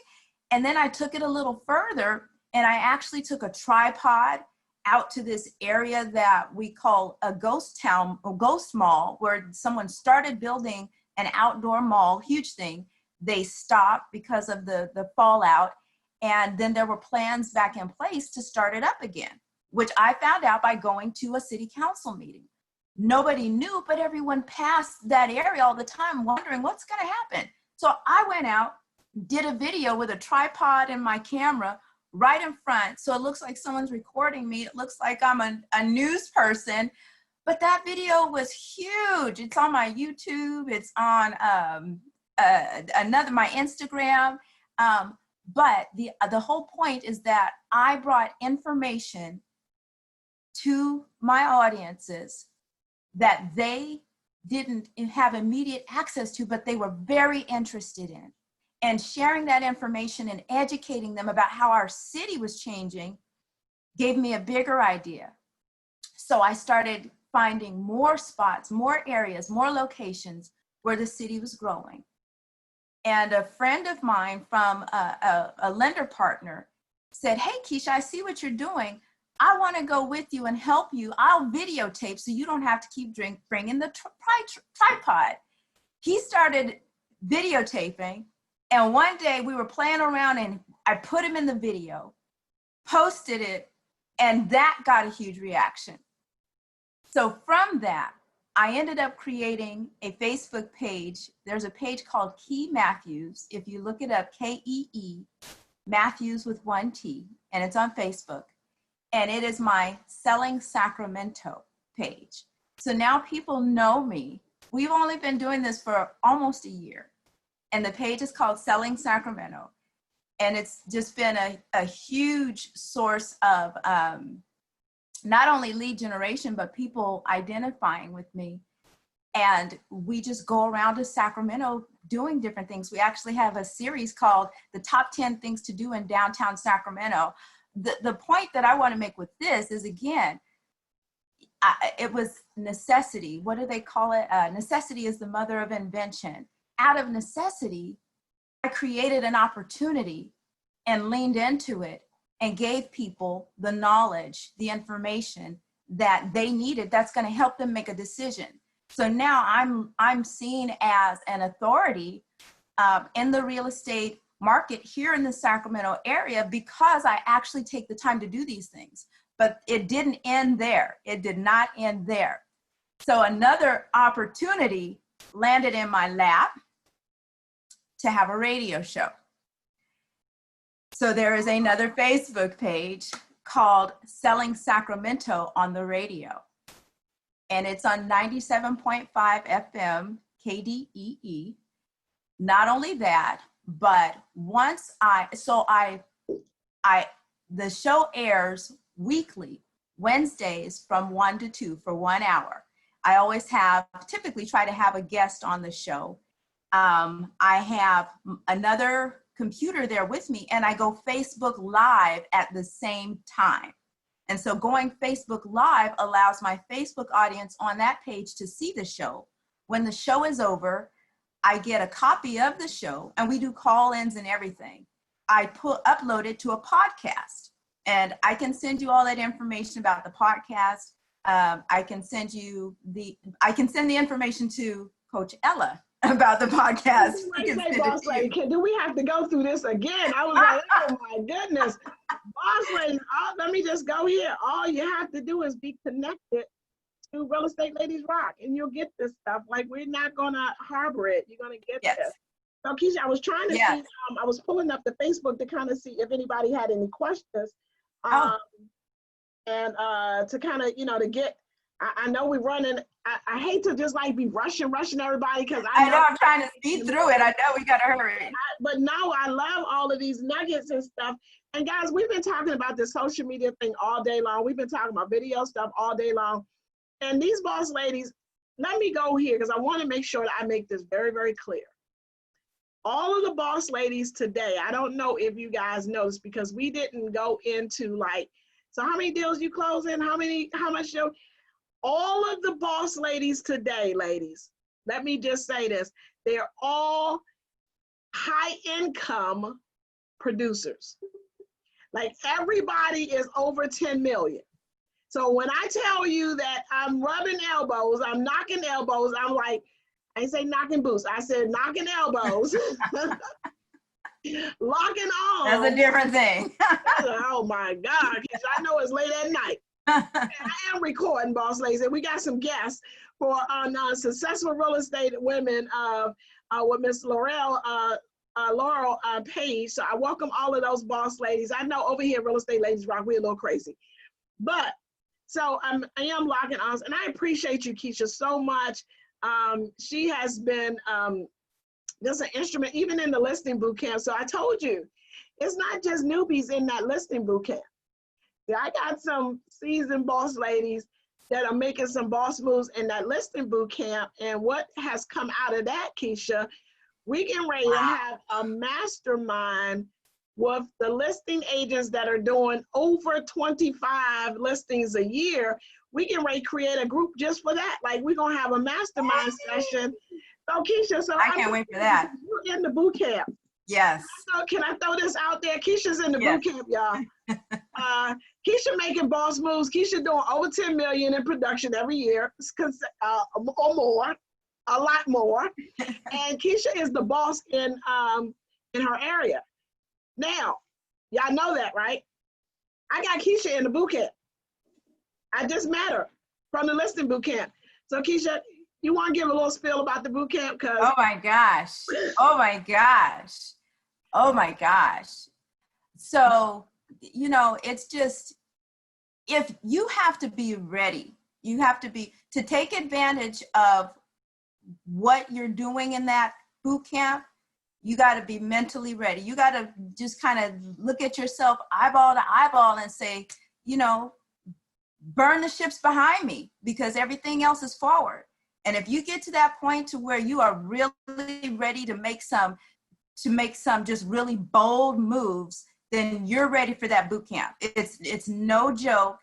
And then I took it a little further, and I actually took a tripod out to this area that we call a ghost town, or ghost mall, where someone started building an outdoor mall, huge thing. They stopped because of the fallout. And then there were plans back in place to start it up again, which I found out by going to a city council meeting. Nobody knew, but everyone passed that area all the time wondering what's going to happen. So I went out, did a video with a tripod and my camera right in front. So it looks like someone's recording me. It looks like I'm a news person, but that video was huge. It's on my YouTube. It's on my Instagram. But the whole point is that I brought information to my audiences that they didn't have immediate access to, but they were very interested in. And sharing that information and educating them about how our city was changing gave me a bigger idea. So I started finding more spots, more areas, more locations where the city was growing. And a friend of mine from a lender partner said, hey, Keisha, I see what you're doing. I want to go with you and help you. I'll videotape so you don't have to keep bringing the tripod. He started videotaping, and one day we were playing around and I put him in the video, posted it, and that got a huge reaction. So from that, I ended up creating a Facebook page. There's a page called Key Matthews. If you look it up, K-E-E, Matthews with 1 T, and it's on Facebook. And it is my Selling Sacramento page. So now people know me. We've only been doing this for almost a year. And the page is called Selling Sacramento. And it's just been a huge source of not only lead generation, but people identifying with me. And we just go around to Sacramento doing different things. We actually have a series called The Top 10 Things to Do in Downtown Sacramento. The point that I want to make with this is, again, it was necessity. What do they call it? Necessity is the mother of invention. Out of necessity, I created an opportunity and leaned into it and gave people the knowledge, the information that they needed that's going to help them make a decision. So now I'm seen as an authority in the real estate market here in the Sacramento area because I actually take the time to do these things. But it didn't end there. It did not end there. So another opportunity landed in my lap to have a radio show. So there is another Facebook page called Selling Sacramento on the Radio. And it's on 97.5 FM KDEE. Not only that, but once the show airs weekly, Wednesdays from 1 to 2 for 1 hour. I always typically try to have a guest on the show. I have another computer there with me, and I go Facebook Live at the same time. And so going Facebook Live allows my Facebook audience on that page to see the show. When the show is over, I get a copy of the show, and we do call-ins and everything. I upload it to a podcast, and I can send you all that information about the podcast. I can send the information to Coach Ella about the podcast.
Somebody say, boss lady, do we have to go through this again? I was like, oh my goodness. Boss lady, let me just go here. All you have to do is be connected to Real Estate Ladies Rock, and you'll get this stuff. Like, we're not gonna harbor it. You're gonna get this. So Keisha, I was trying to see, I was pulling up the Facebook to kind of see if anybody had any questions. And to kind of, to get, I know we're running, I hate to just like be rushing everybody, because I know
I'm trying to speed through it. I know we gotta hurry.
But no, I love all of these nuggets and stuff. And guys, we've been talking about this social media thing all day long. We've been talking about video stuff all day long. And these boss ladies, let me go here because I want to make sure that I make this very, very clear. All of the boss ladies today, I don't know if you guys noticed, because we didn't go into like, so how many deals you closing? How much you, all of the boss ladies today, ladies, let me just say this. They're all high income producers. Like, everybody is over 10 million. So when I tell you that I'm rubbing elbows, I'm knocking elbows, I'm like, I didn't say knocking boots, I said knocking elbows. Locking arms.
That's a different thing.
Oh my God, because I know it's late at night. And I am recording, boss ladies, and we got some guests for our Successful Real Estate Women with Miss Laurel Page. So I welcome all of those boss ladies. I know over here, Real Estate Ladies Rock, we're a little crazy. But, so I am locking arms, and I appreciate you, Keisha, so much. She has been just an instrument, even in the listing boot camp. So I told you, it's not just newbies in that listing boot camp. See, I got some seasoned boss ladies that are making some boss moves in that listing boot camp. And what has come out of that, Keisha, we getting ready to have a mastermind with the listing agents that are doing over 25 listings a year. We can create a group just for that. Like, we're gonna have a mastermind session. So Keisha,
I can't wait for that.
You're in the boot camp.
Yes.
So can I throw this out there? Keisha's in the boot camp, y'all. Keisha making boss moves. Keisha doing over 10 million in production every year, or more, a lot more. And Keisha is the boss in her area. Now, y'all know that, right? I got Keisha in the boot camp. I just met her from the listing boot camp. So Keisha, you want to give a little spiel about the boot camp?
Oh my gosh. Oh my gosh. Oh my gosh. So, it's just, if you have to be ready, you have to take advantage of what you're doing in that boot camp. You got to be mentally ready. You got to just kind of look at yourself eyeball to eyeball and say, burn the ships behind me, because everything else is forward. And if you get to that point to where you are really ready to make some just really bold moves, then you're ready for that boot camp. It's no joke.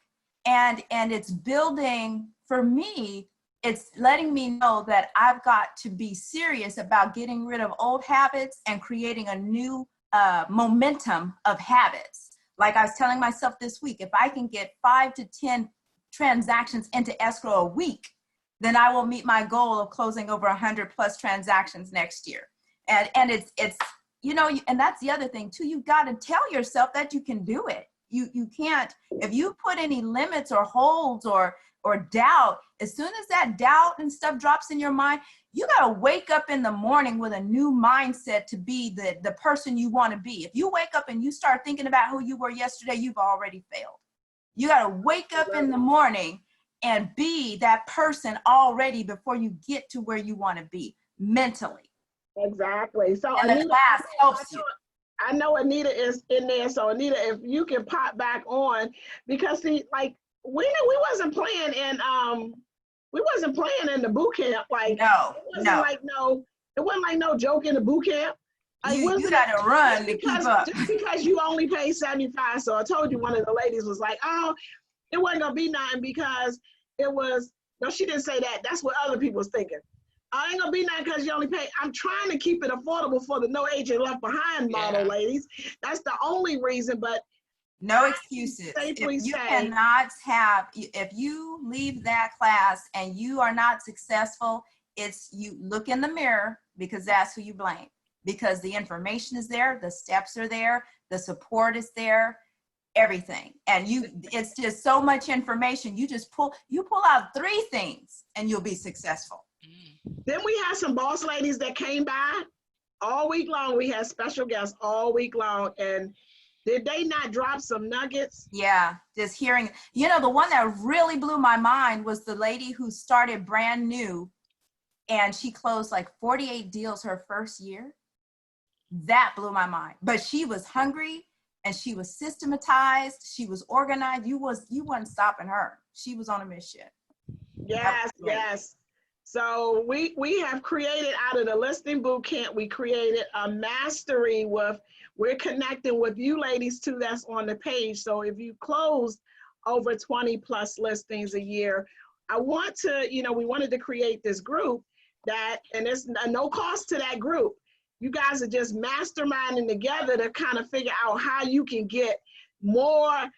And it's building, for me, it's letting me know that I've got to be serious about getting rid of old habits and creating a new momentum of habits. Like I was telling myself this week, if I can get 5 to 10 transactions into escrow a week, then I will meet my goal of closing over 100 plus transactions next year. And it's and that's the other thing too. You got to tell yourself that you can do it. You can't, if you put any limits or holds or doubt, as soon as that doubt and stuff drops in your mind, you got to wake up in the morning with a new mindset to be the person you want to be. If you wake up and you start thinking about who you were yesterday, you've already failed. You got to wake up in the morning and be that person already before you get to where you want to be mentally.
Exactly. So
and
Anita,
the class helps you.
I know Anita is in there. So Anita, if you can pop back on, because see, like we wasn't playing in the boot camp. Like it wasn't like no joke in the boot camp.
You got to run to keep up.
Just because you only paid 75. So I told you, one of the ladies was like, oh, it wasn't gonna be nothing because it was. No, she didn't say that. That's what other people was thinking. I ain't gonna be nothing because you only pay. I'm trying to keep it affordable for the no agent left behind model, ladies. That's the only reason. But
no excuses. If you leave that class and you are not successful, it's you look in the mirror, because that's who you blame, because the information is there, the steps are there, the support is there, everything. And it's just so much information. You pull out 3 things and you'll be successful.
Then we had some boss ladies that came by all week long. We had special guests all week long. And did they not drop some nuggets?
Yeah, just hearing, the one that really blew my mind was the lady who started brand new and she closed like 48 deals her first year. That blew my mind. But she was hungry and she was systematized. She was organized. You weren't stopping her. She was on a mission.
Yes, yes. So we have created, out of the listing boot camp, we created a mastery we're connecting with you ladies too, that's on the page. So if you close over 20 plus listings a year, we wanted to create this group and there's no cost to that group. You guys are just masterminding together to kind of figure out how you can get more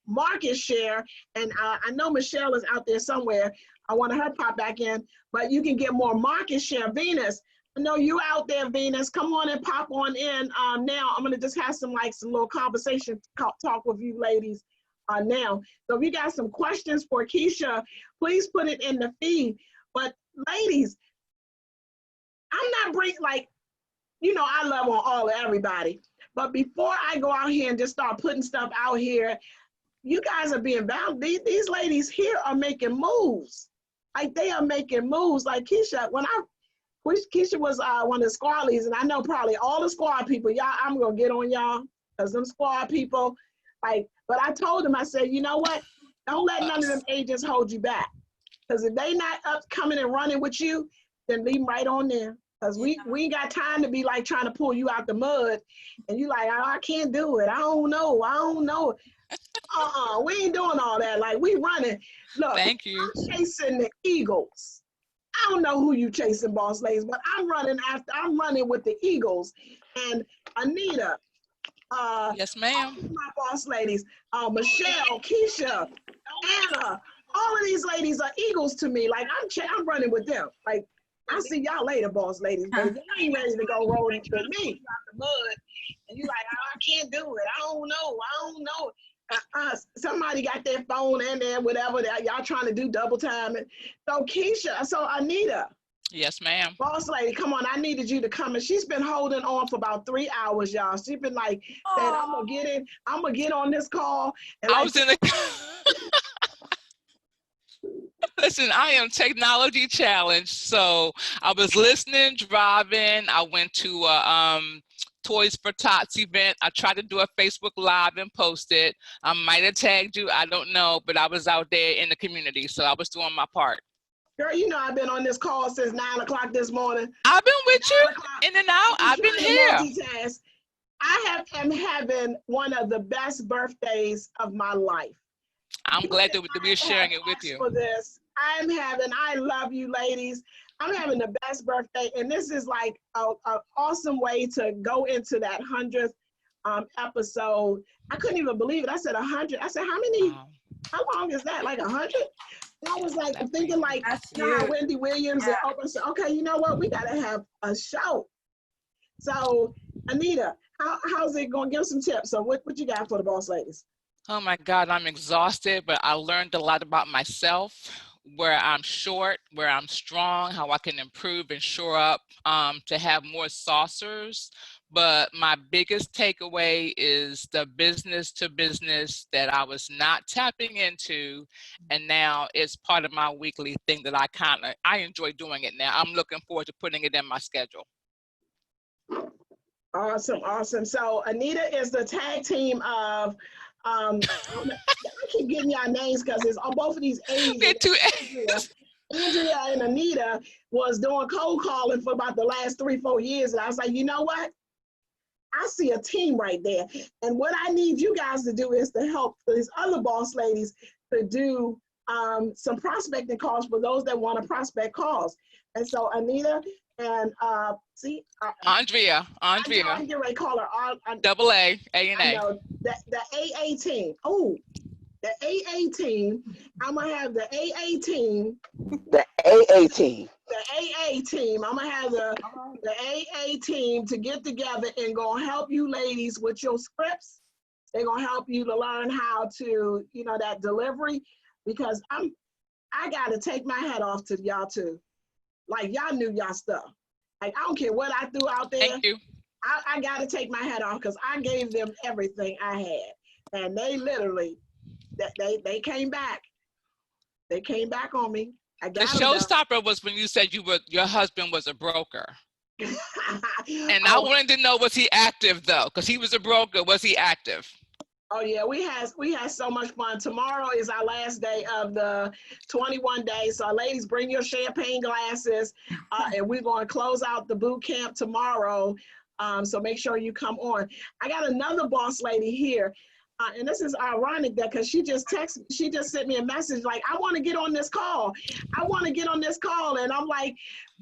market share. And I know Michelle is out there somewhere. I want her to pop back in, but you can get more market share. Venus, I know you out there, Venus. Come on and pop on in. Now I'm gonna just have some little conversation talk with you ladies now. So if you got some questions for Keisha, please put it in the feed. But ladies, I'm not bringing I love on all of everybody. But before I go out here and just start putting stuff out here, you guys are being bound. These ladies here are making moves. They are making moves. Like Keisha, Keisha was one of the squad leads, and I know probably all the squad people, y'all, I'm gonna get on y'all, because them squad people, but I told them, I said, you know what? Don't let none of them agents hold you back. Because if they not up coming and running with you, then leave them right on there. Because we ain't got time to be trying to pull you out the mud, and you I can't do it. I don't know. We ain't doing all that. We running. Look,
Thank you.
I'm chasing the Eagles. I don't know who you chasing, boss ladies, but I'm running with the Eagles. And Anita,
Yes, ma'am.
my boss ladies, Michelle, Keisha, Anna, all of these ladies are Eagles to me. I'm running with them. I'll see y'all later, boss ladies. But y'all ain't ready to go rolling with me out the mud. And you I can't do it. I don't know. Somebody got their phone in there, whatever. Y'all trying to do double time. So Keisha, so Anita.
Yes, ma'am.
Boss lady, come on, I needed you to come. And she's been holding on for about 3 hours, y'all. She's been saying, I'm gonna get on this call. And
I was in the Listen, I am technology challenged. So I was listening, driving. I went to Toys for Tots event. I tried to do a Facebook Live and post it. I might have tagged you, I don't know, but I was out there in the community, so I was doing my part.
Girl, I've been on this call since 9 o'clock this morning.
I've been with you in and out. I've been here.
Multitask. I am having one of the best birthdays of my life.
I'm glad that we're sharing it with you.
For this, I love you ladies. I'm having the best birthday, and this is an awesome way to go into that 100th episode. I couldn't even believe it. I said 100. I said, how long is that? 100? I was thinking Wendy Williams and Oprah said, okay, you know what? We got to have a show. So, Anita, how's it going? Give us some tips. So what you got for the boss ladies?
Oh my God, I'm exhausted, but I learned a lot about myself, where I'm short, where I'm strong, how I can improve and shore up to have more saucers. But my biggest takeaway is the business to business that I was not tapping into. And now it's part of my weekly thing that I enjoy doing it now. I'm looking forward to putting it in my schedule.
Awesome. So Anita is the tag team of, I keep getting y'all names because it's on both of these A's. Andrea and Anita was doing cold calling for about the last 3-4 years. And I was like, you know what? I see a team right there. And what I need you guys to do is to help these other boss ladies to do some prospecting calls for those that want to prospect calls. And so Anita and
Andrea.
I can get ready to call her.
Double A and A.
know, the AA team. Oh, the AA team. I'm going to have the AA team.
The AA team.
The AA team. I'm gonna have the AA team to get together and gonna help you ladies with your scripts. They're gonna help you to learn how to, you know, that delivery, because I gotta take my hat off to y'all too. Like, y'all knew y'all stuff. Like, I don't care what I threw out there.
Thank you.
I gotta take my hat off because I gave them everything I had. And they literally, they came back. They came back on me. I
The
got them though.
showstopper was when you said your husband was a broker. And I
Oh,
wanted to know, was he active though? Because he was a broker. Was he active?
oh yeah, we had so much fun. Tomorrow is our last day of the 21 days. So ladies, bring your champagne glasses, and we're going to close out the boot camp tomorrow. So make sure you come on. I got another boss lady here. And this is ironic that because she just sent me a message like, I want to get on this call. I want to get on this call. And I'm like,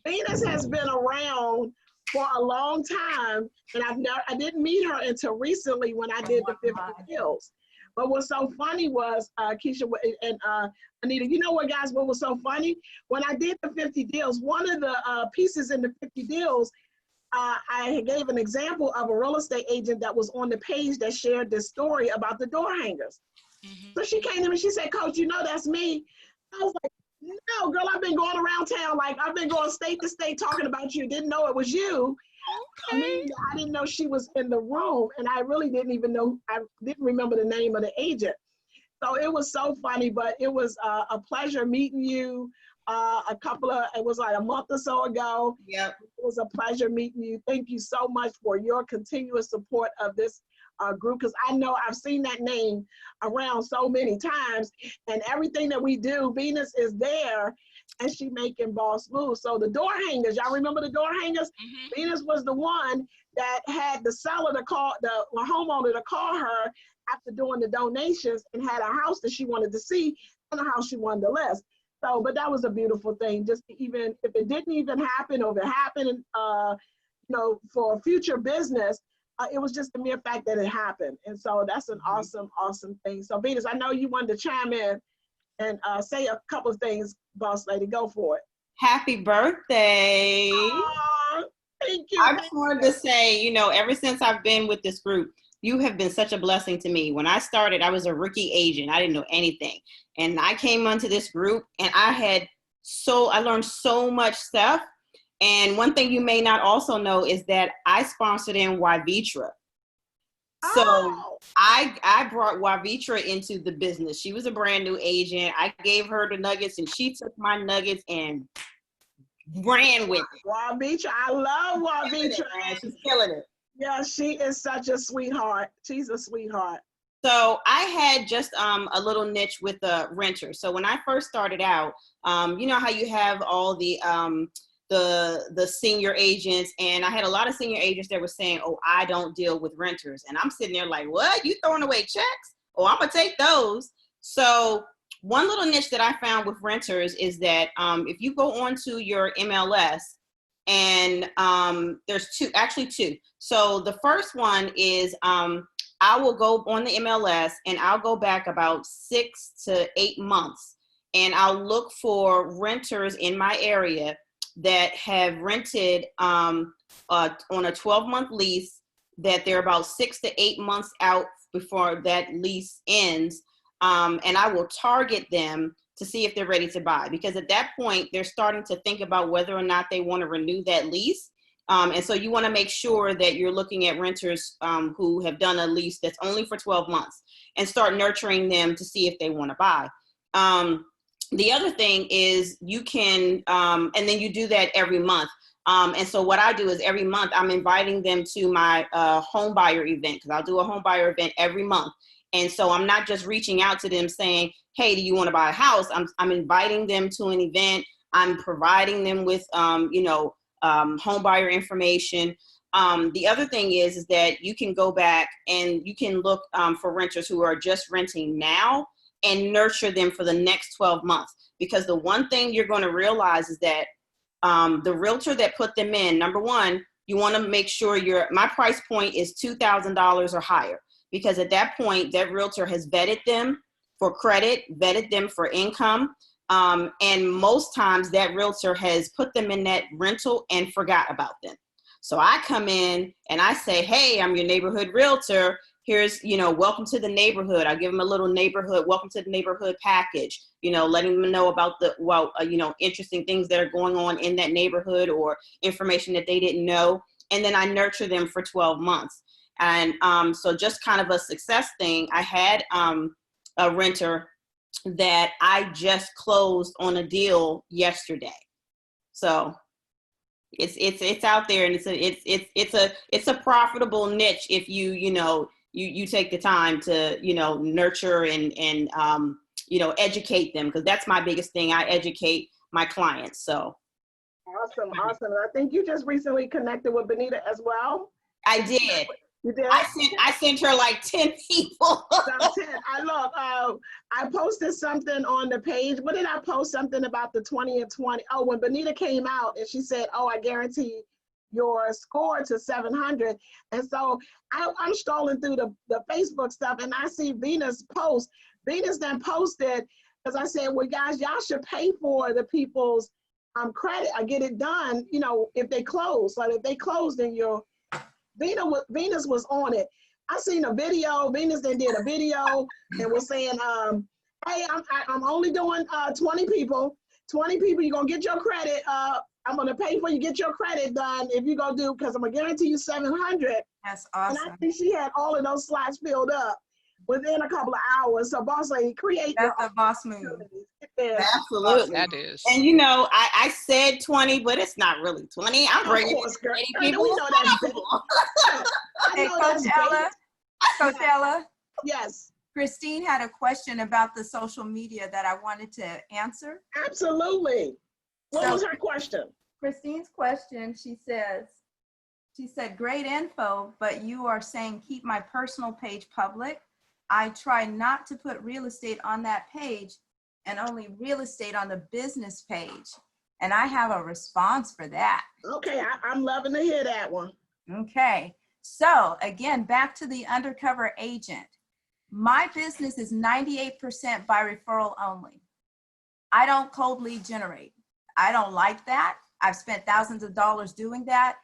Venus has been around for a long time, and I didn't meet her until recently when I did the 50 deals. But what's so funny was, Keisha and Anita, you know what, guys, what was so funny? When I did the 50 deals, one of the pieces in the 50 deals, I gave an example of a real estate agent that was on the page that shared this story about the door hangers. So she came to me, she said, Coach, you know that's me. I was like, no, girl, I've been going around town, like I've been going state to state talking about you. Didn't know it was you.
Okay.
I didn't know she was in the room, and I really didn't even know, I didn't remember the name of the agent. So it was so funny, but it was a pleasure meeting you. It was like a month or so ago.
Yep.
It was a pleasure meeting you. Thank you so much for your continuous support of this group, because I know I've seen that name around so many times, and everything that we do, Venus is there, and she making boss moves. So the door hangers, y'all remember the door hangers? Venus was the one that had the seller to call, the homeowner to call her after doing the donations, and had a house that she wanted to see and a house she wanted to list. So, but that was a beautiful thing, just to even, if it didn't even happen, or if it happened, you know, for future business, it was just the mere fact that it happened. And so that's an awesome, awesome thing. So Venus, I know you wanted to chime in and say a couple of things, boss lady, go for it.
Happy birthday.
Aw, thank you.
I just wanted to say, you know, ever since I've been with this group, you have been such a blessing to me. When I started, I was a rookie agent. I didn't know anything. And I came onto this group and I learned so much stuff. And one thing you may not also know is that I sponsored in Wavitra. So I brought Wavitra into the business. She was a brand new agent. I gave her the nuggets and she took my nuggets and ran with it.
Wavitra, I love Wavitra.
She's killing it.
Yeah, she is such a sweetheart. She's a sweetheart.
So I had just a little niche with the renters. So when I first started out, you know how you have all the senior agents, and I had a lot of senior agents that were saying, oh, I don't deal with renters. And I'm sitting there like, what? You throwing away checks? Oh, I'm gonna take those. So one little niche that I found with renters is that if you go onto your MLS, and there's two. So the first one is I will go on the MLS and I'll go back about 6 to 8 months, and I'll look for renters in my area that have rented on a 12-month lease, that they're about 6 to 8 months out before that lease ends. And I will target them to see if they're ready to buy, because at that point they're starting to think about whether or not they want to renew that lease. And so you want to make sure that you're looking at renters who have done a lease that's only for 12 months and start nurturing them to see if they want to buy. The other thing is you can, and then you do that every month. And so what I do is every month I'm inviting them to my home buyer event, because I'll do a home buyer event every month. And so I'm not just reaching out to them saying, hey, do you want to buy a house? I'm inviting them to an event. I'm providing them with, home buyer information. The other thing is that you can go back and you can look for renters who are just renting now and nurture them for the next 12 months. Because the one thing you're going to realize is that the realtor that put them in, number one, you want to make sure my price point is $2,000 or higher. Because at that point, that realtor has vetted them for credit, vetted them for income. And most times that realtor has put them in that rental and forgot about them. So I come in and I say, hey, I'm your neighborhood realtor. Here's, welcome to the neighborhood. I give them a little neighborhood, welcome to the neighborhood package, letting them know about interesting things that are going on in that neighborhood or information that they didn't know. And then I nurture them for 12 months. And so just kind of a success thing. I had a renter that I just closed on a deal yesterday. So it's out there, and it's a profitable niche if you take the time to nurture and educate them, because that's my biggest thing. I educate my clients. So
awesome. I think you just recently connected with Benita as well.
I did.
You did?
I sent her like 10 people.
I posted something on the page. What did I post? Something about the 20 and 20. Oh, when Benita came out and she said, oh, I guarantee your score to 700. And so I'm strolling through the Facebook stuff and I see Venus post. Venus then posted, because I said, well, guys, y'all should pay for the people's credit. I get it done, if they close. Like if they close, then Venus was on it. I seen a video. Venus then did a video and was saying, hey, I'm only doing 20 people. 20 people, you're going to get your credit. I'm going to pay for you, get your credit done if you go do, because I'm going to guarantee you 700.
That's awesome.
And I think she had all of those slots filled up within a couple of hours. So boss lady, create
That's a boss move.
Yeah.
Absolutely.
That is.
And I said 20, but it's not really 20. I'm bringing 20 people.
We know that's
Hey, Coach Ella.
Yes.
Christine had a question about the social media that I wanted to answer.
Absolutely. What was her question?
Christine's question, she said, great info, but you are saying keep my personal page public. I try not to put real estate on that page and only real estate on the business page. And I have a response for that.
Okay, I'm loving to hear that one.
Okay, so again, back to the undercover agent. My business is 98% by referral only. I don't cold lead generate. I don't like that. I've spent thousands of dollars doing that.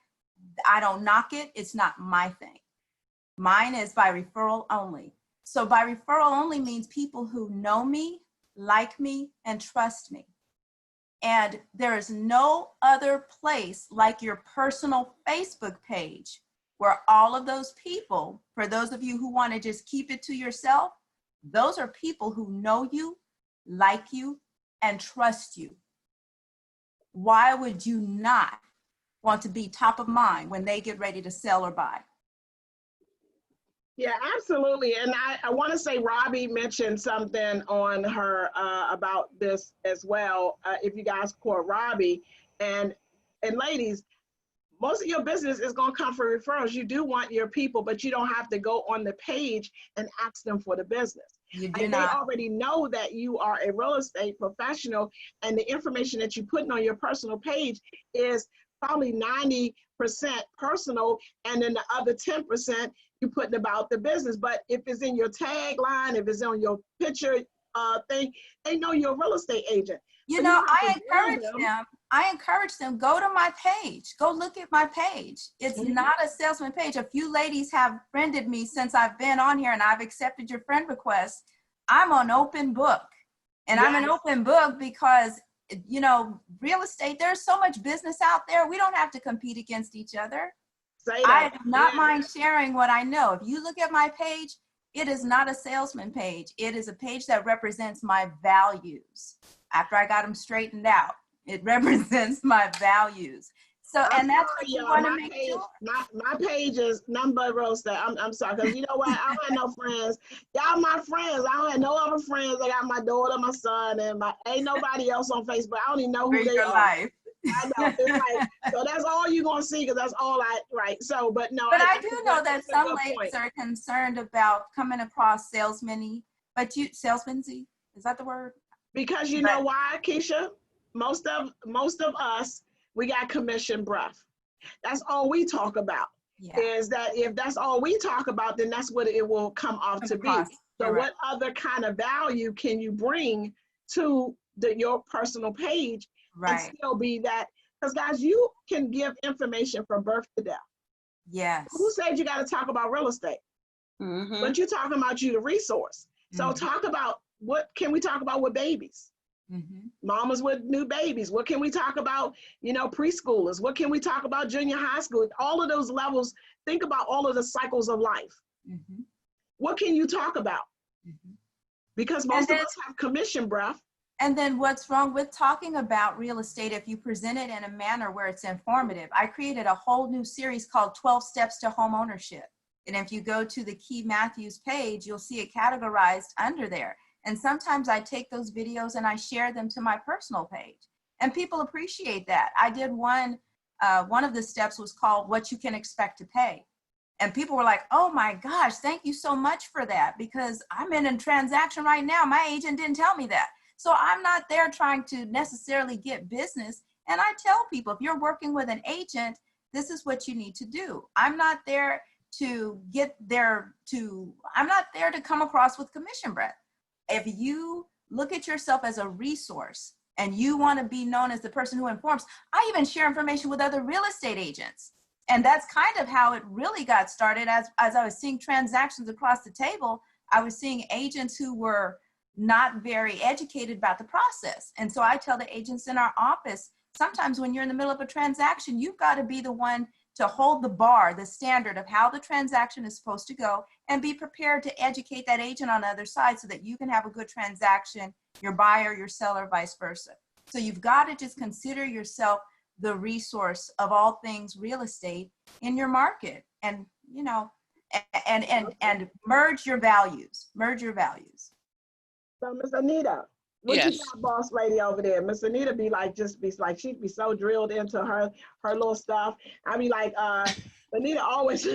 I don't knock it. It's not my thing. Mine is by referral only. So by referral only means people who know me, like me, and trust me. And there is no other place like your personal Facebook page where all of those people, for those of you who want to just keep it to yourself, those are people who know you, like you, and trust you. Why would you not want to be top of mind when they get ready to sell or buy?
Yeah, absolutely. And I want to say Robbie mentioned something on her about this as well. If you guys call Robbie, and ladies, most of your business is going to come from referrals. You do want your people, but you don't have to go on the page and ask them for the business.
You do
They already know that you are a real estate professional, and the information that you're putting on your personal page is probably 90% personal, and then the other 10% you're putting about the business. But if it's in your tagline, if it's on your picture thing, they know you're a real estate agent.
You know, I encourage them, go to my page, go look at my page. It's not a salesman page. A few ladies have friended me since I've been on here and I've accepted your friend request. I'm an open book, and I'm an open book because, you know, real estate, there's so much business out there. We don't have to compete against each other. I do not mind sharing what I know. If you look at my page, it is not a salesman page. It is a page that represents my values. After I got them straightened out, it represents my values. So, and that's what you want to make sure.
My page is number real estate. I'm sorry, because you know what? I don't have no friends. Y'all my friends. I don't have no other friends. I got my daughter, my son, and ain't nobody else on Facebook. I don't even know who they are.
Life.
I know. It's like, so that's all you're going to see, because that's all so, but no.
But I do know that some ladies are concerned about coming across salesman-y, salesman-y, is that the word?
Because you know why, Keisha? Most of us, we got commission breath. That's all we talk about. Is that if that's all we talk about, then that's what it will come off to be. So what other kind of value can you bring to your personal page and
Right.
still be that. Because guys, you can give information from birth to death.
Yes.
Who said you got to talk about real estate?
Mm-hmm.
But you're talking about you, the resource. So talk about, what can we talk about with babies? Mamas with new babies. What can we talk about, preschoolers? What can we talk about junior high school? All of those levels, think about all of the cycles of life. What can you talk about? Because most of us have commission breath.
And then what's wrong with talking about real estate if you present it in a manner where it's informative? I created a whole new series called 12 Steps to Home Ownership. And if you go to the Key Matthews page, you'll see it categorized under there. And sometimes I take those videos and I share them to my personal page. And people appreciate that. I did one of the steps was called What You Can Expect to Pay. And people were like, oh my gosh, thank you so much for that, because I'm in a transaction right now. My agent didn't tell me that. So I'm not there trying to necessarily get business. And I tell people, if you're working with an agent, this is what you need to do. I'm not there to I'm not there to come across with commission breath. If you look at yourself as a resource and you want to be known as the person who informs, I even share information with other real estate agents. And that's kind of how it really got started. As I was seeing transactions across the table, I was seeing agents who were not very educated about the process. And so I tell the agents in our office, sometimes when you're in the middle of a transaction, you've got to be the one to hold the bar, the standard of how the transaction is supposed to go, and be prepared to educate that agent on the other side so that you can have a good transaction, your buyer, your seller, vice versa. So you've got to just consider yourself the resource of all things real estate in your market, and and merge your values.
So Miss Anita, what you
Yes.
got, boss lady over there? Miss Anita she'd be so drilled into her little stuff. I be like, Anita always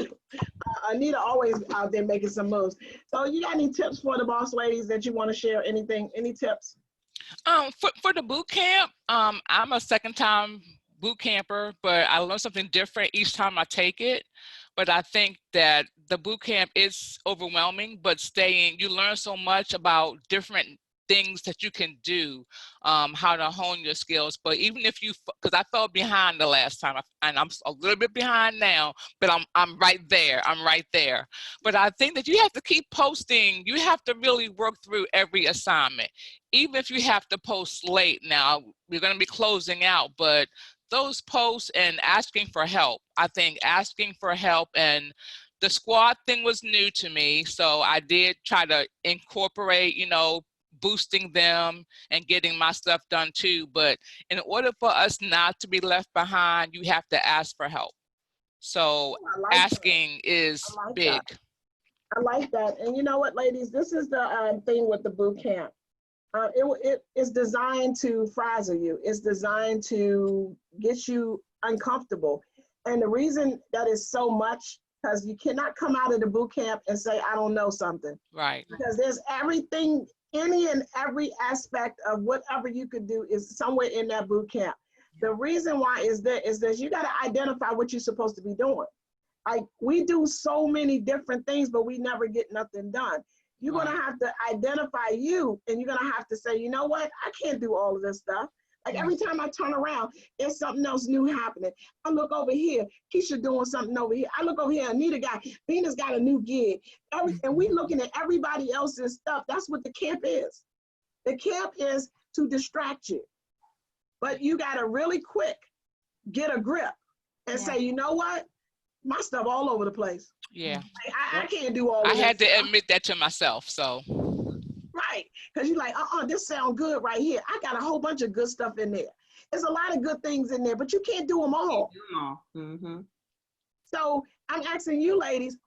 out there making some moves. So you got any tips for the boss ladies that you want to share? Any tips?
For the boot camp, I'm a second time boot camper, but I learn something different each time I take it. But I think that the boot camp is overwhelming, but you learn so much about different things that you can do, how to hone your skills. But even if because I fell behind the last time, and I'm a little bit behind now, but I'm right there. But I think that you have to keep posting. You have to really work through every assignment, even if you have to post late. Now we're going to be closing out, but those posts and asking for help. I think asking for help, and the squad thing was new to me. So I did try to incorporate, boosting them and getting my stuff done too. But in order for us not to be left behind, you have to ask for help. So asking is big.
I like that. And you know what, ladies, this is the thing with the boot camp. It is designed to frazzle you. It's designed to get you uncomfortable. And the reason that is so much, because you cannot come out of the boot camp and say, I don't know something.
Right.
Because there's everything, any and every aspect of whatever you could do is somewhere in that boot camp. The reason why is that you got to identify what you're supposed to be doing. Like, we do so many different things, but we never get nothing done. You're going to have to identify you, and you're going to have to say, you know what? I can't do all of this stuff. Like, every time I turn around, there's something else new happening. I look over here, Keisha doing something over here. I look over here, Venus got a new gig. And we looking at everybody else's stuff. That's what the camp is. The camp is to distract you. But you got to really quick get a grip and say, you know what? My stuff all over the place.
Yeah.
I can't do all of
I
this
had to
stuff.
admit that to myself, so.
Right, because you're like, this sounds good right here. I got a whole bunch of good stuff in there. There's a lot of good things in there, but you can't do them all.
Mm-hmm.
So I'm asking you ladies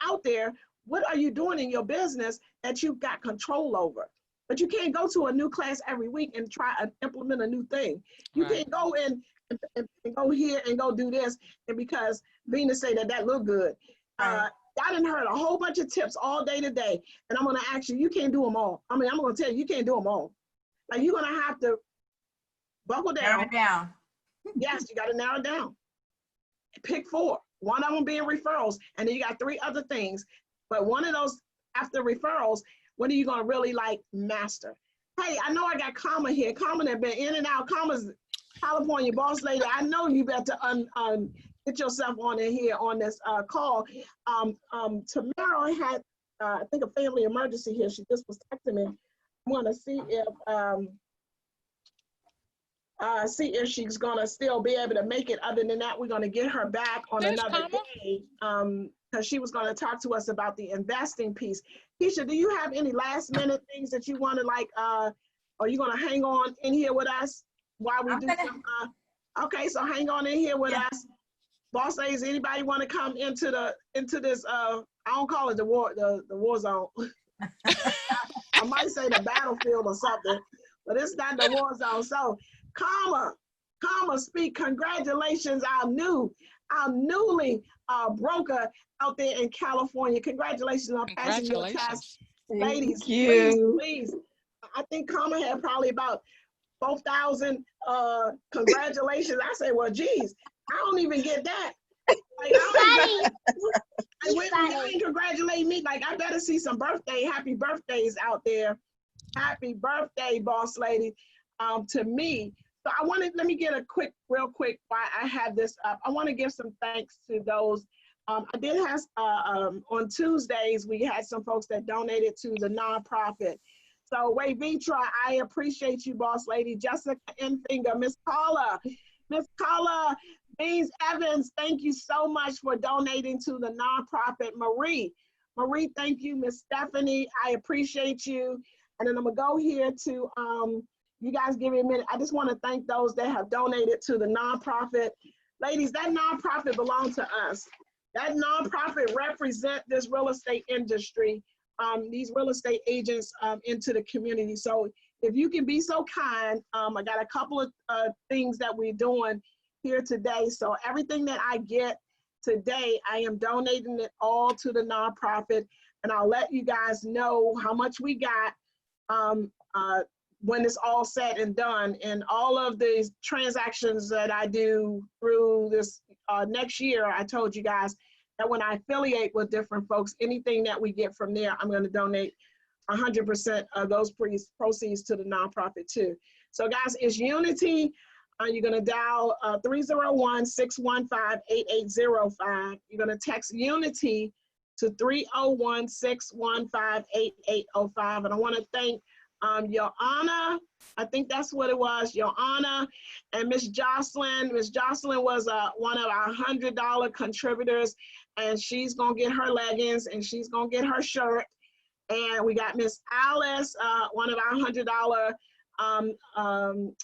out there, what are you doing in your business that you've got control over? But you can't go to a new class every week and try to implement a new thing. You can't go in and go here and go do this, and because Venus say that look good. I done heard a whole bunch of tips all day today, and I'm gonna ask you, you can't do them all. I mean, I'm gonna tell you, you can't do them all. Like, you're gonna have to buckle down.
Narrow it down.
Yes, you gotta narrow it down. Pick 4. One of them being referrals, and then you got 3 other things. But one of those after referrals, what are you gonna really like master? Hey, I know I got Karma here. Karma that been in and out. Karma's California boss lady. I know you better get yourself on in here on this call. Tamara had, I think, a family emergency here. She just was texting me. I'm gonna see if she's gonna still be able to make it. Other than that, we're gonna get her back on
There's
another
Karma.
day because she was gonna talk to us about the investing piece. Keisha, do you have any last minute things that you want to like? Are you gonna hang on in here with us while we some? Okay, so hang on in here with us. Boss ladies, anybody want to come into this? I don't call it the war zone. I might say the battlefield or something, but it's not the war zone. So, Karma, speak. Congratulations, our newly broker out there in California. Congratulations on passing your test, ladies. Please. I think Karma had probably about 4,000 congratulations. I say, well, geez, I don't even get that. Like, I ain't congratulate me. Like, I better see some happy birthdays out there. Happy birthday, boss lady, to me. So let me get real quick, while I have this up. I want to give some thanks to those. I did have, on Tuesdays, we had some folks that donated to the nonprofit. So, Vitra, I appreciate you, boss lady. Jessica Enfinger, Miss Carla, Beans Evans, thank you so much for donating to the nonprofit. Marie, thank you. Miss Stephanie, I appreciate you. And then I'm gonna go here to, you guys give me a minute. I just wanna thank those that have donated to the nonprofit. Ladies, that nonprofit belongs to us. That nonprofit represent this real estate industry, these real estate agents into the community. So if you can be so kind, I got a couple of things that we're doing here today. So everything that I get today, I am donating it all to the nonprofit, and I'll let you guys know how much we got when it's all said and done. And all of these transactions that I do through this next year, I told you guys that when I affiliate with different folks, anything that we get from there, I'm going to donate 100% of those proceeds to the nonprofit too. So guys, it's Unity. You're going to dial 301-615-8805. You're going to text Unity to 301-615-8805. And I want to thank Your Honor, I think that's what it was, Your Honor, and Miss Jocelyn. Miss Jocelyn was one of our $100 contributors, and she's going to get her leggings, and she's going to get her shirt. And we got Miss Alice, one of our $100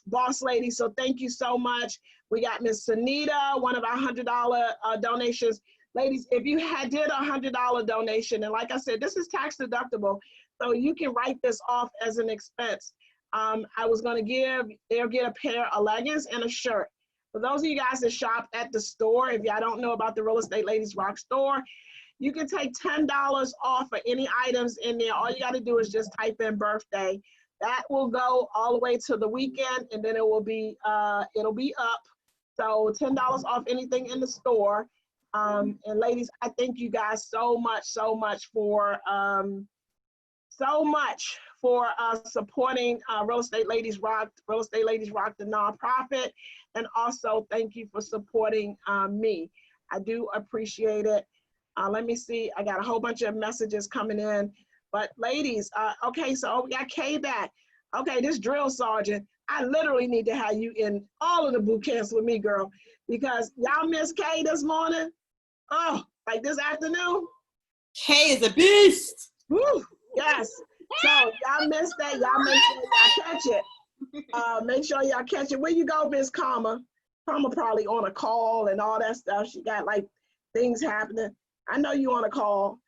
boss lady. So thank you so much. We got Miss Sunita, one of our $100 donations. Ladies, if you did a $100 donation, and like I said, this is tax deductible, so you can write this off as an expense. I was gonna they'll get a pair of leggings and a shirt. For those of you guys that shop at the store, if y'all don't know about the Real Estate Ladies Rock store, you can take $10 off for any items in there. All you gotta do is just type in birthday. That will go all the way to the weekend, and then it will be it'll be up. So $10 off anything in the store. And ladies, I thank you guys so much for supporting Real Estate Ladies Rock, the nonprofit, and also thank you for supporting me. I do appreciate it. Let me see, I got a whole bunch of messages coming in. But ladies, okay, so we got Kay back. Okay, this drill sergeant, I literally need to have you in all of the boot camps with me, girl, because y'all miss Kay this morning. Oh, like this afternoon.
Kay is a beast.
Woo, yes. So y'all missed that. Y'all make sure y'all catch it. Make sure y'all catch it. Where you go, Miss Karma? Karma probably on a call and all that stuff. She got like things happening. I know you on a call.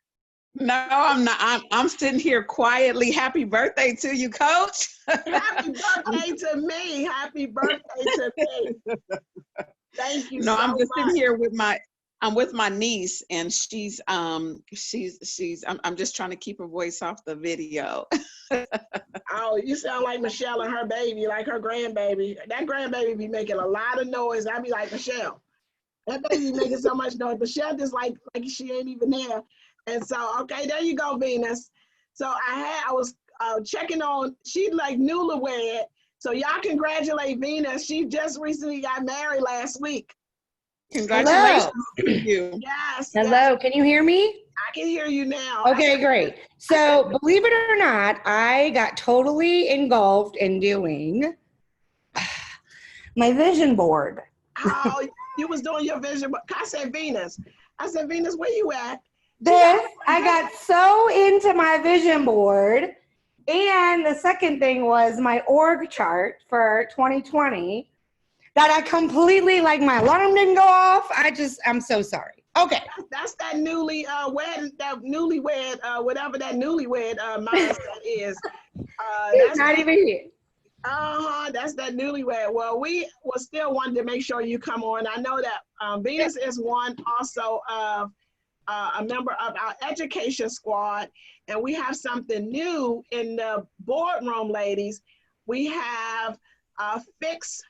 No, I'm not. I'm sitting here quietly. Happy birthday to you, Coach.
Happy birthday to me. Happy birthday to me. Thank you.
No,
so
I'm just
much.
sitting here with my niece, and I'm just trying to keep her voice off the video.
Oh, you sound like Michelle and her baby, like her grandbaby. That grandbaby be making a lot of noise. I be like, Michelle, that baby making so much noise. Michelle just like she ain't even there. And so, okay, there you go, Venus. So I was checking on, she like newlywed. So y'all congratulate Venus. She just recently got married last week.
Congratulations
Hello.
to you.
Yes.
Hello,
Yes,
can you hear me?
I can hear you now.
Okay, great. So believe it or not, I got totally engulfed in doing my vision board.
How you was doing your vision, but I said Venus. I said, Venus, where you at?
I got so into my vision board. And the second thing was my org chart for 2020 that I completely, like, my alarm didn't go off. I'm so sorry. Okay.
That's that newlywed, whatever that newlywed mindset is.
It's not even here.
That's that newlywed. Well, we will still wanted to make sure you come on. I know that Venus is one also of a member of our education squad, and we have something new in the boardroom, ladies. We have Fix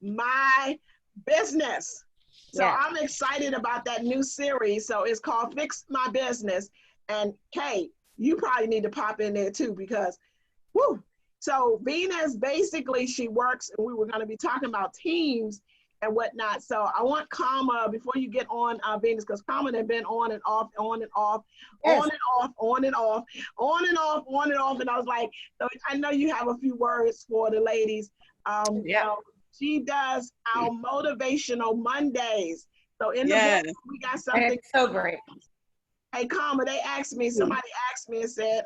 My Business. So
Yeah.
I'm excited about that new series. So it's called Fix My Business. And Kate, you probably need to pop in there too, because whoo. So Venus, basically she works, and we were going to be talking about teams and whatnot. So I want Karma, before you get on Venus, because Karma had been on and off, on and off,
Yes.
on and off, on and off, on and off, on and off. And I was like, so I know you have a few words for the ladies.
Yeah.
She does our motivational Mondays. So in the
Yes.
book, we got
And
something.
it's so great.
Hey, Karma, somebody asked me and said,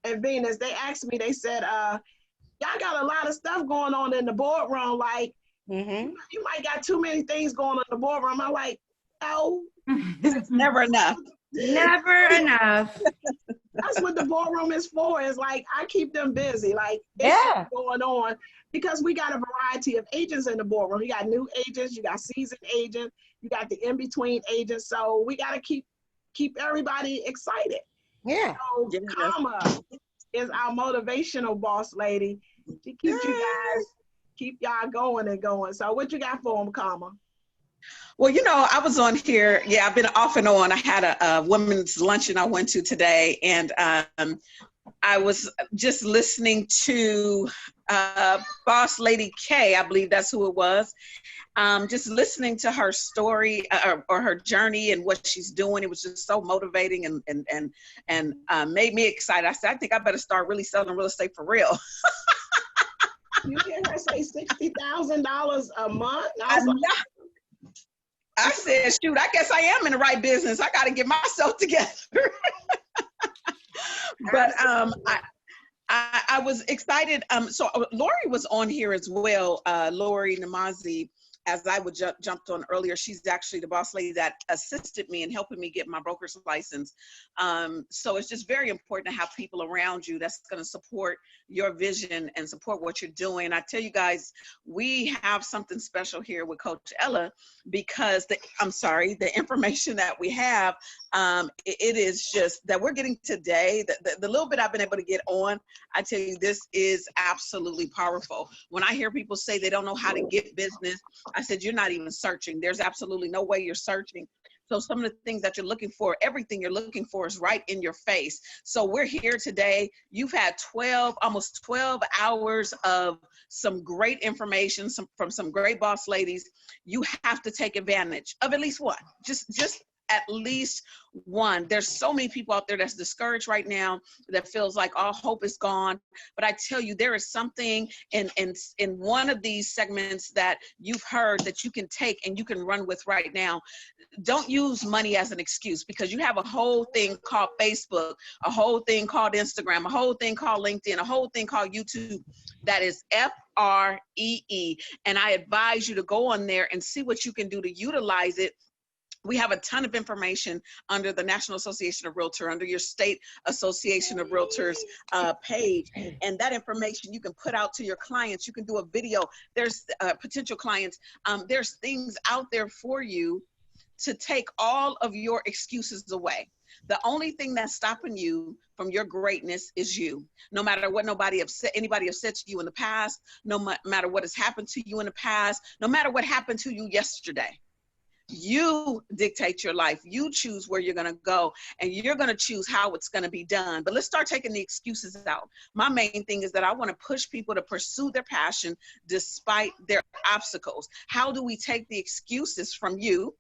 and Venus, they asked me, they said, y'all got a lot of stuff going on in the boardroom. Like, you might got too many things going on in the boardroom. I'm like, no.
It's never enough.
Never enough.
That's what the boardroom is for. Is like, I keep them busy. Like,
Yeah.
going on, because we got a variety of agents in the boardroom. You got new agents, you got seasoned agents, you got the in-between agents. So we got to keep everybody excited.
Yeah.
So
Yes.
Karma is our motivational boss lady. She keeps you guys, keep y'all going and going. So what you got for them, Karma?
Well, I was on here. Yeah, I've been off and on. I had a women's luncheon I went to today, and I was just listening to Boss Lady K, I believe that's who it was. Just listening to her story or her journey and what she's doing. It was just so motivating and made me excited. I said, I think I better start really selling real estate for real.
You hear her say $60,000 a month?
I said, shoot, I guess I am in the right business. I got to get myself together. But I was excited. So Lori was on here as well. Lori Namazi, as I would jumped on earlier, she's actually the boss lady that assisted me in helping me get my broker's license. So it's just very important to have people around you that's going to support your vision and support what you're doing. I tell you guys, we have something special here with Coach Ella, because the information that we have, it is just that we're getting today, the little bit I've been able to get on, I tell you, this is absolutely powerful. When I hear people say they don't know how to get business, I said, you're not even searching. There's absolutely no way you're searching. So some of the things that you're looking for, everything you're looking for is right in your face. So we're here today. You've had almost 12 hours of some great information from some great boss ladies. You have to take advantage of at least one. Just at least one. There's so many people out there that's discouraged right now, that feels like all hope is gone. But I tell you, there is something in one of these segments that you've heard that you can take and you can run with right now. Don't use money as an excuse, because you have a whole thing called Facebook, a whole thing called Instagram, a whole thing called LinkedIn, a whole thing called YouTube that is FREE. And I advise you to go on there and see what you can do to utilize it. We have a ton of information under the National Association of Realtors, under your State Association of Realtors page. And that information you can put out to your clients. You can do a video. There's potential clients. There's things out there for you to take all of your excuses away. The only thing that's stopping you from your greatness is you. No matter what anybody upset you in the past, no matter what has happened to you in the past, no matter what happened to you yesterday. You dictate your life. You choose where you're going to go, and you're going to choose how it's going to be done. But let's start taking the excuses out. My main thing is that I want to push people to pursue their passion despite their obstacles. How do we take the excuses from you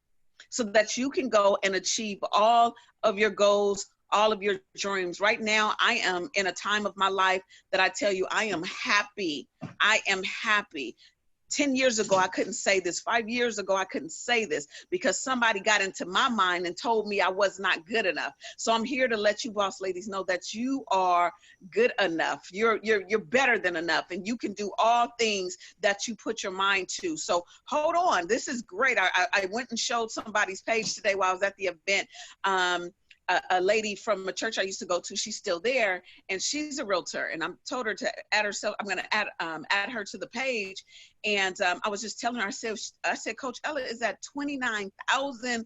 so that you can go and achieve all of your goals, all of your dreams? Right now, I am in a time of my life that I tell you, I am happy. I am happy. 10 years ago, I couldn't say this. 5 years ago, I couldn't say this because somebody got into my mind and told me I was not good enough. So I'm here to let you boss ladies know that you are good enough. You're better than enough, and you can do all things that you put your mind to. So hold on. This is great. I went and showed somebody's page today while I was at the event. A lady from a church I used to go to, she's still there, and she's a realtor. And I told her to add herself. I'm going to add her to the page. And I was just telling her, I said, Coach Ella is at 29,000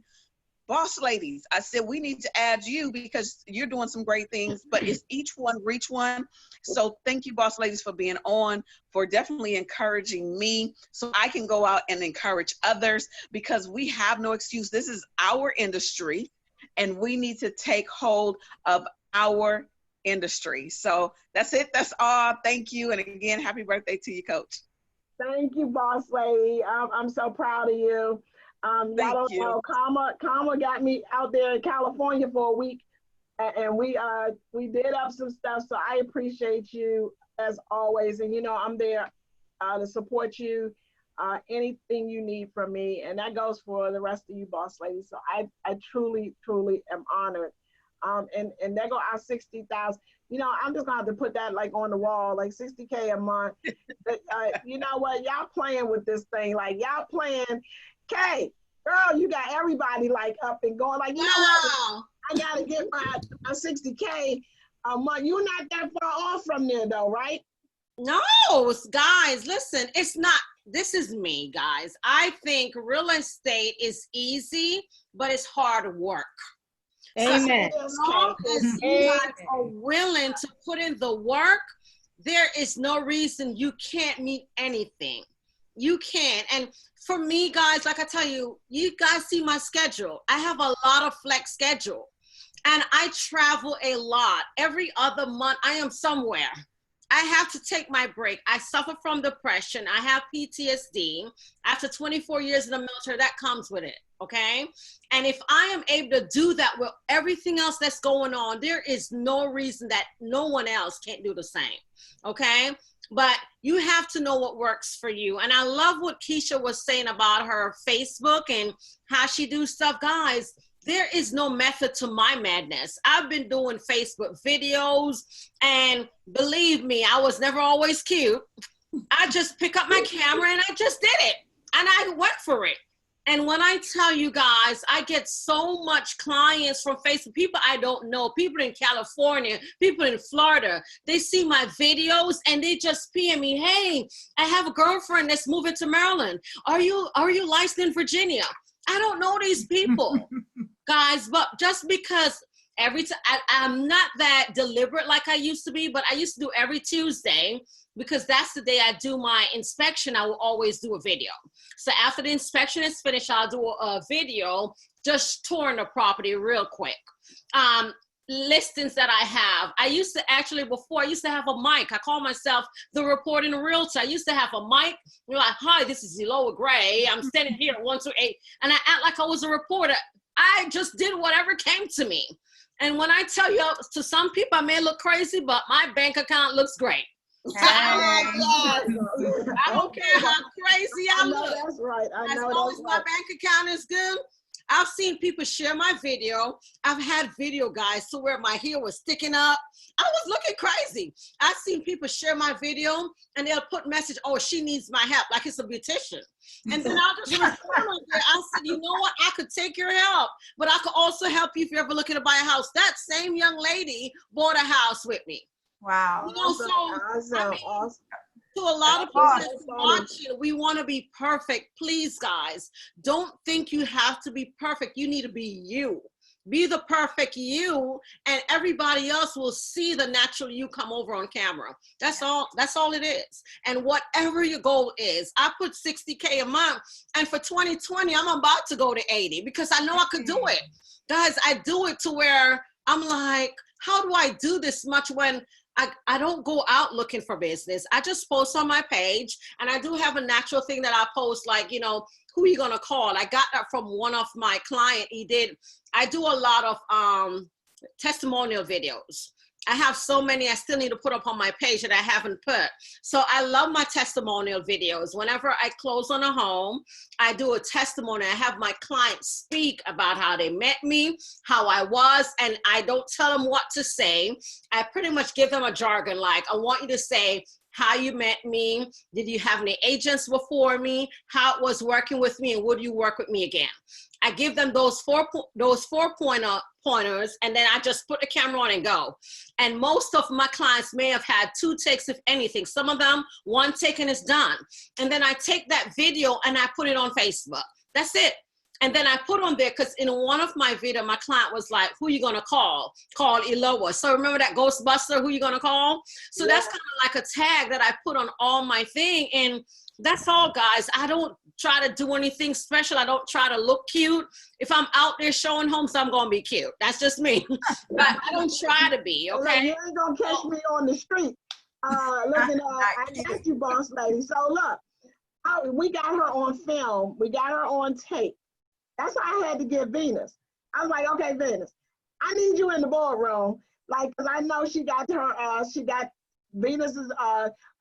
boss ladies. I said, we need to add you because you're doing some great things, but it's each one reach one. So thank you, boss ladies, for being on, for definitely encouraging me so I can go out and encourage others, because we have no excuse. This is our industry, and we need to take hold of our industry. So that's it. That's all. Thank you. And again, happy birthday to you, Coach.
Thank you, boss lady. I'm so proud of you. Y'all don't know, Karma got me out there in California for a week, and we did up some stuff. So I appreciate you as always, and you know I'm there to support you. Anything you need from me, and that goes for the rest of you boss ladies. So I truly am honored. And there go our 60,000. You know, I'm just gonna have to put that like on the wall, like 60K a month. But you know what, y'all playing with this thing, like y'all playing. Kay, girl, you got everybody like up and going, like, you know what, I gotta get my 60K a month. You're not that far off from there though, right?
No, guys, listen, it's not, this is me, guys. I think real estate is easy, but it's hard work.
Amen.
So as long as you guys are willing to put in the work, there is no reason you can't meet anything. You can. And for me, guys, like I tell you, you guys see my schedule. I have a lot of flex schedule, and I travel a lot. Every other month, I am somewhere. I have to take my break. I suffer from depression. I have PTSD. After 24 years in the military, that comes with it, okay? And if I am able to do that with everything else that's going on, there is no reason that no one else can't do the same, okay? But you have to know what works for you. And I love what Keisha was saying about her Facebook and how she do stuff. Guys, there is no method to my madness. I've been doing Facebook videos, and believe me, I was never always cute. I just pick up my camera and I just did it, and I went for it. And when I tell you guys, I get so much clients from Facebook, people I don't know, people in California, people in Florida. They see my videos and they just PM me, hey, I have a girlfriend that's moving to Maryland. Are you licensed in Virginia? I don't know these people. Guys, but just because every time, I'm not that deliberate like I used to be, but I used to do every Tuesday, because that's the day I do my inspection. I will always do a video. So after the inspection is finished, I'll do a video just touring the property real quick. Listings that I have. I used to actually, before, I used to have a mic. I call myself the reporting realtor. I used to have a mic. You're like, hi, this is Eloa Gray. I'm standing here at 128. And I act like I was a reporter. I just did whatever came to me. And when I tell you, to some people, I may look crazy, but my bank account looks great. I don't care how crazy I look.
That's right. I know
as long as my bank account is good. I've seen people share my video. I've had video guys to where my hair was sticking up. I was looking crazy. I've seen people share my video and they'll put message, oh, she needs my help, like it's a beautician. And then I'll just respond on there. I said, you know what? I could take your help, but I could also help you if you're ever looking to buy a house. That same young lady bought a house with me.
Wow.
You know,
Awesome.
to a lot of people that's watching, we want to be perfect. Please, guys, don't think you have to be perfect. You need to be you.
Be the perfect you, and everybody else will see the natural you come over on camera. That's all it is. And whatever your goal is, I put 60K a month, and for 2020, I'm about to go to 80 because I know I could do it. Guys, I do it to where I'm like, how do I do this much when I don't go out looking for business? I just post on my page, and I do have a natural thing that I post, like, you know, who are you gonna call? I got that from one of my clients. I do a lot of testimonial videos. I have so many I still need to put up on my page that I haven't put. So I love my testimonial videos. Whenever I close on a home, I do a testimony. I have my clients speak about how they met me, how I was, and I don't tell them what to say. I pretty much give them a jargon, like, I want you to say how you met me, did you have any agents before me, how it was working with me, and would you work with me again? I give them those four pointers, and then I just put the camera on and go. And most of my clients may have had 2 takes, if anything. Some of them, 1 take and it's done. And then I take that video and I put it on Facebook. That's it. And then I put on there, because in one of my videos, my client was like, who you gonna call? Call Eloa. So remember that Ghostbuster, who you gonna call? So that's kind of like a tag that I put on all my thing. And that's all, guys. I don't try to do anything special. I don't try to look cute. If I'm out there showing homes, I'm gonna be cute. That's just me. But I don't try to be, okay?
You ain't gonna catch me on the street. Looking, I got you, boss lady. So look, we got her on film. We got her on tape. That's why I had to get Venus. I was like, okay, Venus, I need you in the boardroom. Like, cause I know she got Venus's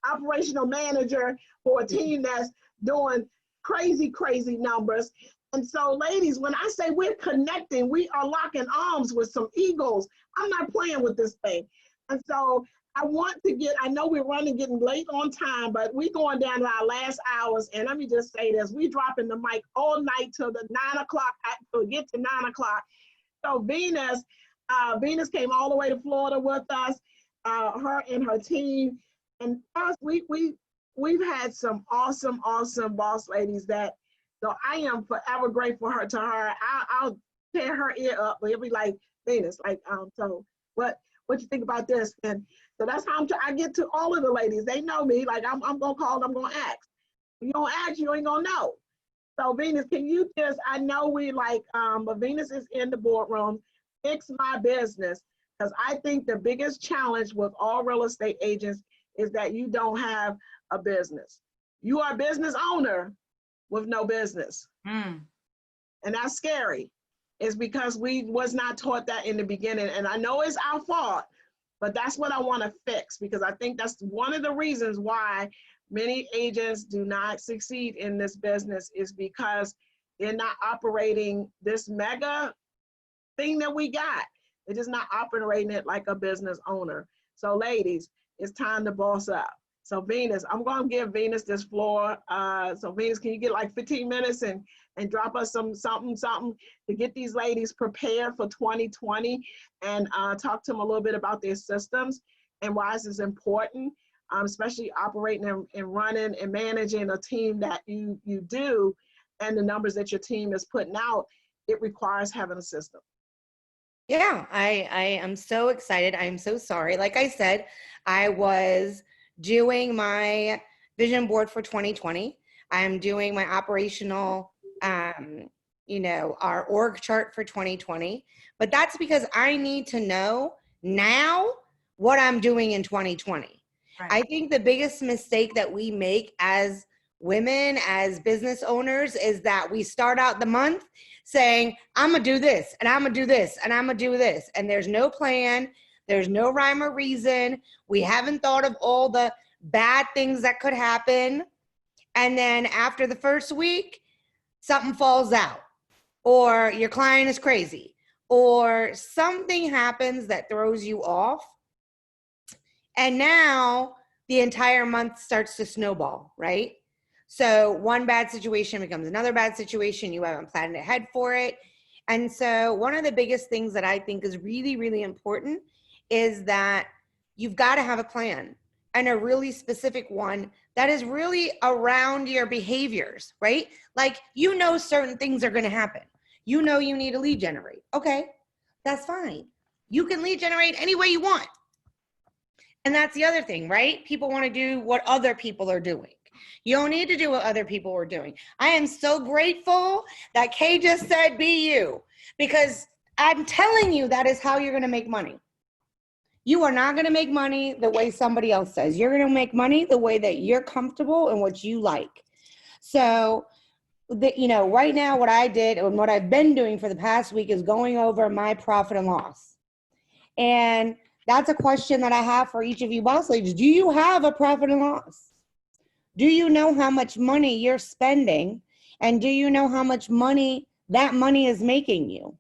operational manager for a team that's doing crazy, crazy numbers. And so ladies, when I say we're connecting, we are locking arms with some eagles. I'm not playing with this thing. And so I know we're getting late on time, but we going down to our last hours. And let me just say this, we dropping the mic all night till the 9 o'clock, to get to 9 o'clock. So Venus came all the way to Florida with us, her and her team. And us, we've had some awesome boss ladies that, so I am forever grateful to her. I'll tear her ear up, but it'll be like, Venus, like, so what you think about this? And so that's how I get to all of the ladies. They know me, like I'm gonna call, I'm gonna ask. If you don't ask, you ain't gonna know. So Venus, can you just, I know but Venus is in the boardroom, fix my business. Because I think the biggest challenge with all real estate agents is that you don't have a business. You are a business owner with no business. And that's scary. It's because we was not taught that in the beginning. And I know it's our fault, but that's what I want to fix, because I think that's one of the reasons why many agents do not succeed in this business, is because they're not operating this mega thing that we got. They're just not operating it like a business owner. So ladies, it's time to boss up. So Venus, I'm gonna give Venus this floor. So Venus, can you get like 15 minutes and drop us something to get these ladies prepared for 2020, and talk to them a little bit about their systems and why this is important, especially operating and running and managing a team that you do, and the numbers that your team is putting out. It requires having a system.
Yeah, I am so excited. I'm so sorry. Like I said, I was doing my vision board for 2020. I'm doing my operational, our org chart for 2020. But that's because I need to know now what I'm doing in 2020. Right. I think the biggest mistake that we make as women, as business owners, is that we start out the month saying, I'm gonna do this, and I'm gonna do this, and I'm gonna do this. And there's no plan, there's no rhyme or reason. We haven't thought of all the bad things that could happen. And then after the first week, something falls out, or your client is crazy, or something happens that throws you off. And now the entire month starts to snowball, right? So one bad situation becomes another bad situation. You haven't planned ahead for it. And so one of the biggest things that I think is really, really important is that you've got to have a plan, and a really specific one that is really around your behaviors, right? Like, certain things are going to happen. You need to lead generate. Okay. That's fine. You can lead generate any way you want. And that's the other thing, right? People want to do what other people are doing. You don't need to do what other people are doing. I am so grateful that Kay just said, be you, because I'm telling you, that is how you're going to make money. You are not going to make money the way somebody else says. You're going to make money the way that you're comfortable and what you like. So, right now what I did and what I've been doing for the past week is going over my profit and loss. And that's a question that I have for each of you boss ladies. Do you have a profit and loss? Do you know how much money you're spending? And do you know how much money that money is making you?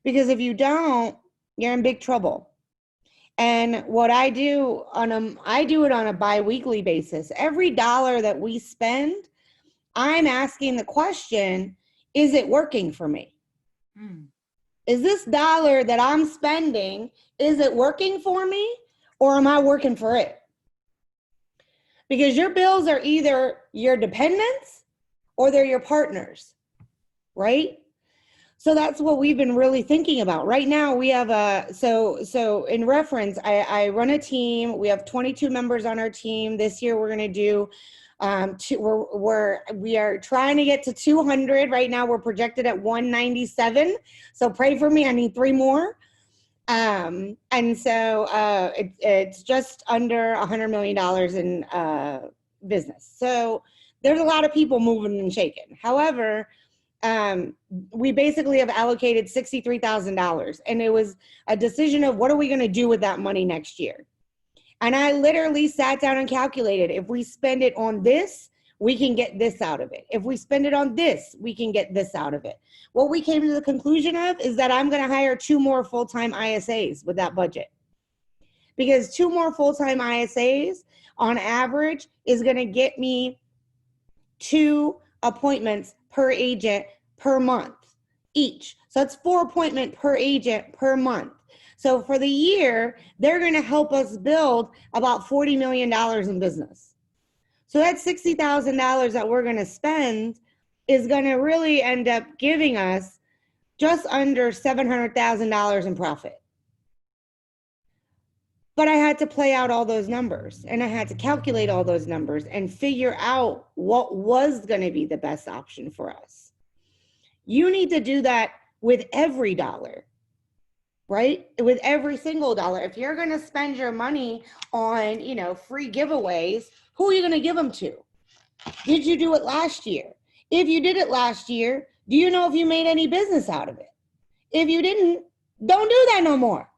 Because if you don't, you're in big trouble. And what I do I do it on a bi-weekly basis. Every dollar that we spend, I'm asking the question, is it working for me? Is this dollar that I'm spending, is it working for me, or am I working for it? Because your bills are either your dependents or they're your partners, right? So that's what we've been really thinking about. Right now we have so in reference, I run a team. We have 22 members on our team. This year we're going to do, we are trying to get to 200. Right now we're projected at 197. So pray for me. I need 3 more. And so it's just under $100 million in business. So there's a lot of people moving and shaking. However, we basically have allocated $63,000, and it was a decision of what are we going to do with that money next year. And I literally sat down and calculated, if we spend it on this, we can get this out of it. If we spend it on this, we can get this out of it. What we came to the conclusion of is that I'm going to hire 2 more full-time ISAs with that budget, because 2 more full-time ISAs on average is going to get me 2 appointments per agent per month each. So it's 4 appointments per agent per month. So for the year, they're going to help us build about $40 million in business. So that $60,000 that we're going to spend is going to really end up giving us just under $700,000 in profit. But I had to play out all those numbers, and I had to calculate all those numbers and figure out what was going to be the best option for us. You need to do that with every dollar, right? With every single dollar. If you're going to spend your money on, free giveaways, who are you going to give them to? Did you do it last year? If you did it last year, do you know if you made any business out of it? If you didn't, don't do that no more.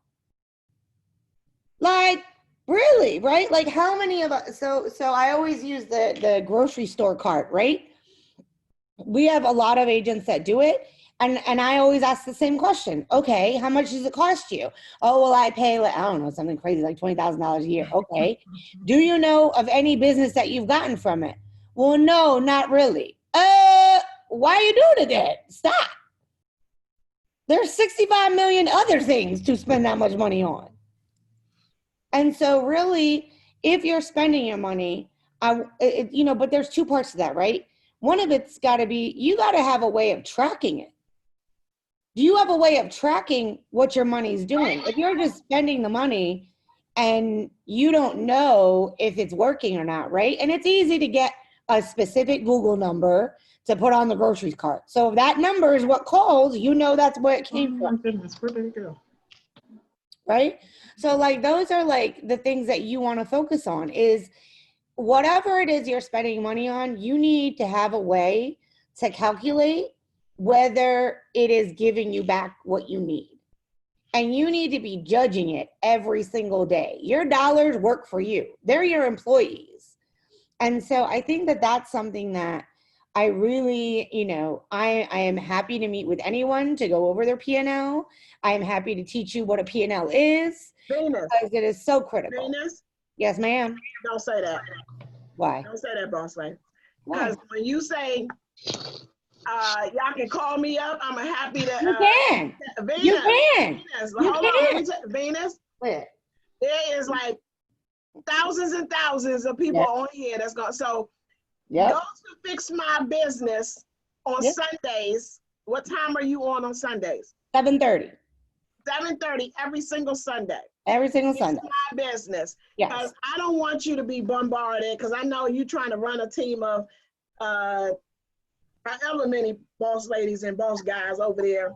Like, really, right? Like, how many of us, so I always use the grocery store cart, right? We have a lot of agents that do it. And I always ask the same question. Okay, how much does it cost you? Oh, well, I pay, I don't know, something crazy, like $20,000 a year. Okay. Do you know of any business that you've gotten from it? Well, no, not really. Why are you doing it then? Stop. There's 65 million other things to spend that much money on. And so really, if you're spending your money, but there's 2 parts to that, right? One of it's got to be, you got to have a way of tracking it. Do you have a way of tracking what your money's doing? If you're just spending the money and you don't know if it's working or not, right? And it's easy to get a specific Google number to put on the grocery cart. So if that number is what calls, that's where it came from.
Oh my goodness, where did it go?
Right? So those are the things that you want to focus on is whatever it is you're spending money on, you need to have a way to calculate whether it is giving you back what you need. And you need to be judging it every single day. Your dollars work for you. They're your employees. And so I think that that's something that I really, I am happy to meet with anyone to go over their P&L. I am happy to teach you what a P&L is.
Venus.
Because it is so critical.
Venus?
Yes, ma'am.
Don't say that.
Why?
Don't say that, boss lady. Because when you say, y'all can call me up, I'm happy to.
You can.
Venus,
You can.
Venus,
You
hold on,
can.
let me Venus,
Where?
there is thousands and thousands of people on here that's going. So go to Fix My Business on Sundays. What time are you on Sundays?
7:30.
7:30 every single Sunday.
Every single
It's
Sunday.
my business.
Yes.
Because I don't want you to be bombarded, because I know you're trying to run a team of however many boss ladies and boss guys over there.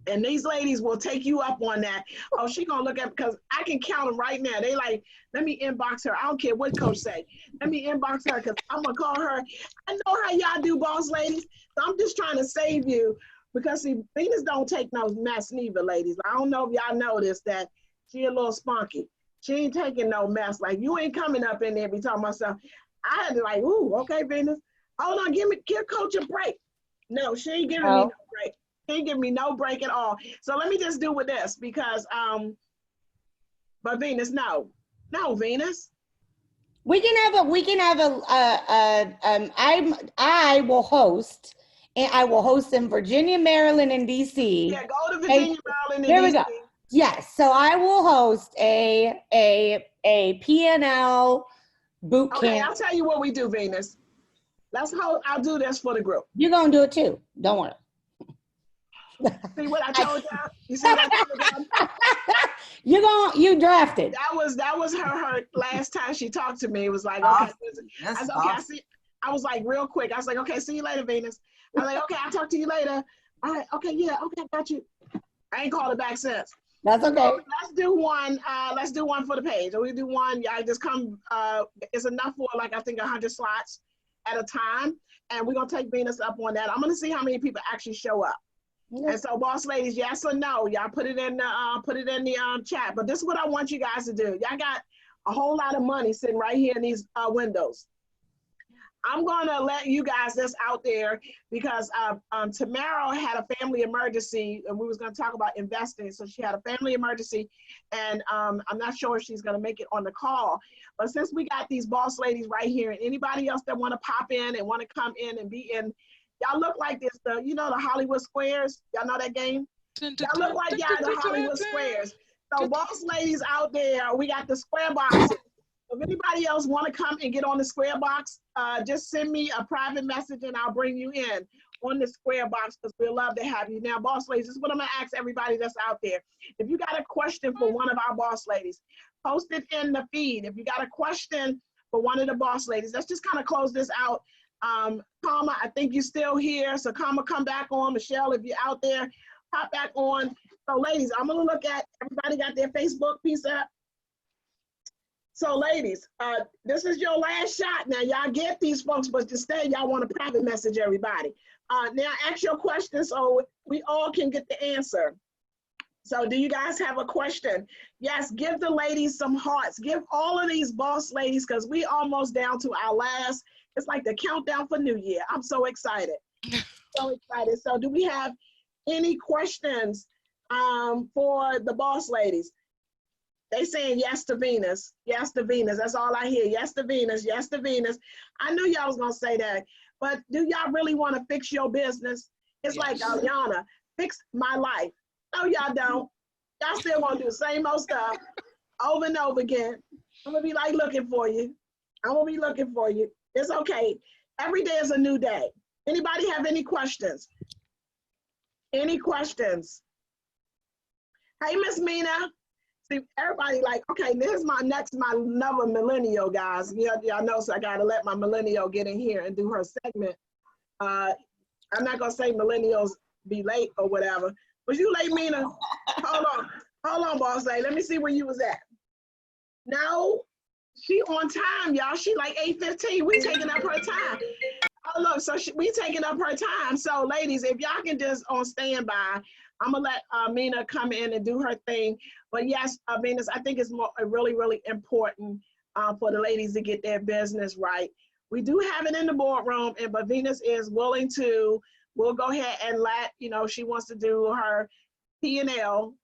And these ladies will take you up on that. Oh, she gonna look at, because I can count them right now. They like, let me inbox her. I don't care what coach say. Let me inbox her, because I'm gonna call her. I know how y'all do, boss ladies. So I'm just trying to save you, because see, Venus don't take no mess neither, ladies. I don't know if y'all know this, that she a little spunky. She ain't taking no mess. Like, you ain't coming up in there be talking about stuff. I had to like, ooh, okay, Venus. Hold on, give coach a break. No, she ain't giving me no break. She ain't giving me no break at all. So let me just do with this, because but Venus, no, Venus.
We can have I will host, and I will host in Virginia, Maryland, and DC.
Yeah, go to Virginia, Maryland, and
There we
DC.
go. Yes, so I will host a PNL boot camp.
Okay, I'll tell you what we do, Venus. I'll do this for the group.
You're gonna do it too. Don't worry.
See what I told y'all? You see what I told y'all?
You drafted.
That was her last time she talked to me. It was like, okay. I said, okay, I see. I was like real quick. I was like, okay, see you later, Venus. I was like, okay, I'll talk to you later. All right, okay, yeah, okay, got you. I ain't called her back since.
That's okay.
So let's do one. Let's do one for the page. We do one. Y'all just come. It's enough for like I think 100 slots at a time, and we're gonna take Venus up on that. I'm gonna see how many people actually show up. Yeah. And so, boss ladies, yes or no? Y'all put it in the chat. But this is what I want you guys to do. Y'all got a whole lot of money sitting right here in these windows. I'm gonna let you guys this out there, because Tamara had a family emergency, and we was gonna talk about investing. So she had a family emergency, and I'm not sure if she's gonna make it on the call. But since we got these boss ladies right here, and anybody else that wanna pop in and wanna come in and be in, y'all look like this, the Hollywood Squares. Y'all know that game? Y'all look like y'all the Hollywood Squares. So boss ladies out there, we got the square box. If anybody else want to come and get on the square box, just send me a private message and I'll bring you in on the square box, because we'd love to have you. Now, boss ladies, this is what I'm going to ask everybody that's out there. If you got a question for one of our boss ladies, post it in the feed. If you got a question for one of the boss ladies, let's just kind of close this out. Karma, I think you're still here. So Karma, come back on. Michelle, if you're out there, pop back on. So ladies, I'm going to look at, everybody got their Facebook piece up. So ladies, this is your last shot. Now y'all get these folks, but instead y'all want to private message everybody. Now ask your question so we all can get the answer. So do you guys have a question? Yes, give the ladies some hearts. Give all of these boss ladies, because we almost down to our last, it's like the countdown for New Year. I'm so excited, so excited. So do we have any questions for the boss ladies? They saying yes to Venus, yes to Venus. That's all I hear. Yes to Venus, yes to Venus. I knew y'all was gonna say that, but do y'all really want to fix your business? It's like Aliana, fix my life. No, y'all don't. Y'all still gonna do the same old stuff over and over again. I'm gonna be like looking for you. I'm gonna be looking for you. It's okay. Every day is a new day. Anybody have any questions? Any questions? Hey, Miss Mina. See, everybody like, okay, this is my another millennial, guys. Y'all know, so I gotta let my millennial get in here and do her segment. I'm not gonna say millennials be late or whatever. Was you late, Mina? Hold on, boss lady. Let me see where you was at. No, she on time, y'all. She like 8:15. We taking up her time. Oh, look, so we taking up her time. So, ladies, if y'all can just on standby, I'm gonna let Mina come in and do her thing. But yes, Venus, I think it's really, really important for the ladies to get their business right. We do have it in the boardroom, but Venus is willing to. We'll go ahead and let she wants to do her P&L.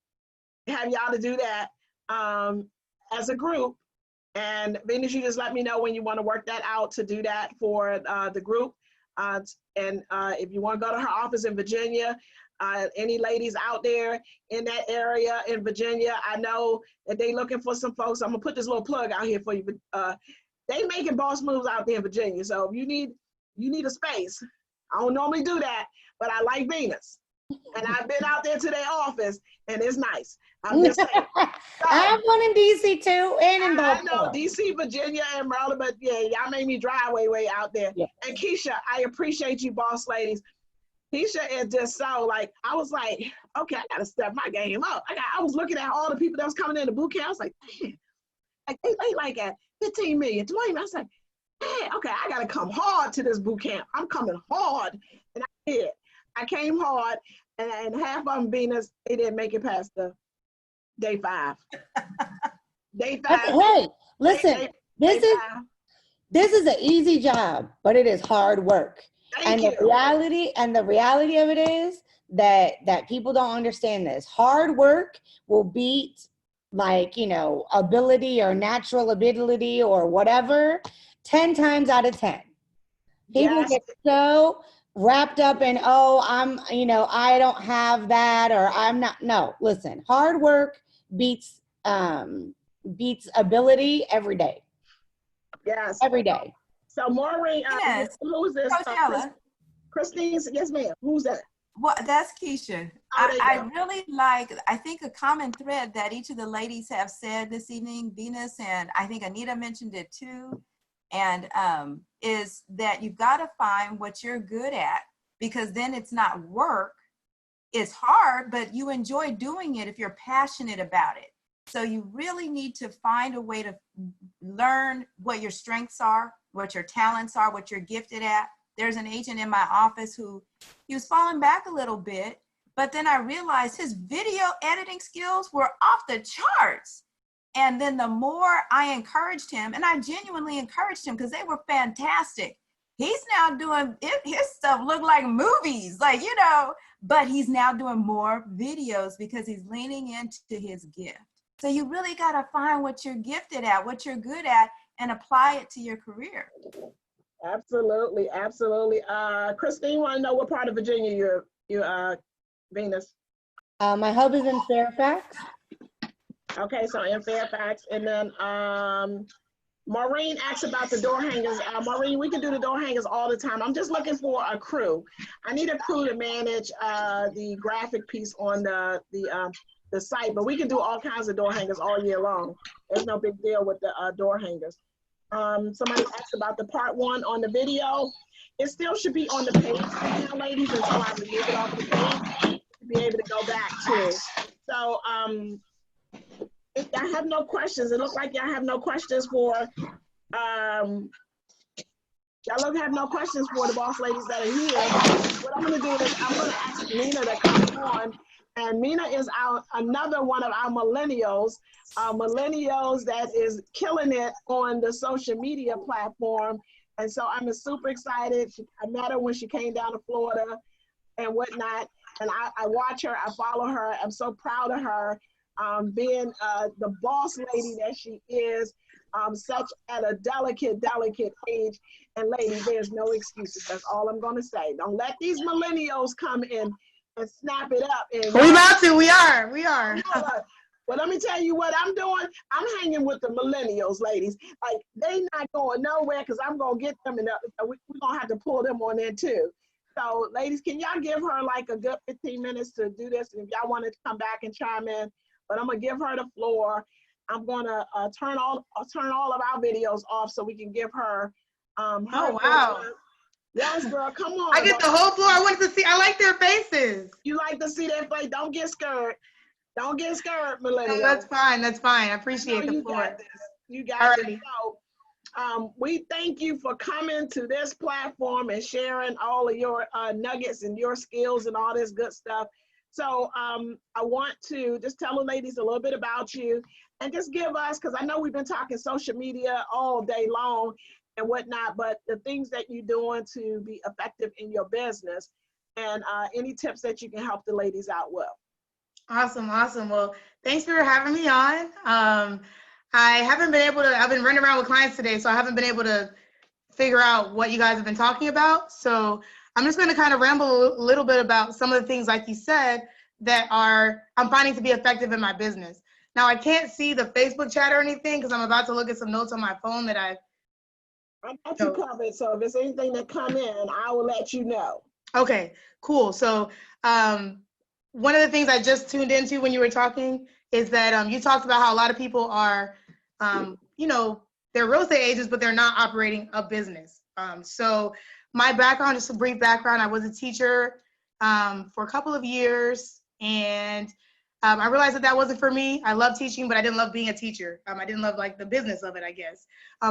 Have y'all to do that as a group. And Venus, you just let me know when you want to work that out to do that for the group. And if you want to go to her office in Virginia, any ladies out there in that area in Virginia, I know that they looking for some folks. I'm gonna put this little plug out here for you. They making boss moves out there in Virginia. So if you need a space, I don't normally do that, but I like Venus. And I've been out there to their office, and it's nice. I'm just saying. So,
I have one in DC too, and in
I know
Baltimore.
DC, Virginia, and Maryland, but yeah, y'all made me drive way out there.
Yeah.
And Keisha, I appreciate you, boss ladies. Keisha is just so like, I was like, okay, I gotta step my game up. I was looking at all the people that was coming in the boot camp. I was like, man, like they like at 15 million, 20 million. I was like, man, okay, I gotta come hard to this boot camp. I'm coming hard. And I did. I came hard, and half of them Venus, they didn't make it past the day 5. Day 5.
Hey, listen,
day
this is an easy job, but it is hard work.
Thank you.
The reality of it is that people don't understand this. Hard work will beat, like, you know, ability or natural ability or whatever 10 times out of 10. People
Yes.
get so wrapped up in, oh, I don't have that, or I'm not. No, listen, hard work beats ability every day.
Yes.
Every day.
So Maureen,
Yes.
who's this?
Coach Ella.
Christine, yes ma'am. Who's that?
Well, that's Keisha.
Oh, there you
I
go.
really like, I think a common thread that each of the ladies have said this evening, Venus, and I think Anita mentioned it too, and is that you've got to find what you're good at, because then it's not work. It's hard, but you enjoy doing it if you're passionate about it. So you really need to find a way to learn what your strengths are, what your talents are, what you're gifted at. There's an agent in my office who he was falling back a little bit, but then I realized his video editing skills were off the charts. And then the more I encouraged him, and I genuinely encouraged him because they were fantastic. He's now doing his stuff look like movies, like, you know, but he's now doing more videos because he's leaning into his gift. So you really got to find what you're gifted at, what you're good at, and apply it to your career.
Absolutely, absolutely. Christine, want to know what part of Virginia you're Venus?
My hub is in Fairfax.
Okay, so in Fairfax, and then Maureen asked about the door hangers. Maureen, we can do the door hangers all the time. I'm just looking for a crew. I need a crew to manage the graphic piece on the site, but we can do all kinds of door hangers all year long. There's no big deal with the door hangers. Somebody asked about the part 1 on the video. It still should be on the page now, ladies, until I remove it off the page to be able to go back to. So if y'all have no questions, it looks like y'all have no questions for y'all have no questions for the boss ladies that are here. What I'm gonna do is I'm gonna ask Mina to come on. And Mina is another one of our millennials that is killing it on the social media platform. And so I'm super excited. I met her when she came down to Florida and whatnot. And I watch her, I follow her. I'm so proud of her being the boss lady that she is, such at a delicate age. And ladies, there's no excuses. That's all I'm gonna say. Don't let these millennials come in and snap it up. And
We about to. We are.
But let me tell you what I'm doing. I'm hanging with the millennials, ladies. Like, they not going nowhere because I'm going to get them, and we're going to have to pull them on in too. So, ladies, can y'all give her like a good 15 minutes to do this? And if y'all wanted to come back and chime in, but I'm going to give her the floor. I'm going to turn all of our videos off so we can give her
Oh, wow.
Yes, girl, come on.
I get the whole floor. I wanted to see. I like their faces.
You like to see their face. Don't get scared. Don't get scared, millennials.
No, that's fine. That's fine. I appreciate the floor.
Got this. You got this. So, we thank you for coming to this platform and sharing all of your nuggets and your skills and all this good stuff. So I want to just tell the ladies a little bit about you and just give us, because I know we've been talking social media all day long and whatnot, but the things that you're doing to be effective in your business and any tips that you can help the ladies out with.
Awesome. Well, thanks for having me on. I haven't been able to, I've been running around with clients today, so I haven't been able to figure out what you guys have been talking about. So I'm just going to kind of ramble a little bit about some of the things, like you said, that I'm finding to be effective in my business. Now, I can't see the Facebook chat or anything because I'm about to look at some notes on my phone that
I got you covered, so if there's anything that come in, I will let you know.
Okay, cool. So one of the things I just tuned into when you were talking is that you talked about how a lot of people are, you know, they're real estate agents, but they're not operating a business. So my background, just a brief background, I was a teacher for a couple of years, and I realized that that wasn't for me. I love teaching, but I didn't love being a teacher. I didn't love like the business of it, I guess.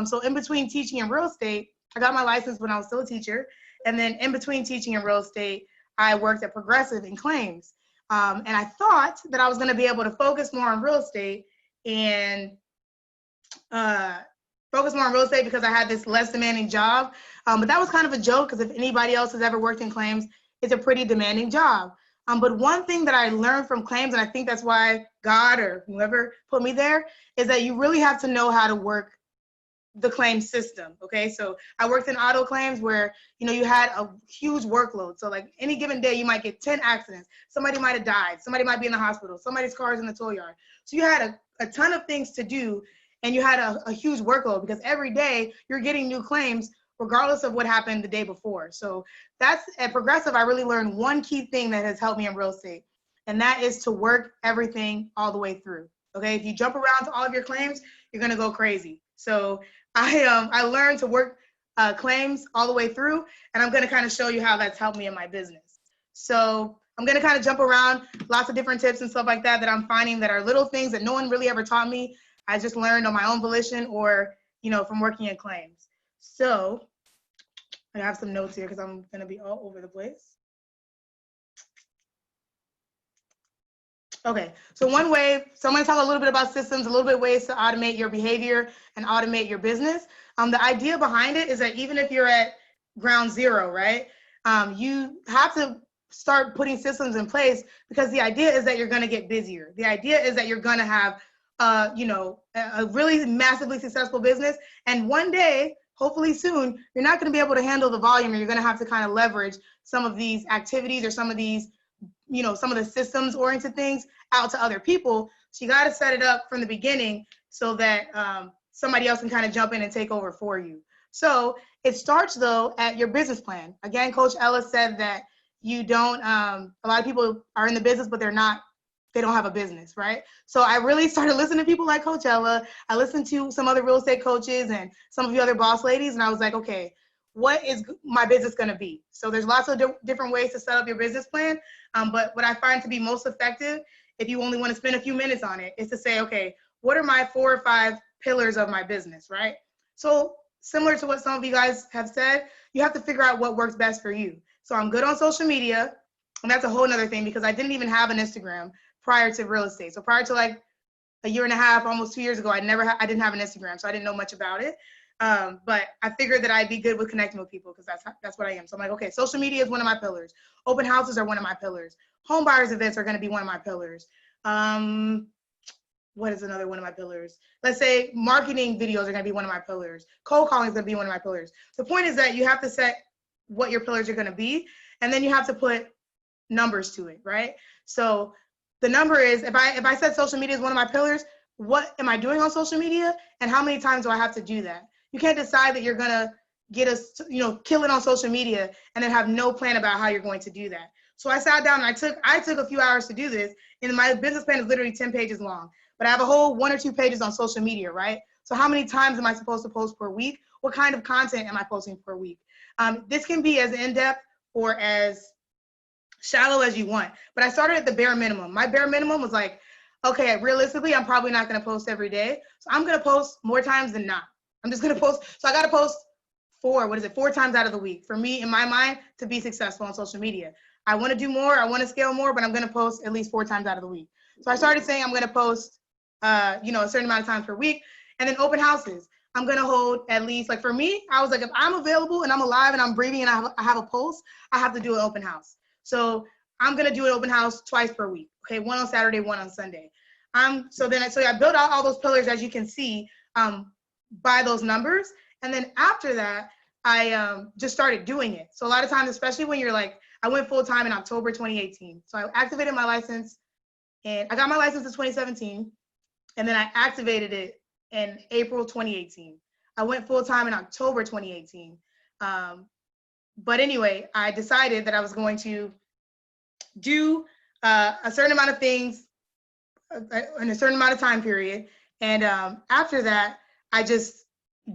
So in between teaching and real estate, I got my license when I was still a teacher. And then in between teaching and real estate, I worked at Progressive in claims. And I thought that I was going to be able to focus more on real estate and because I had this less demanding job. But that was kind of a joke because if anybody else has ever worked in claims, it's a pretty demanding job. But one thing that I learned from claims, and I think that's why God or whoever put me there, is that you really have to know how to work the claim system. Okay, so I worked in auto claims where you had a huge workload. So like any given day you might get 10 accidents, somebody might have died, somebody might be in the hospital, somebody's car is in the tow yard. So you had a ton of things to do, and you had a huge workload because every day you're getting new claims regardless of what happened the day before. So that's at Progressive. I really learned one key thing that has helped me in real estate, and that is to work everything all the way through. Okay, if you jump around to all of your claims, you're gonna go crazy. So I learned to work claims all the way through, and I'm going to kind of show you how that's helped me in my business. So I'm going to kind of jump around lots of different tips and stuff like that I'm finding that are little things that no one really ever taught me. I just learned on my own volition or from working in claims. So I have some notes here because I'm going to be all over the place. Okay, so one way, so I'm going to talk a little bit about systems, a little bit ways to automate your behavior and automate your business. The idea behind it is that even if you're at ground zero, right, you have to start putting systems in place because the idea is that you're going to get busier. The idea is that you're going to have, a really massively successful business. And one day, hopefully soon, you're not going to be able to handle the volume, or you're going to have to kind of leverage some of these activities or some of these some of the systems oriented things out to other people. So you got to set it up from the beginning so that somebody else can kind of jump in and take over for you. So it starts though at your business plan. Again, Coach Ella said that you don't, a lot of people are in the business, but they don't have a business, right? So I really started listening to people like Coach Ella. I listened to some other real estate coaches and some of the other boss ladies, and I was like, okay, what is my business going to be? So there's lots of different ways to set up your business plan. But what I find to be most effective, if you only want to spend a few minutes on it, is to say, okay, what are my 4 or 5 pillars of my business, right? So similar to what some of you guys have said, you have to figure out what works best for you. So I'm good on social media, and that's a whole nother thing because I didn't even have an Instagram prior to real estate. So prior to like a year and a half, almost 2 years ago, I didn't have an Instagram, so I didn't know much about it. But I figured that I'd be good with connecting with people because that's what I am. So I'm like, okay, social media is one of my pillars. Open houses are one of my pillars. Home buyers events are going to be one of my pillars. What is another one of my pillars? Let's say marketing videos are going to be one of my pillars. Cold calling is going to be one of my pillars. The point is that you have to set what your pillars are going to be, and then you have to put numbers to it, right? So the number is, if I said social media is one of my pillars, what am I doing on social media, and how many times do I have to do that? You can't decide that you're gonna get us, kill it on social media and then have no plan about how you're going to do that. So I sat down and I took a few hours to do this, and my business plan is literally 10 pages long, but I have a whole 1 or 2 pages on social media, right? So how many times am I supposed to post per week? What kind of content am I posting per week? This can be as in-depth or as shallow as you want, but I started at the bare minimum. My bare minimum was like, okay, realistically, I'm probably not going to post every day. So I'm going to post more times than not. I'm just going to post. So I got to post 4 times out of the week for me, in my mind, to be successful on social media. I want to do more. I want to scale more, but I'm going to post at least 4 times out of the week. So I started saying I'm going to post, a certain amount of times per week. And then open houses. I'm going to hold at least, like for me, I was like, if I'm available and I'm alive and I'm breathing and I have a pulse, I have to do an open house. So I'm going to do an open house twice per week. Okay, one on Saturday, one on Sunday. So I built out all those pillars, as you can see, by those numbers. And then after that, I just started doing it. So a lot of times, especially when you're like, I went full time in October 2018. So I activated my license, and I got my license in 2017. And then I activated it in April 2018. I went full time in October 2018. But anyway, I decided that I was going to do a certain amount of things in a certain amount of time period. And after that, I just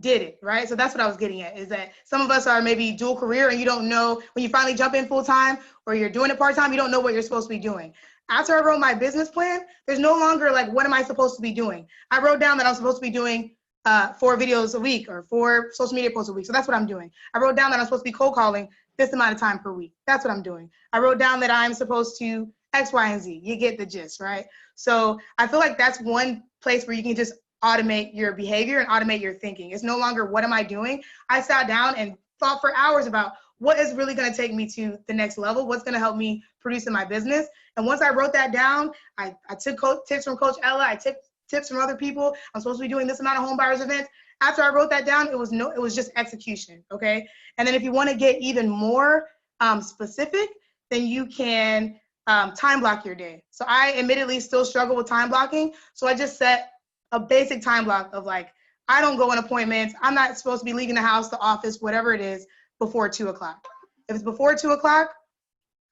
did it, right? So that's what I was getting at, is that some of us are maybe dual career and you don't know when you finally jump in full time or you're doing it part time, you don't know what you're supposed to be doing. After I wrote my business plan, there's no longer like, what am I supposed to be doing? I wrote down that I'm supposed to be doing 4 videos a week or 4 social media posts a week. So that's what I'm doing. I wrote down that I'm supposed to be cold calling this amount of time per week. That's what I'm doing. I wrote down that I'm supposed to X, Y, and Z. You get the gist, right? So I feel like that's one place where you can just automate your behavior and automate your thinking. It's no longer what am I doing? I sat down and thought for hours about what is really going to take me to the next level, what's going to help me produce in my business. And once I wrote that down, I took tips from Coach Ella, I took tips from other people. I'm supposed to be doing this amount of home buyers events. After I wrote that down, it was just execution, okay? And then if you want to get even more specific, then you can time block your day. So I admittedly still struggle with time blocking. So I just set a basic time block of like, I don't go on appointments. I'm not supposed to be leaving the house, the office, whatever it is, before 2 o'clock. If it's before 2 o'clock,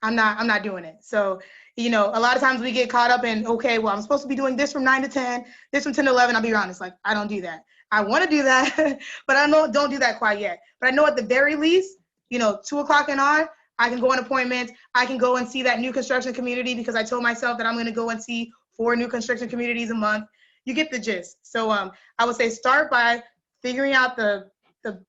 I'm not doing it. So, you know, a lot of times we get caught up in, okay, well, I'm supposed to be doing this from 9 to 10, this from 10 to 11. I'll be honest, like, I don't do that. I want to do that, but I don't do that quite yet. But I know at the very least, you know, 2 o'clock and on, I can go on appointments. I can go and see that new construction community because I told myself that I'm going to go and see 4 new construction communities a month. You get the gist. So I would say start by figuring out the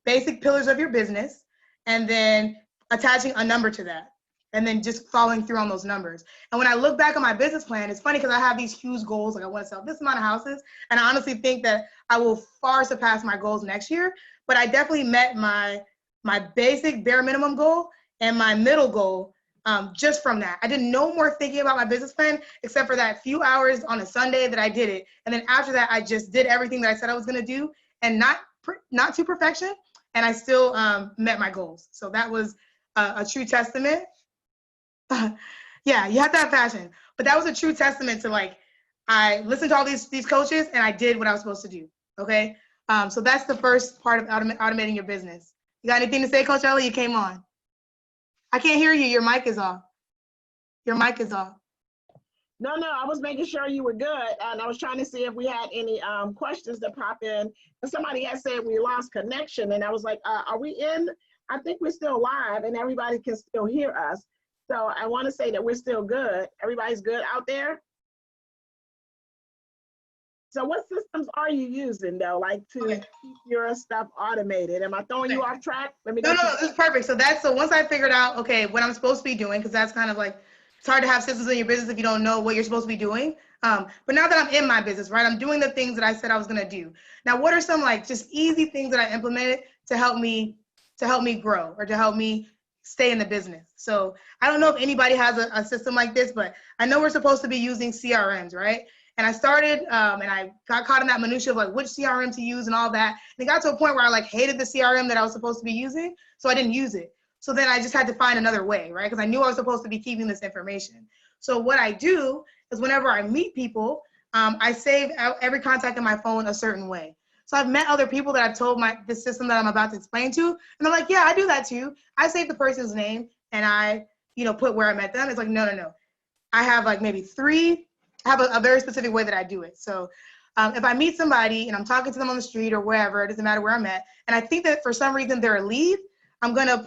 basic pillars of your business and then attaching a number to that, and then just following through on those numbers. And when I look back on my business plan, it's funny because I have these huge goals, like I want to sell this amount of houses, and I honestly think that I will far surpass my goals next year, but I definitely met my basic bare minimum goal and my middle goal just from that. I did no more thinking about my business plan except for that few hours on a Sunday that I did it. And then after that, I just did everything that I said I was gonna do, and not to perfection, and I still met my goals. So that was a true testament. Yeah, you have to have passion. But that was a true testament to, like, I listened to all these coaches and I did what I was supposed to do. Okay. So that's the first part of automating your business. You got anything to say, Coach Ellie? You came on. I can't hear you. Your mic is off. Your mic is off.
No, I was making sure you were good. And I was trying to see if we had any questions that pop in. And somebody had said we lost connection. And I was like, are we in? I think we're still live and everybody can still hear us. So I want to say that we're still good. Everybody's good out there? So what systems are you using though, like to keep your stuff automated? Am I throwing you off track? Let me go.
No, this is perfect. So once I figured out, okay, what I'm supposed to be doing, because that's kind of like, it's hard to have systems in your business if you don't know what you're supposed to be doing. But now that I'm in my business, right, I'm doing the things that I said I was gonna do. Now, what are some like just easy things that I implemented to help me grow or to help me stay in the business? So I don't know if anybody has a system like this, but I know we're supposed to be using CRMs, right? And I started and I got caught in that minutia of like which CRM to use and all that. And it got to a point where I like hated the CRM that I was supposed to be using, so I didn't use it. So then I just had to find another way, right? Because I knew I was supposed to be keeping this information. So what I do is whenever I meet people, I save every contact in my phone a certain way. So I've met other people that I've told the system that I'm about to explain to, and they're like, yeah, I do that too. I save the person's name and I, put where I met them. It's like, no. I have like maybe 3. I have a very specific way that I do it. So if I meet somebody and I'm talking to them on the street or wherever, it doesn't matter where I'm at, and I think that for some reason they're a lead, I'm gonna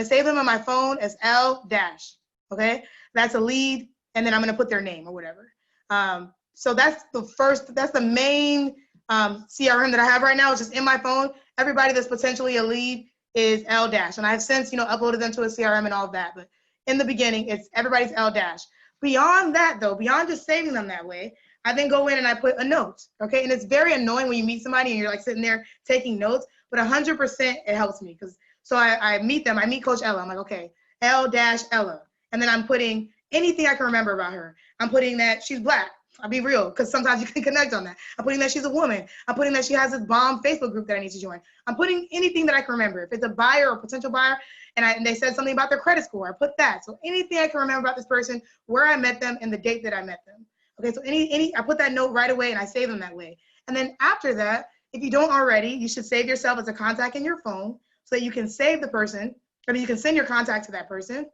save them on my phone as L dash, okay? That's a lead, and then I'm gonna put their name or whatever. So that's the main CRM that I have right now. It's just in my phone. Everybody that's potentially a lead is L dash, and I have since, uploaded them to a CRM and all of that, but in the beginning, it's everybody's L dash. Beyond that, though, beyond just saving them that way, I then go in and I put a note, okay? And it's very annoying when you meet somebody and you're like sitting there taking notes, but 100% it helps me. So I meet them, I meet Coach Ella. I'm like, okay, L-Ella. And then I'm putting anything I can remember about her. I'm putting that she's Black. I'll be real, because sometimes you can connect on that. I'm putting that she's a woman. I'm putting that she has this bomb Facebook group that I need to join. I'm putting anything that I can remember. If it's a buyer or potential buyer, and they said something about their credit score, I put that. So anything I can remember about this person, where I met them, and the date that I met them. Okay, so I put that note right away and I save them that way. And then after that, if you don't already, you should save yourself as a contact in your phone. so that you can save the person, or you can send your contact to that person,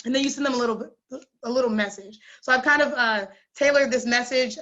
and then you send them a little message. So I've kind of tailored this message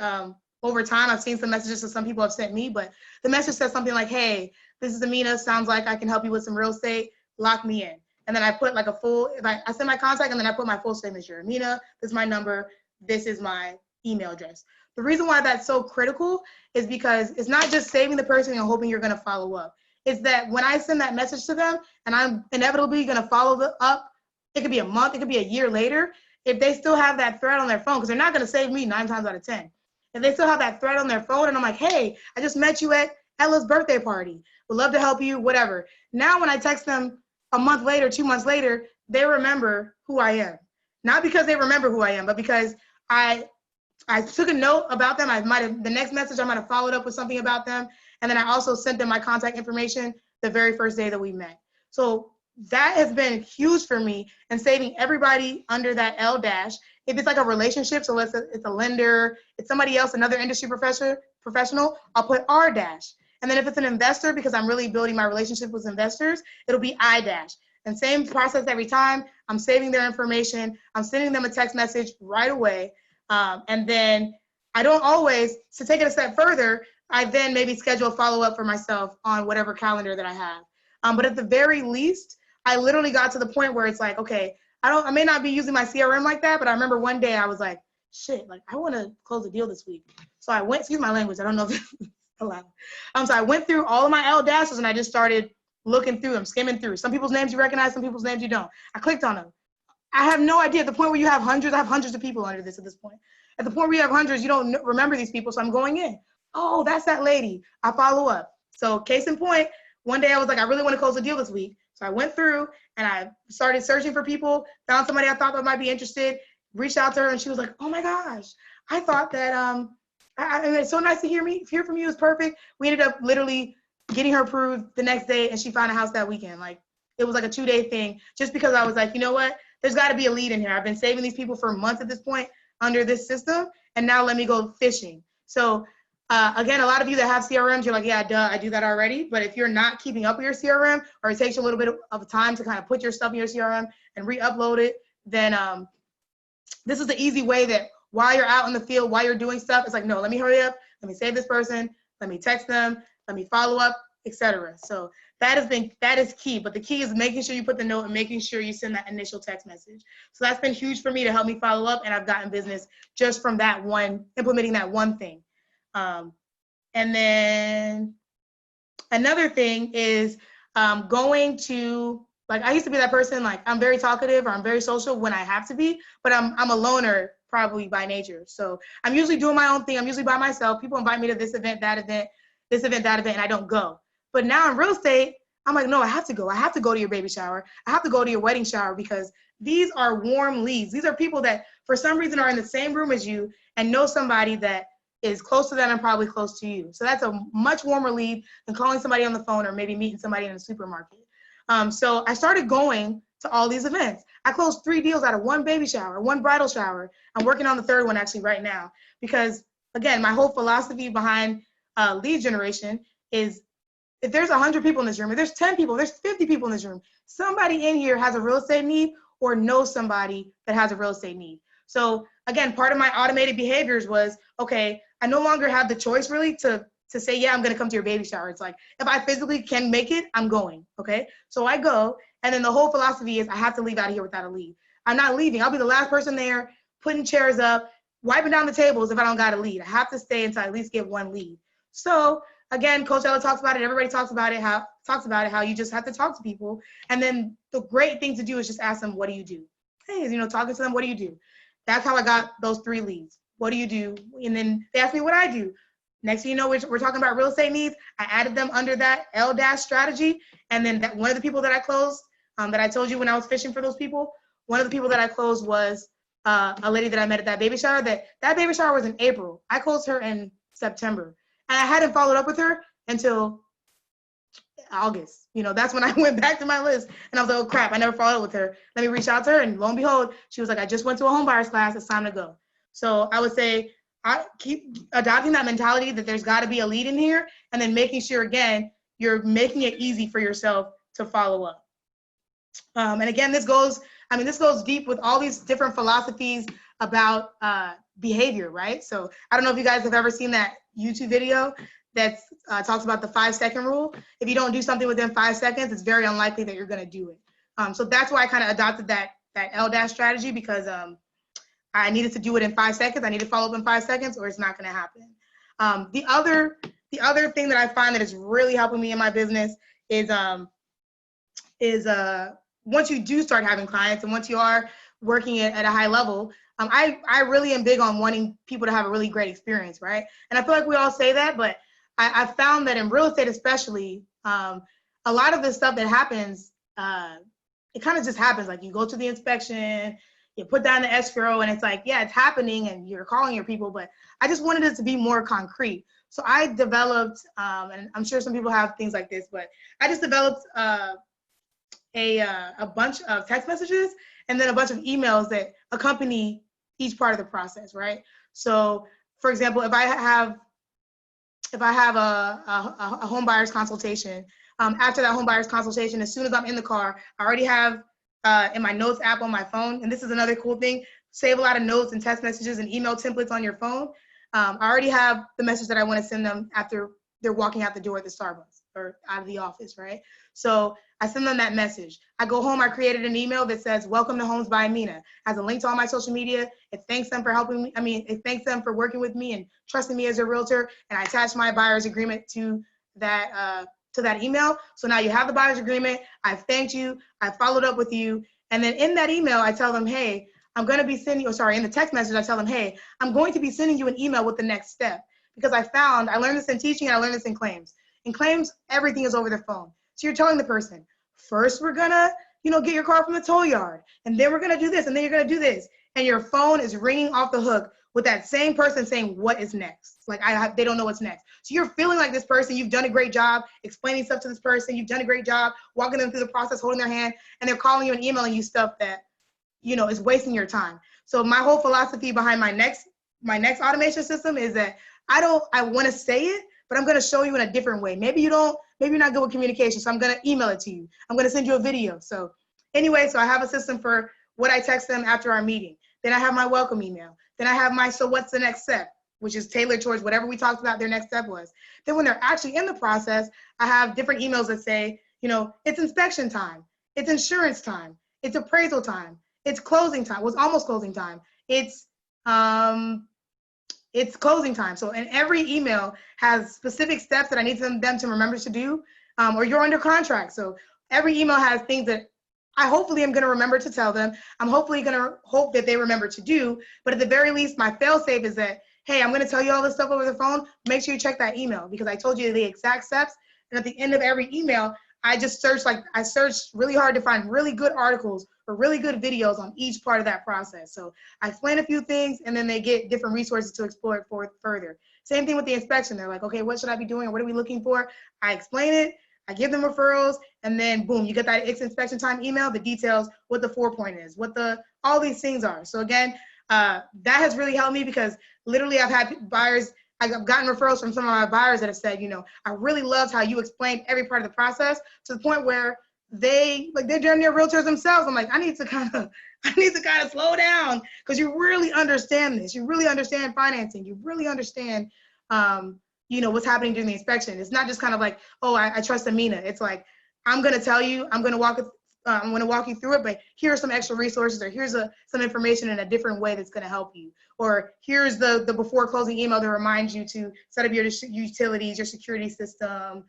over time. I've seen some messages that some people have sent me, but the message says something like, hey, this is Amina, sounds like I can help you with some real estate, lock me in. And then I put like a full, I send my contact, and then I put my full signature. Amina, this is my number, this is my email address. The reason why that's so critical is because it's not just saving the person and hoping you're gonna follow up. It's that when I send that message to them and I'm inevitably gonna follow up, it could be a month, it could be a year later, if they still have that thread on their phone, because they're not gonna save me 9 times out of 10. If they still have that thread on their phone and I'm like, hey, I just met you at Ella's birthday party, would love to help you, whatever. Now when I text them a month later, 2 months later, they remember who I am. Not because they remember who I am, but because I took a note about them. The next message I might have followed up with something about them. And then I also sent them my contact information the very first day that we met. So that has been huge for me and saving everybody under that L dash. If it's like a relationship, so it's a lender, it's somebody else, another industry professional, I'll put R dash. And then if it's an investor, because I'm really building my relationship with investors, it'll be I dash. And same process every time. I'm saving their information. I'm sending them a text message right away. And then I don't always, to take it a step further, I then maybe schedule a follow-up for myself on whatever calendar that I have. But at the very least, I literally got to the point where it's like, okay, I may not be using my CRM like that, but I remember one day I was like, shit, like I want to close a deal this week. So I went, excuse my language, I don't know if it's allowed. So I went through all of my L dashes and I just started looking through them, skimming through. Some people's names you recognize, some people's names you don't. I clicked on them. I have no idea. At the point where you have hundreds, I have hundreds of people under this at this point. At the point where you have hundreds, you don't remember these people, so I'm going in. Oh, that's that lady. I follow up. So case in point, one day I was like, I really want to close a deal this week. So I went through and I started searching for people, found somebody I thought that might be interested, reached out to her, and she was like, oh my gosh, I thought that, it's so nice to hear from you. It's perfect. We ended up literally getting her approved the next day, and she found a house that weekend. Like, it was like a 2-day thing, just because I was like, you know what? There's got to be a lead in here. I've been saving these people for months at this point under this system, and now let me go fishing. So again, a lot of you that have CRMs, you're like, yeah, duh, I do that already. But if you're not keeping up with your CRM, or it takes you a little bit of time to kind of put your stuff in your CRM and re-upload it, then this is the easy way that while you're out in the field, while you're doing stuff, it's like, no, let me hurry up, let me save this person, let me text them, let me follow up, etc. So that is key. But the key is making sure you put the note and making sure you send that initial text message. So that's been huge for me to help me follow up, and I've gotten business just from that one, implementing that one thing. And then another thing is going to, like, I used to be that person, like, I'm very talkative or I'm very social when I have to be, but I'm a loner probably by nature. So I'm usually doing my own thing. I'm usually by myself. People invite me to this event, that event, this event, that event, and I don't go. But now in real estate, I'm like, no, I have to go. I have to go to your baby shower. I have to go to your wedding shower, because these are warm leads. These are people that for some reason are in the same room as you and know somebody that is close to them and probably close to you. So that's a much warmer lead than calling somebody on the phone or maybe meeting somebody in a supermarket. So I started going to all these events. I closed 3 deals out of 1 baby shower, 1 bridal shower. I'm working on the 3rd one actually right now, because again, my whole philosophy behind lead generation is, if there's 100 people in this room, if there's 10 people, there's 50 people in this room, somebody in here has a real estate need or knows somebody that has a real estate need. So again, part of my automated behaviors was, okay, I no longer have the choice really to say, yeah, I'm gonna come to your baby shower. It's like, if I physically can make it, I'm going, okay? So I go, and then the whole philosophy is I have to leave out of here without a lead. I'm not leaving. I'll be the last person there, putting chairs up, wiping down the tables if I don't got a lead. I have to stay until I at least get 1 lead. So again, Coach Ella talks about it, everybody talks about it, how you just have to talk to people. And then the great thing to do is just ask them, what do you do? Hey, talking to them, what do you do? That's how I got those 3 leads. What do you do? And then they asked me what I do. Next thing you know, we're talking about real estate needs. I added them under that L dash strategy. And then one of the people that I closed, that I told you when I was fishing for those people, one of the people that I closed was a lady that I met at that baby shower. That baby shower was in April. I closed her in September. And I hadn't followed up with her until August. That's when I went back to my list and I was like, oh crap, I never followed up with her. Let me reach out to her. And lo and behold, she was like, I just went to a home buyers class. It's time to go. So I would say, I keep adopting that mentality that there's got to be a lead in here, and then making sure, again, you're making it easy for yourself follow up. And again, this goes deep with all these different philosophies about behavior, right? So I don't know if you guys have ever seen that YouTube video that talks about the 5-second rule. If you don't do something within 5 seconds, it's very unlikely that you're going to do it. So that's why I kind of adopted that L- strategy, because I needed to do it in 5 seconds. I need to follow up in 5 seconds, or it's not going to happen. The other thing that I find that is really helping me in my business is once you do start having clients and once you are working at a high level, I really am big on wanting people to have a really great experience, right? And I feel like we all say that, but I found that in real estate especially, a lot of the stuff that happens, it kind of just happens. Like you go to the inspection, you put down the escrow, and it's like, yeah, it's happening and you're calling your people, but I just wanted it to be more concrete. So I developed, and I'm sure some people have things like this, but I just developed a bunch of text messages and then a bunch of emails that accompany each part of the process, right? So for example, if I have a home buyer's consultation, after that home buyer's consultation, as soon as I'm in the car, I already have in my notes app on my phone, and this is another cool thing, save a lot of notes and text messages and email templates on your phone. I already have the message that I want to send them after they're walking out the door at the Starbucks or out of the office, right? So I send them that message. I go home, I created an email that says, welcome to Homes by Amina. Has a link to all my social media. It thanks them for helping me. It thanks them for working with me and trusting me as a realtor. And I attach my buyer's agreement to that email. So now you have the buyer's agreement. I've thanked you. I followed up with you. And then in that email, I tell them, hey, I'm going to be sending you, in the text message, I tell them, hey, I'm going to be sending you an email with the next step. Because I learned this in teaching and I learned this in claims. In claims, everything is over the phone. So you're telling the person, first we're gonna, get your car from the tow yard, and then we're gonna do this, and then you're gonna do this. And your phone is ringing off the hook with that same person saying, what is next? Like they don't know what's next. So you're feeling like this person, you've done a great job explaining stuff to this person, you've done a great job walking them through the process, holding their hand, and they're calling you and emailing you stuff that, is wasting your time. So my whole philosophy behind my next automation system is that I want to say it, but I'm going to show you in a different way. Maybe you're not good with communication, so I'm going to email it to you. I'm going to send you a video. So anyway, so I have a system for what I text them after our meeting. Then I have my welcome email. Then I have my, so what's the next step, which is tailored towards whatever we talked about their next step was. Then when they're actually in the process, I have different emails that say, it's inspection time, it's insurance time, it's appraisal time, it's closing time. Well, it's almost closing time. It's closing time. So, and every email has specific steps that I need them to remember to do, or you're under contract. So every email has things that I hopefully am going to remember to tell them. I'm hopefully going to hope that they remember to do. But at the very least, my fail-safe is that, hey, I'm going to tell you all this stuff over the phone. Make sure you check that email because I told you the exact steps. And at the end of every email, I searched really hard to find really good articles or really good videos on each part of that process. So I explain a few things and then they get different resources to explore it further. Same thing with the inspection. They're like, okay, what should I be doing? What are we looking for? I explain it, I give them referrals, and then boom, you get that inspection time email that details what the 4-point is, what all these things are. So again, that has really helped me because literally I've had buyers, I've gotten referrals from some of my buyers that have said, I really loved how you explained every part of the process to the point where they're damn near realtors themselves. I'm like, I need to kind of slow down because you really understand this. You really understand financing. You really understand, what's happening during the inspection. It's not just kind of like, oh, I trust Amina. It's like, I'm going to tell you, I'm going to walk you through it, but here are some extra resources, or here's some information in a different way that's going to help you. Or here's the before closing email that reminds you to set up your utilities, your security system,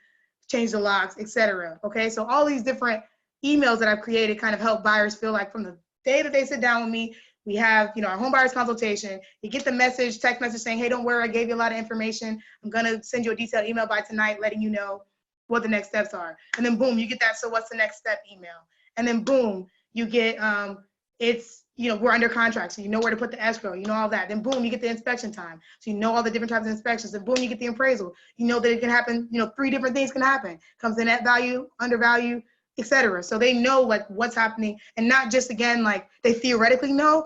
change the locks, etc. Okay, so all these different emails that I've created kind of help buyers feel like from the day that they sit down with me, we have, our home buyers consultation. You get the text message saying, hey, don't worry, I gave you a lot of information. I'm going to send you a detailed email by tonight letting you know what the next steps are. And then boom, you get that, so what's the next step email. And then boom, you get, we're under contract, so you know where to put the escrow, all that. Then boom, you get the inspection time. So you know all the different types of inspections. And boom, you get the appraisal. You know that it can happen, 3 different things can happen. Comes in at value, undervalue, etc. So they know like what's happening, and not just, again, like they theoretically know.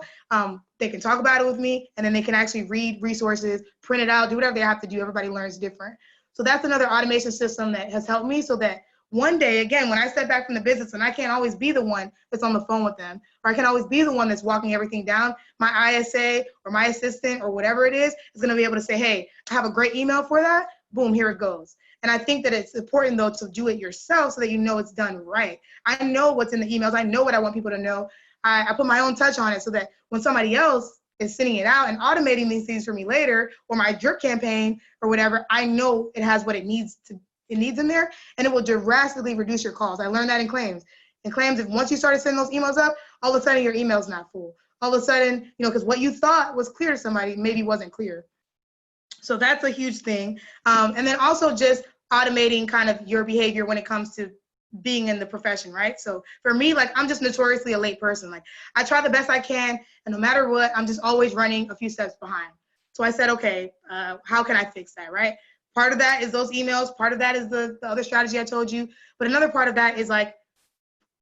They can talk about it with me, and then they can actually read resources, print it out, do whatever they have to do. Everybody learns different. So that's another automation system that has helped me, so that one day, again, when I step back from the business and I can't always be the one that's on the phone with them, or I can't always be the one that's walking everything down, my ISA or my assistant or whatever it is going to be able to say, hey, I have a great email for that. Boom, here it goes. And I think that it's important, though, to do it yourself so that you know it's done right. I know what's in the emails. I know what I want people to know. I put my own touch on it so that when somebody else is sending it out and automating these things for me later, or my drip campaign or whatever, I know it has what it needs in there, and it will drastically reduce your calls. I learned that in claims. In claims, if once you started sending those emails up, all of a sudden your email's not full. All of a sudden, because what you thought was clear to somebody maybe wasn't clear. So that's a huge thing. And then also just automating kind of your behavior when it comes to being in the profession, right? So for me, like, I'm just notoriously a late person. Like, I try the best I can, and no matter what, I'm just always running a few steps behind. So I said, okay, how can I fix that, right? Part of that is those emails. Part of that is the other strategy I told you. But another part of that is like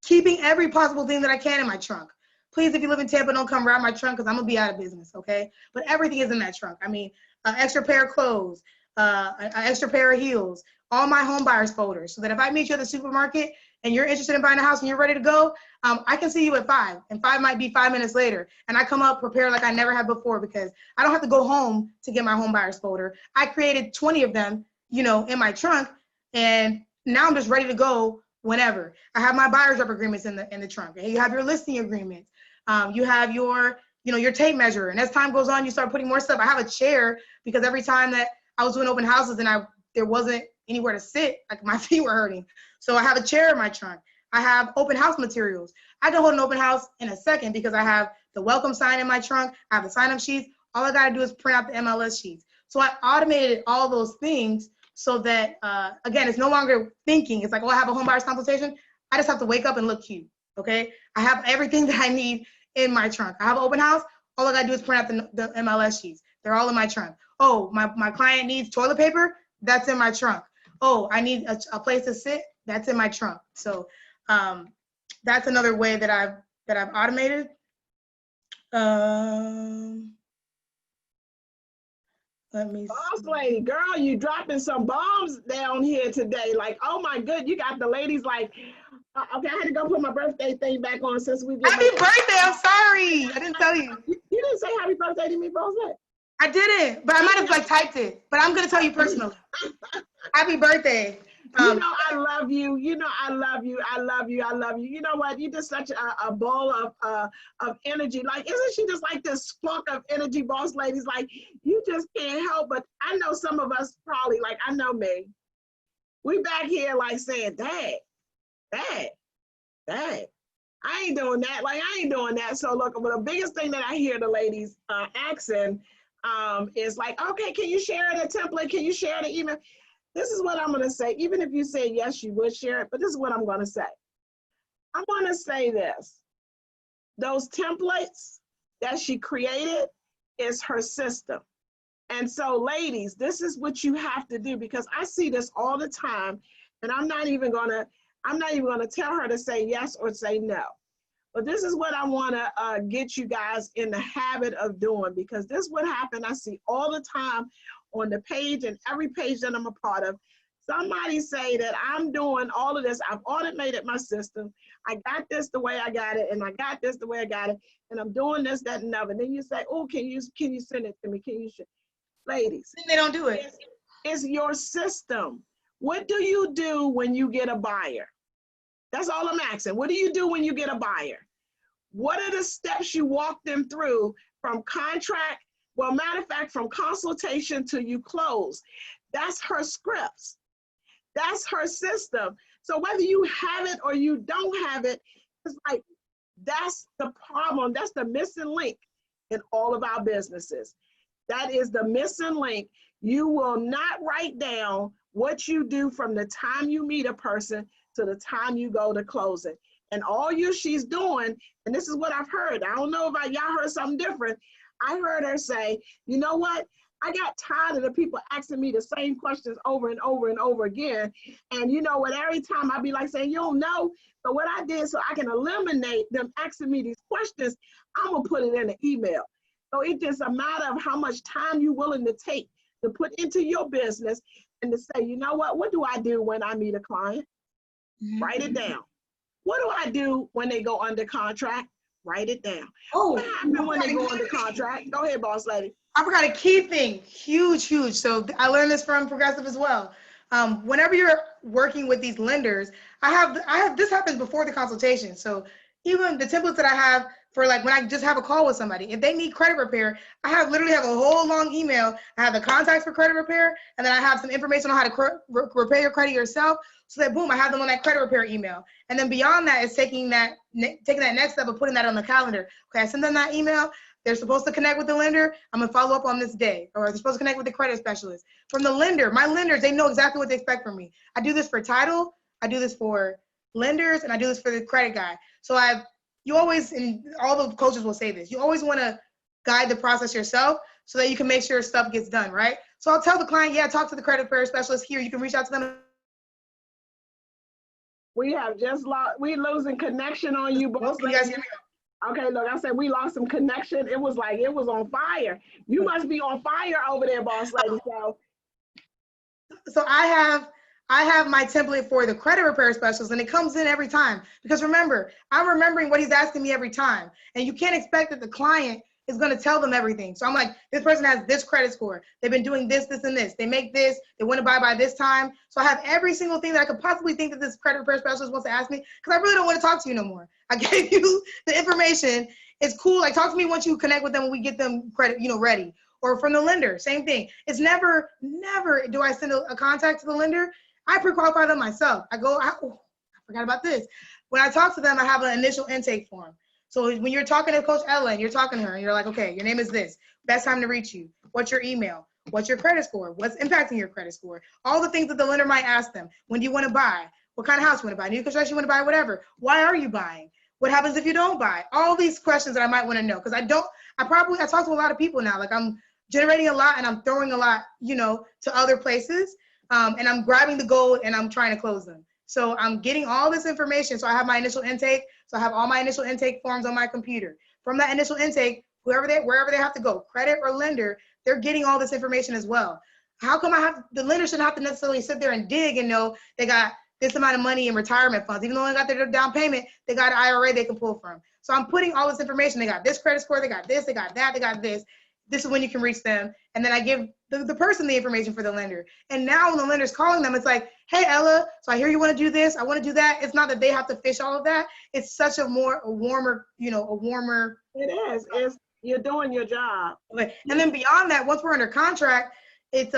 keeping every possible thing that I can in my trunk. Please, if you live in Tampa, don't come around my trunk because I'm going to be out of business, okay? But everything is in that trunk. I mean, an extra pair of clothes, an extra pair of heels, all my home buyers folders, so that if I meet you at the supermarket and you're interested in buying a house and you're ready to go, I can see you at 5, and 5 might be 5 minutes later. And I come up prepared like I never have before because I don't have to go home to get my home buyers folder. I created 20 of them, in my trunk, and now I'm just ready to go whenever. I have my buyer's rep agreements in the trunk. And you have your listing agreements. You have your tape measure. And as time goes on, you start putting more stuff. I have a chair because every time that I was doing open houses and there wasn't anywhere to sit, like my feet were hurting. So I have a chair in my trunk. I have open house materials. I can hold an open house in a second because I have the welcome sign in my trunk. I have the sign-up sheets. All I got to do is print out the MLS sheets. So I automated all those things so that, again, it's no longer thinking. It's like, oh, I have a home buyer's consultation. I just have to wake up and look cute, okay? I have everything that I need in my trunk. I have an open house. All I got to do is print out the MLS sheets. They're all in my trunk. Oh, my client needs toilet paper. That's in my trunk. Oh, I need a place to sit. That's in my trunk. So that's another way that I've automated. Let me see.
Boss lady, girl, you dropping some bombs down here today. Like, oh my good, you got the ladies like, okay, I had to go put my birthday thing back on since we did.
Happy birthday! I'm sorry, I didn't tell you.
You didn't say happy birthday to me, boss lady.
I didn't, but I might have typed it. But I'm gonna tell you personally. Happy birthday.
I love you. I love you. I love you. I love you. You know what? You're just such a ball of energy. Like, isn't she just like this spunk of energy, boss ladies? Like, you just can't help. But I know some of us probably, like, I know me. We back here like saying, Dad. I ain't doing that. Like, I ain't doing that. So look, the biggest thing that I hear the ladies asking is like, okay, can you share the template? Can you share the email? This is what I'm going to say. Even if you say yes, you would share it, but this is what I'm going to say. I'm going to say this. Those templates that she created is her system. And so ladies, this is what you have to do, because I see this all the time, and I'm not even going to tell her to say yes or say no. But this is what I want to get you guys in the habit of doing, because this would happen. I see all the time on the page and every page that I'm a part of. Somebody say that I'm doing all of this. I've automated my system. I got this the way I got it, and I got this the way I got it, and I'm doing this, that, and other. And then you say, oh, can you send it to me? Can you share? Ladies,
they don't do it.
It's your system. What do you do when you get a buyer? That's all I'm asking. What do you do when you get a buyer? What are the steps you walk them through from contract? Well, matter of fact, from consultation to you close. That's her scripts. That's her system. So whether you have it or you don't have it, it's like, that's the problem. That's the missing link in all of our businesses. That is the missing link. You will not write down what you do from the time you meet a person to the time you go to closing. And all she's doing, and this is what I've heard. I don't know if y'all heard something different. I heard her say, you know what? I got tired of the people asking me the same questions over and over and over again. And you know what? Every time I'd be like saying, you don't know. So what I did, so I can eliminate them asking me these questions, I'm going to put it in an email. So it's just a matter of how much time you're willing to take to put into your business and to say, you know what do I do when I meet a client? Write it down. What do I do when they go under contract? Write it down.
Oh,
what happens when they go under contract? Go ahead, boss lady.
I forgot a key thing, huge. So I learned this from Progressive as well. Whenever you're working with these lenders, I have this happens before the consultation. So even the templates that I have for like when I just have a call with somebody, if they need credit repair, I literally have a whole long email. I have the contacts for credit repair, and then I have some information on how to repair your credit yourself. So that boom, I have them on that credit repair email. And then beyond that is taking that next step of putting that on the calendar. Okay, I send them that email. They're supposed to connect with the lender. I'm gonna follow up on this day, or they're supposed to connect with the credit specialist. From the lender, my lenders, they know exactly what they expect from me. I do this for title, I do this for lenders, and I do this for the credit guy. So you always, and all the coaches will say this, you always wanna guide the process yourself so that you can make sure stuff gets done, right? So I'll tell the client, yeah, talk to the credit repair specialist here. You can reach out to them.
We have just lost, we're losing connection on you, boss
Can you
lady.
guys hear me?
Okay, look, I said we lost some connection. It was like it was on fire. You must be on fire over there, boss lady.
So I have my template for the credit repair specialist, and it comes in every time. Because remember, I'm remembering what he's asking me every time. And you can't expect that the client is going to tell them everything. So I'm like, this person has this credit score. They've been doing this, this, and this. They make this. They want to buy by this time. So I have every single thing that I could possibly think that this credit repair specialist wants to ask me, because I really don't want to talk to you no more. I gave you the information. It's cool. Like, talk to me once you connect with them, when we get them credit, ready. Or from the lender, same thing. It's never do I send a contact to the lender. I pre-qualify them myself. I forgot about this. When I talk to them, I have an initial intake form. So when you're talking to Coach Ellen, you're talking to her, and you're like, okay, your name is this. Best time to reach you. What's your email? What's your credit score? What's impacting your credit score? All the things that the lender might ask them. When do you want to buy? What kind of house you want to buy? New construction, you want to buy whatever. Why are you buying? What happens if you don't buy? All these questions that I might want to know. Because I talk to a lot of people now. Like, I'm generating a lot and I'm throwing a lot, to other places. And I'm grabbing the gold and I'm trying to close them. So I'm getting all this information. So I have my initial intake. So I have all my initial intake forms on my computer. From that initial intake, wherever they have to go, credit or lender, they're getting all this information as well. How come the lender shouldn't have to necessarily sit there and dig and know they got this amount of money in retirement funds? Even though they got their down payment, they got an IRA they can pull from. So I'm putting all this information. They got this credit score, they got this, they got that, they got this. This is when you can reach them. And then I give the person the information for the lender. And now when the lender's calling them, it's like, hey, Ella, so I hear you want to do this. I want to do that. It's not that they have to fish all of that. It's such a warmer.
It is. You're doing your job.
Okay. And then beyond that, once we're under contract, it's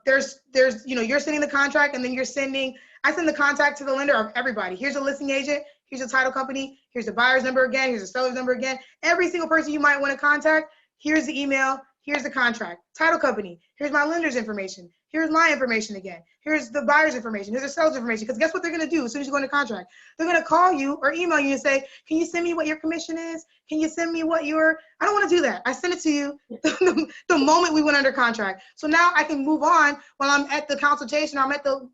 there's you're sending the contract, and then I send the contact to the lender of everybody. Here's a listing agent. Here's a title company. Here's the buyer's number again. Here's the seller's number again. Every single person you might want to contact. Here's the email, here's the contract. Title company, here's my lender's information. Here's my information again. Here's the buyer's information. Here's the seller's information. Because guess what they're going to do as soon as you go into contract? They're going to call you or email you and say, can you send me what your commission is? Can you send me what I don't want to do that. I sent it to you the moment we went under contract. So now I can move on while I'm at the consultation, or I'm at the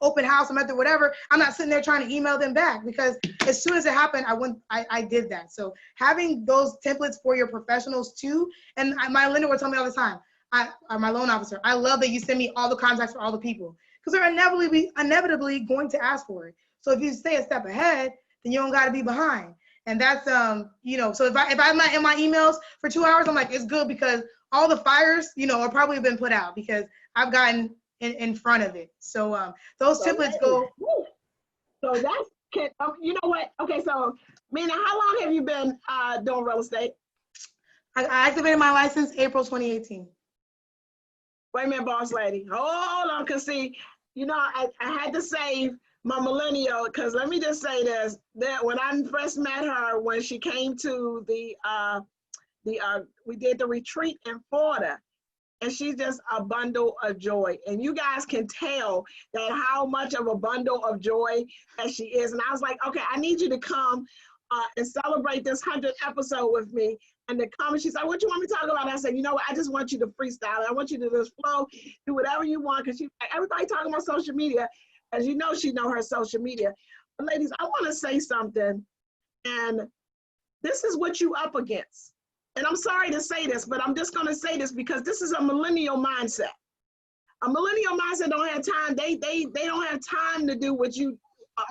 open house, I'm at the whatever. I'm not sitting there trying to email them back, because as soon as it happened, I did that. So having those templates for your professionals too, and my lender will tell me all the time, my loan officer, I love that you send me all the contacts for all the people, because they're inevitably going to ask for it. So if you stay a step ahead, then you don't got to be behind. And that's, so if I'm not in my emails for 2 hours, I'm like, it's good, because all the fires, are probably been put out, because I've gotten in front of it. So those templates go.
So you know what? Okay, so Mina, how long have you been doing real estate?
I activated my license April 2018.
Wait a minute, boss lady. Hold on, because see, I had to save my millennial, because let me just say this, that when I first met her, when she came to we did the retreat in Florida, and she's just a bundle of joy. And you guys can tell that how much of a bundle of joy that she is. And I was like, okay, I need you to come and celebrate this 100th episode with me. And the comment, she said, what you want me to talk about? I said, you know what? I just want you to freestyle. I want you to just flow, do whatever you want. Because everybody talking about social media. As you know, she know her social media. But ladies, I want to say something. And this is what you up against. And I'm sorry to say this, but I'm just going to say this because this is a millennial mindset. A millennial mindset don't have time. They don't have time to do what you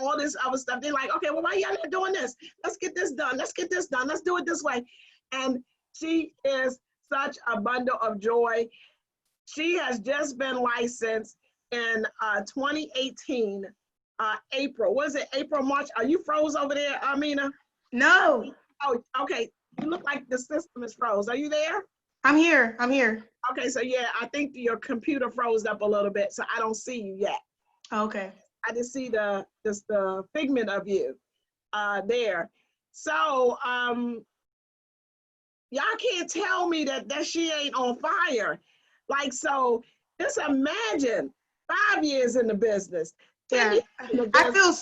all this other stuff. They're like, okay, well, why y'all not doing this? Let's get this done. Let's get this done. Let's do it this way. And she is such a bundle of joy. She has just been licensed in 2018, April. Was it April, March? Are you froze over there, Amina?
No,
Oh, okay. You look like the system is froze. Are you there?
I'm here. I'm here.
Okay, so yeah, I think your computer froze up a little bit, so I don't see you yet.
Okay.
I just see the figment of you there. So y'all can't tell me that she ain't on fire. Like, so just imagine 5 years in the business. 10
Yeah,
years in the
I
business.
feel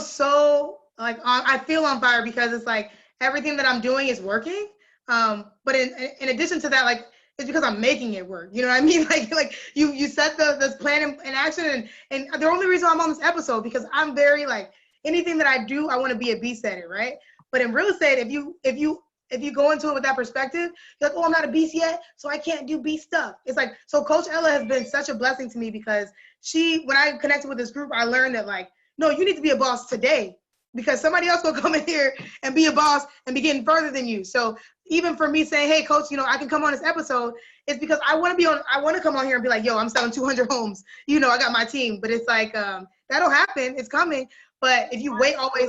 so like I feel on fire because it's like everything that I'm doing is working. But in addition to that, like it's because I'm making it work. You know what I mean? Like you set the plan in action, and the only reason I'm on this episode because I'm very like anything that I do, I want to be a beast at it, right? But in real estate, if you go into it with that perspective, you're like, oh, I'm not a beast yet, so I can't do beast stuff. It's like, so Coach Ella has been such a blessing to me because when I connected with this group, I learned that like, no, you need to be a boss today because somebody else will come in here and be a boss and be getting further than you. So even for me saying, hey, Coach, I can come on this episode, it's because I want to come on here and be like, yo, I'm selling 200 homes. I got my team. But it's like, that'll happen. It's coming. But if you wait always,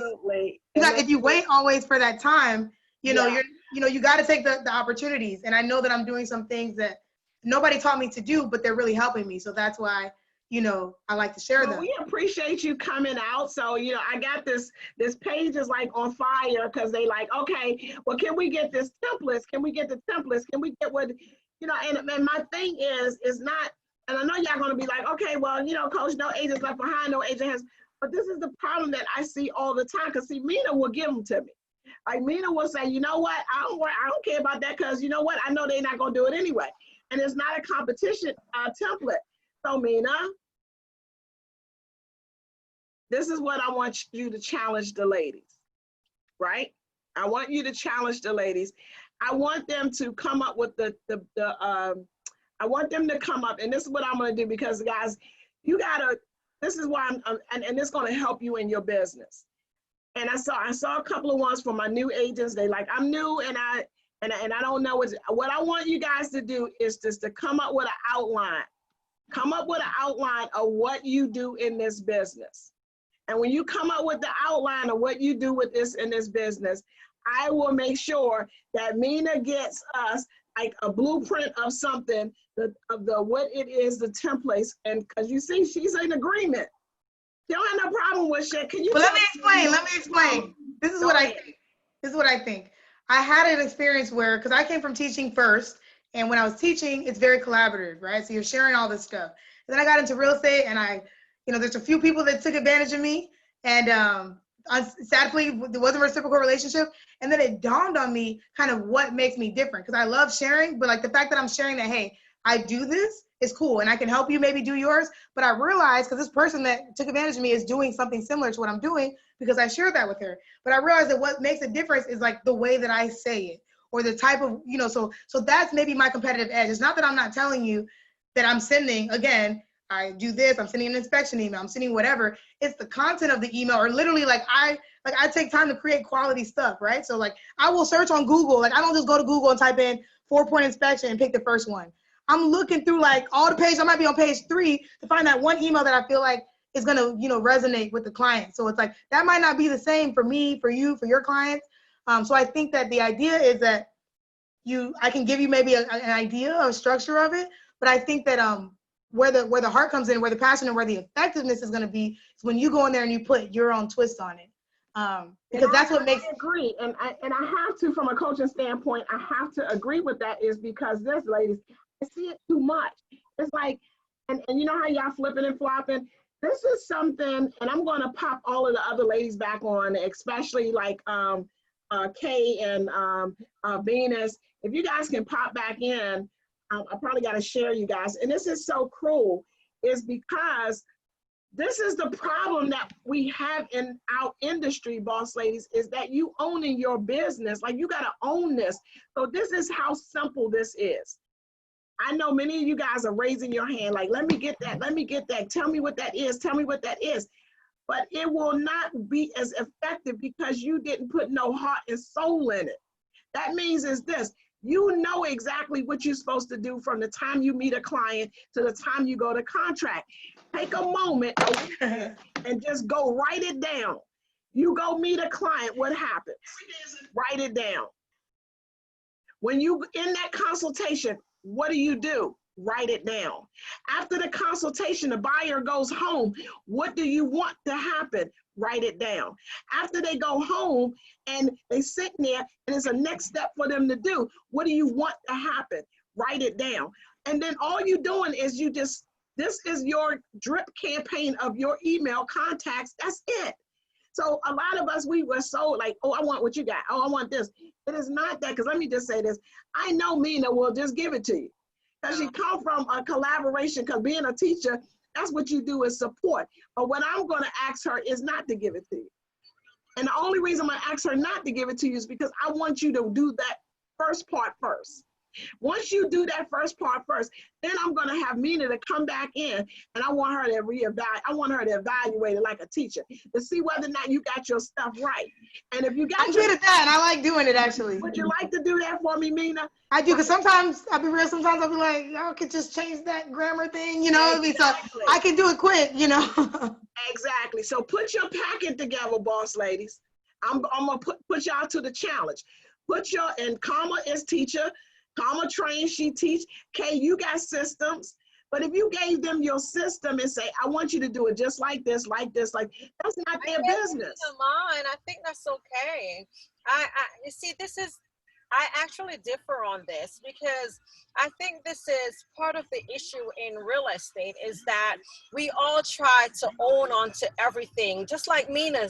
if you wait always for that time, you got to take the opportunities. And I know that I'm doing some things that nobody taught me to do, but they're really helping me. So that's why, I like to share them.
We appreciate you coming out. So, I got this page is like on fire because they like, okay, well, can we get this templates? Can we get the templates? Can we get what, and my thing is not, and I know y'all going to be like, okay, well, Coach, no agents left behind, no agent has, but this is the problem that I see all the time. Because see, Mina will give them to me. Like Mina will say, you know what, I don't care about that because you know what, I know they're not going to do it anyway. And it's not a competition template. So Mina, this is what I want you to challenge the ladies, right? I want you to challenge the ladies. I want them to come up with I want them to come up, and this is what I'm going to do because guys, this is why and it's going to help you in your business. And I saw a couple of ones from my new agents. They like, I'm new and I don't know what I want you guys to do is just to come up with an outline. Come up with an outline of what you do in this business. And when you come up with the outline of what you do with this in this business, I will make sure that Mina gets us like a blueprint of something, of what it is, the templates. And because you see, she's in agreement. You don't have no problem with shit. Can you?
But let me explain. This is what I think. I had an experience where, because I came from teaching first, and when I was teaching, it's very collaborative, right? So you're sharing all this stuff. And then I got into real estate, and there's a few people that took advantage of me, and sadly, there wasn't a reciprocal relationship. And then it dawned on me kind of what makes me different, because I love sharing, but like the fact that I'm sharing that, hey, I do this is cool, and I can help you maybe do yours. But I realized, because this person that took advantage of me is doing something similar to what I'm doing, because I shared that with her. But I realized that what makes a difference is like the way that I say it, or the type of, so that's maybe my competitive edge. It's not that I'm not telling you that I'm sending, again, I do this, I'm sending an inspection email, I'm sending whatever. It's the content of the email, or literally I take time to create quality stuff, right? So like I will search on Google. Like I don't just go to Google and type in 4-point inspection and pick the first one. I'm looking through like all the pages. I might be on page 3 to find that one email that I feel like is going to, resonate with the client. So it's like, that might not be the same for me, for you, for your clients. So I think that the idea is that I can give you maybe an idea or structure of it, but I think that where the heart comes in, where the passion and where the effectiveness is going to be is when you go in there and you put your own twist on it. Because that's what makes.
I agree, and I have to, from a coaching standpoint, I have to agree with that, is because this, ladies, I see it too much. It's like, and you know how y'all flipping and flopping. This is something, and I'm going to pop all of the other ladies back on, especially like Kay and Venus. If you guys can pop back in, I probably got to share you guys. And this is so cruel, is because this is the problem that we have in our industry, boss ladies, is that you owning your business. Like, you got to own this. So this is how simple this is. I know many of you guys are raising your hand, like, let me get that, let me get that. Tell me what that is. Tell me what that is. but it will not be as effective because you didn't put no heart and soul in it. That means is this, you know exactly what you're supposed to do from the time you meet a client to the time you go to contract. Take a moment and just go write it down. You go meet a client, what happens? Write it down. When you in that consultation, what do? Write it down. After the consultation, the buyer goes home. What do you want to happen? Write it down. After they go home and they sit there and it's a next step for them to do, what do you want to happen? Write it down. And then all you're doing is this is your drip campaign of your email contacts. That's it. So a lot of us, we were so like, oh, I want what you got. Oh, I want this. It is not that, because let me just say this. I know Mina will just give it to you. Because she come from a collaboration, because being a teacher, that's what you do is support. But what I'm going to ask her is not to give it to you. And the only reason I'm going to ask her not to give it to you is because I want you to do that first part first. Once you do that first part first, then I'm going to have Mina to come back in and I want her to reevaluate. I want her to evaluate it like a teacher to see whether or not you got your stuff right. And if you got
I'm good at that, and I like doing it actually.
Would you like to do that for me, Mina?
I do, because sometimes, I'll be real, sometimes I'll be like, y'all could just change that grammar thing, you know?
Exactly.
So I can do it quick, you know?
Exactly. So put your packet together, boss ladies. I'm going to put y'all to the challenge. Put your, and Karma is teacher, Karma trains, she teach. Kay, you got systems. But if you gave them your system and say, I want you to do it just like this, that's not their business.
Mine, I think that's okay. You see, I actually differ on this, because I think this is part of the issue in real estate, is that we all try to own on to everything. Just like Mina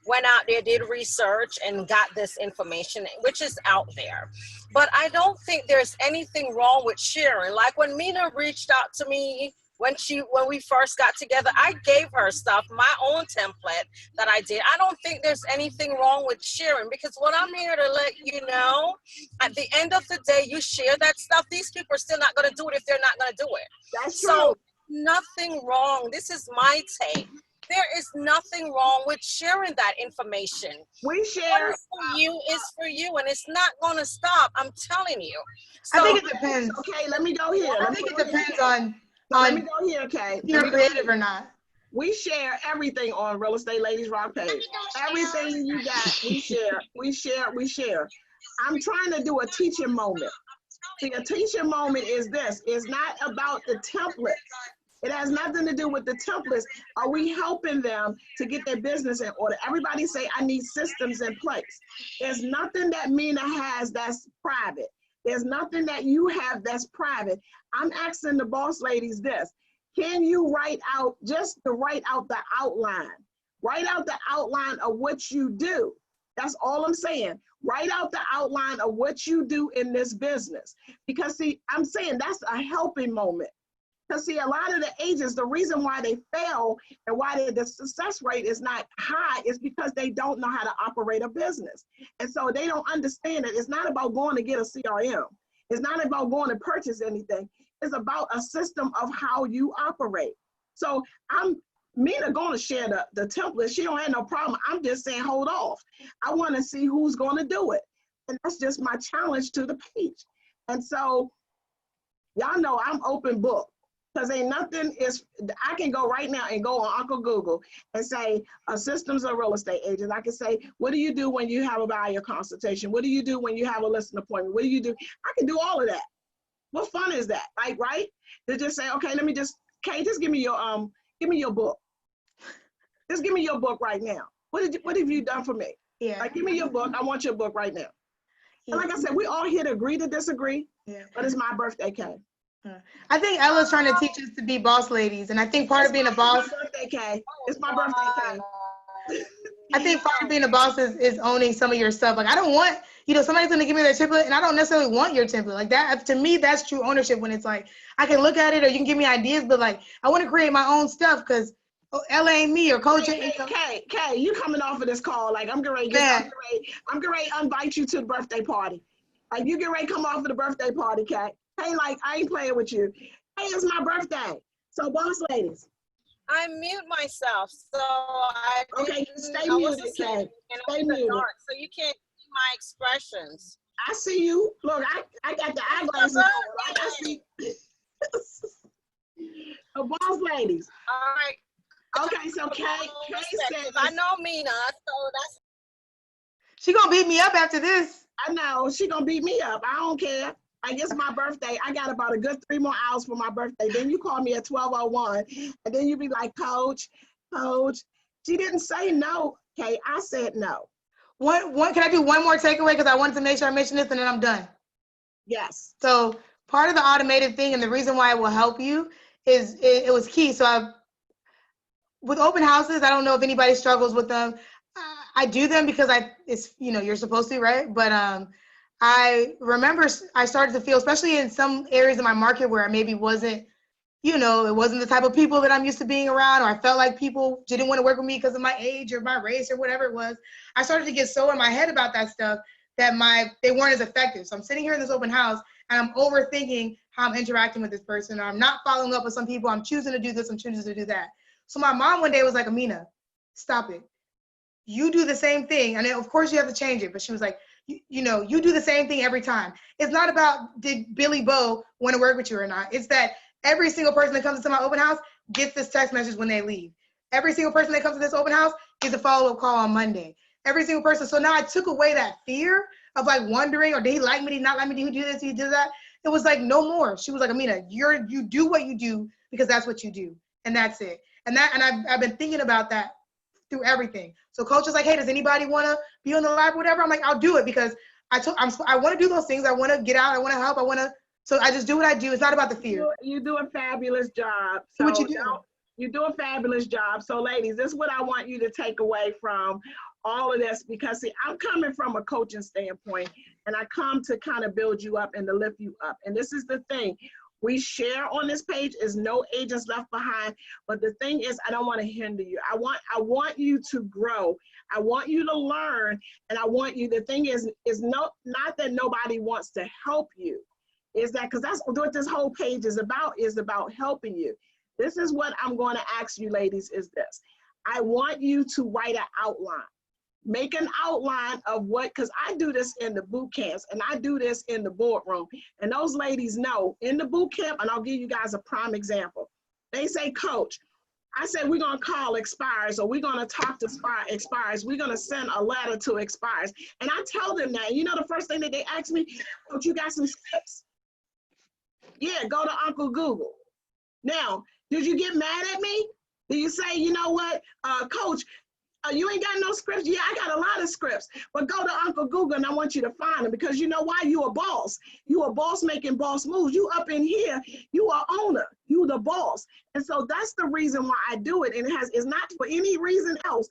went out there, did research and got this information, which is out there. But I don't think there's anything wrong with sharing. Like when Mina reached out to me, when we first got together, I gave her stuff, my own template that I did. I don't think there's anything wrong with sharing, because what I'm here to let you know, at the end of the day, you share that stuff. These people are still not going to do it if they're not going to do it.
That's
so
true.
Nothing wrong. This is my take. There is nothing wrong with sharing that information.
We share.
What is for you is for you, and it's not going to stop. I'm telling you.
So, I think it depends.
Okay, let me go here.
I think it depends on
let me go here, okay?
You're creative or not.
We share everything on Real Estate Ladies Rock page. Everything you got, we share. I'm trying to do a teaching moment. See, a teaching moment is this. It's not about the templates. It has nothing to do with the templates. Are we helping them to get their business in order? Everybody say, I need systems in place. There's nothing that Mina has that's private. There's nothing that you have that's private. I'm asking the boss ladies this. Can you write out the outline? Write out the outline of what you do. That's all I'm saying. Write out the outline of what you do in this business. Because see, I'm saying that's a helping moment. Because see, a lot of the agents, the reason why they fail and why the success rate is not high is because they don't know how to operate a business. And so they don't understand it. It's not about going to get a CRM. It's not about going to purchase anything. It's about a system of how you operate. So Mina going to share the template. She don't have no problem. I'm just saying, hold off. I want to see who's going to do it. And that's just my challenge to the page. And so y'all know I'm open book. Because ain't nothing I can go right now and go on Uncle Google and say, systems of real estate agents. I can say, what do you do when you have a buyer consultation? What do you do when you have a listing appointment? What do you do? I can do all of that. What fun is that? Like, right? To just say, okay, Kay, just give me your book. Just give me your book right now. What have you done for me?
Yeah.
Like, give me your book. I want your book right now. Yeah. And like I said, we all here to agree to disagree, but it's my birthday, Kay.
I think Ella's trying to teach us to be boss ladies, and I think part of being a boss.
It's my birthday, Kay. It's my birthday, Kay.
I think part of being a boss is owning some of your stuff. Like, I don't want, somebody's going to give me their template, and I don't necessarily want your template. Like that, to me, that's true ownership, when it's like, I can look at it or you can give me ideas, but like, I want to create my own stuff because Ella ain't me or Coach ain't.
Kay, you coming off of this call? Like, I'm getting ready to invite you to the birthday party. Like, you get ready to come off of the birthday party, Kay. Hey, like, I ain't playing with you. Hey, it's my birthday. So, boss ladies,
I mute myself, so I
Okay,
didn't.
stay
I wasn't
muted,
saying
Kay.
anything, and I'm
Stay
in the
muted.
dark, so you can't see my expressions.
I see you. Look, I got the eyeglasses on. I see. The boss ladies.
All right.
Okay, so Kay said,
I know Mina, so that's.
She gonna beat me up after this.
I know she gonna beat me up. I don't care. I guess my birthday. I got about a good 3 more hours for my birthday. Then you call me at 12:01, and then you be like, Coach. She didn't say no. Kay, I said no.
One. Can I do one more takeaway? Because I wanted to make sure I mention this, and then I'm done.
Yes.
So part of the automated thing, and the reason why it will help you is it was key. So with open houses, I don't know if anybody struggles with them. I do them because it's you're supposed to, right? But I remember I started to feel, especially in some areas of my market where I maybe wasn't, it wasn't the type of people that I'm used to being around, or I felt like people didn't want to work with me because of my age or my race or whatever it was. I started to get so in my head about that stuff that they weren't as effective. So I'm sitting here in this open house and I'm overthinking how I'm interacting with this person, or I'm not following up with some people. I'm choosing to do this, I'm choosing to do that. So my mom one day was like, Amina, stop it. You do the same thing. And of course you have to change it. But she was like, you do the same thing every time. It's not about did Billy Bo want to work with you or not. It's that every single person that comes into my open house gets this text message when they leave. Every single person that comes to this open house gets a follow-up call on Monday. Every single person. So now I took away that fear of like wondering, or did he like me, did he not like me, did he do this, did he do that? It was like no more. She was like, Amina, you do what you do because that's what you do. And that's it. And I've been thinking about that through everything. So coach is like, hey, does anybody want to be on the live or whatever? I'm like, I'll do it because I want to do those things. I want to get out. I want to help. So I just do what I do. It's not about the fear.
You do a fabulous job. So
what you do.
You do a fabulous job. So ladies, this is what I want you to take away from all of this, because see, I'm coming from a coaching standpoint, and I come to kind of build you up and to lift you up. And this is the thing. We share on this page is no agents left behind. But the thing is, I don't want to hinder you. I want you to grow. I want you to learn. And I want you, the thing is not that nobody wants to help you. Is that, because that's what this whole page is about helping you. This is what I'm going to ask you, ladies, is this. I want you to write an outline. Make an outline of what, because I do this in the boot camps and I do this in the boardroom. And those ladies know in the boot camp, and I'll give you guys a prime example. They say, Coach, I said, we're going to call expires, or we're going to talk to expires. We're going to send a letter to expires. And I tell them that. You know the first thing that they ask me, Coach, you got some scripts? Yeah, go to Uncle Google. Now, did you get mad at me? Do you say, you know what, Coach, you ain't got no scripts? Yeah, I got a lot of scripts. But go to Uncle Google and I want you to find them, because you know why? You a boss. You a boss making boss moves. You up in here, you are owner. You the boss. And so that's the reason why I do it. And it's not for any reason else.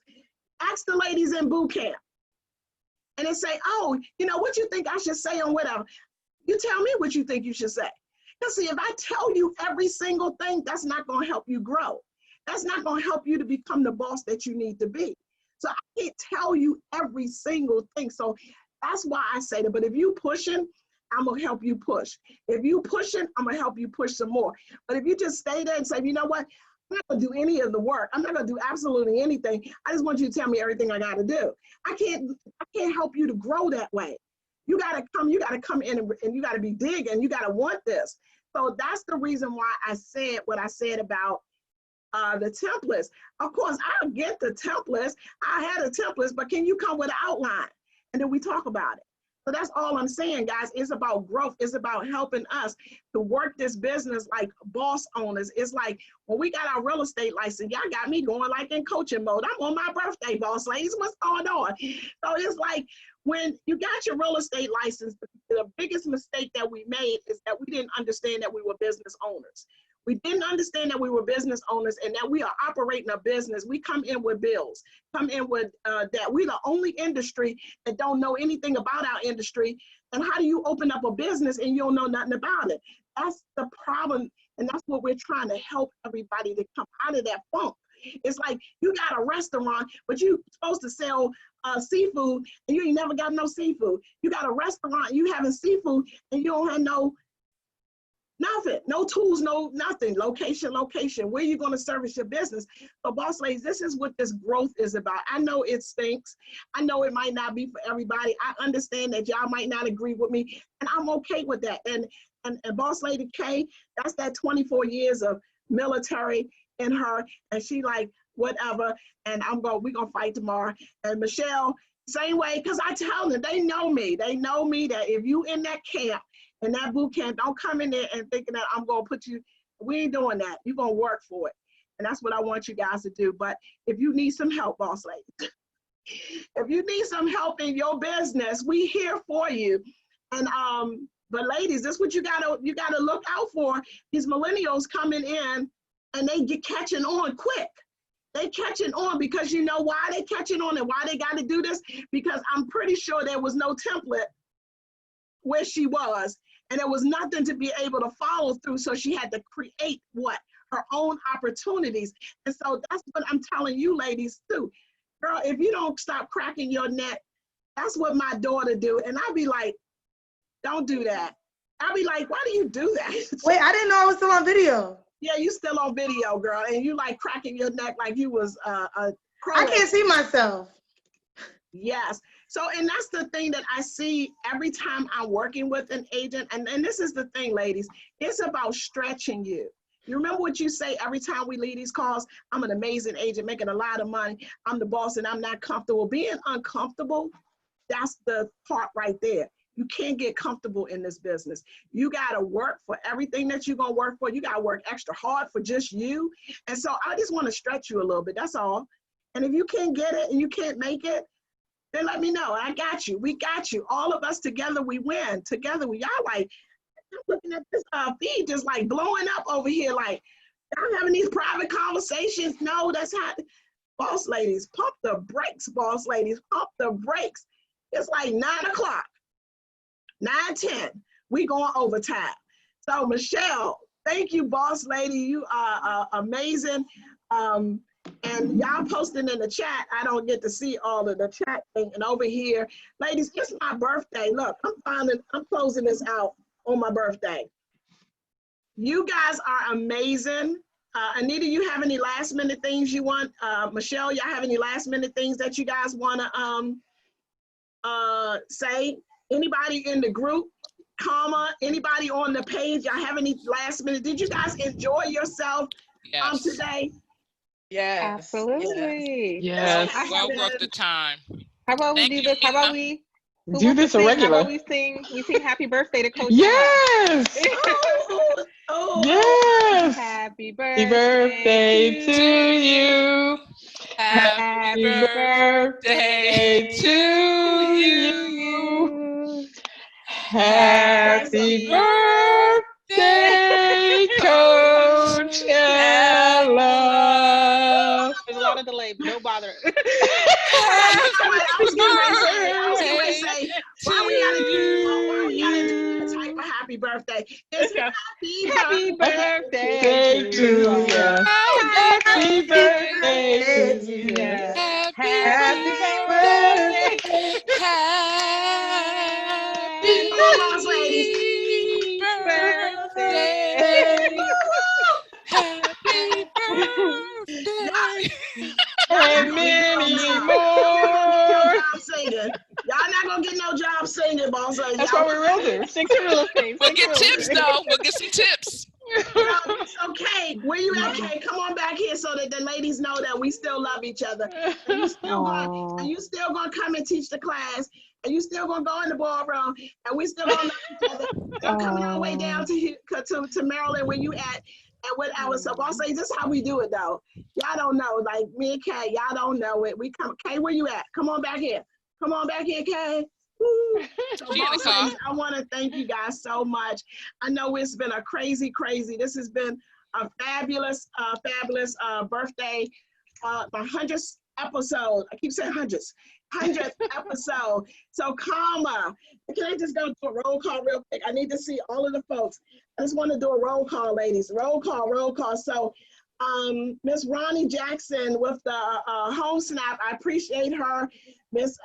Ask the ladies in boot camp. And they say, oh, you know, what you think I should say on whatever? You tell me what you think you should say. Because see, if I tell you every single thing, that's not going to help you grow. That's not going to help you to become the boss that you need to be. So I can't tell you every single thing. So that's why I say that. But if you pushing, I'm going to help you push. If you pushing, I'm going to help you push some more. But if you just stay there and say, you know what, I'm not going to do any of the work. I'm not going to do absolutely anything. I just want you to tell me everything I got to do. I can't help you to grow that way. You got to come in and you got to be digging. You got to want this. So that's the reason why I said what I said about the templates. Of course, I'll get the templates. I had the templates, but can you come with an outline? And then we talk about it. So that's all I'm saying, guys. It's about growth. It's about helping us to work this business like boss owners. It's like when we got our real estate license, y'all got me going like in coaching mode. I'm on my birthday, boss ladies. What's going on? So it's like when you got your real estate license, the biggest mistake that we made is that we didn't understand that we were business owners. We didn't understand that we were business owners and that we are operating a business. We come in with bills, come in with that. We're the only industry that don't know anything about our industry. And how do you open up a business and you don't know nothing about it? That's the problem. And that's what we're trying to help everybody to come out of that funk. It's like you got a restaurant, but you're supposed to sell seafood and you ain't never got no seafood. You got a restaurant, you having seafood and you don't have no Nothing, no tools, no nothing. Location. Where you going to service your business? So boss ladies, this is what this growth is about. I know it stinks. I know it might not be for everybody. I understand that y'all might not agree with me, and I'm okay with that. And boss lady K, that's that 24 years of military in her, and she like whatever. And we're gonna fight tomorrow. And Michelle, same way, because I tell them, they know me. They know me that if you in that camp, in that boot camp, don't come in there and thinking that I'm gonna put you, we ain't doing that. You're gonna work for it. And that's what I want you guys to do. But if you need some help, boss lady, if you need some help in your business, we here for you. And but ladies, this is what you gotta look out for. These millennials coming in and they get catching on quick. They catching on because you know why they catching on and why they got to do this? Because I'm pretty sure there was no template where she was, and there was nothing to be able to follow through. So she had to create what? Her own opportunities. And so that's what I'm telling you ladies too. Girl, if you don't stop cracking your neck, that's what my daughter do. And I'd be like, don't do that. I'd be like, why do you do that?
Wait, I didn't know I was still on video.
Yeah, you still on video, girl, and you like cracking your neck like you was a pro.
I can't see myself.
Yes. So, and that's the thing that I see every time I'm working with an agent. And this is the thing, ladies, it's about stretching you. You remember what you say every time we lead these calls? I'm an amazing agent making a lot of money. I'm the boss and I'm not comfortable. Being uncomfortable, that's the part right there. You can't get comfortable in this business. You got to work for everything that you're going to work for. You got to work extra hard for just you. And so I just want to stretch you a little bit. That's all. And if you can't get it and you can't make it, then let me know. I got you. We got you. All of us together, we win. Together, y'all like, I'm looking at this feed just like blowing up over here. Like, I'm having these private conversations. No, that's how, boss ladies, pump the brakes, boss ladies, pump the brakes. It's like 9 o'clock. 9:10, we going overtime. So Michelle, thank you, boss lady. You are amazing. And y'all posting in the chat. I don't get to see all of the chat thing. And over here, ladies, it's my birthday. Look, I'm closing this out on my birthday. You guys are amazing. Anita, you have any last minute things you want? Michelle, y'all have any last minute things that you guys want to say? Anybody in the group, anybody on the page, y'all have any last minute? Did you guys enjoy yourself today?
Yes.
Absolutely.
Yes.
Well worth the time.
How about we do this? How about we
do this a regular?
How about we sing happy birthday to Coach?
Yes. Yes.
Happy
birthday to you. Happy birthday to you. Happy birthday, Coach Ella.
There's a lot of delay, but no bother.
I was going to say, why we gotta do the type of happy birthday? It's happy birthday
to you. Happy birthday to you.
Happy birthday. Happy birthday. Happy birthday.
And many more.
Y'all not gonna get no job singing, boss.
That's what we will do. Sing to real estate.
We'll get tips though. We'll get some tips.
So Kay, where you at, Kay? Come on back here so that the ladies know that we still love each other. And you still gonna come and teach the class. And you still gonna go in the ballroom. And we still gonna love each other. Don't come all the way down to Maryland where you at. And whatever. So boss ladies, this is how we do it though. Y'all don't know. Like me and Kay, y'all don't know it. We come. Kay, where you at? Come on back here. Come on back here, Kay. So boss ladies, I want to thank you guys so much. I know it's been a crazy. This has been a fabulous birthday. My 100th episode. I keep saying 100th episode. So Karma, can I just go to a roll call real quick? I need to see all of the folks. I just want to do a roll call, ladies. Roll call. So Miss Ronnie Jackson with the home snap. I appreciate her. Miss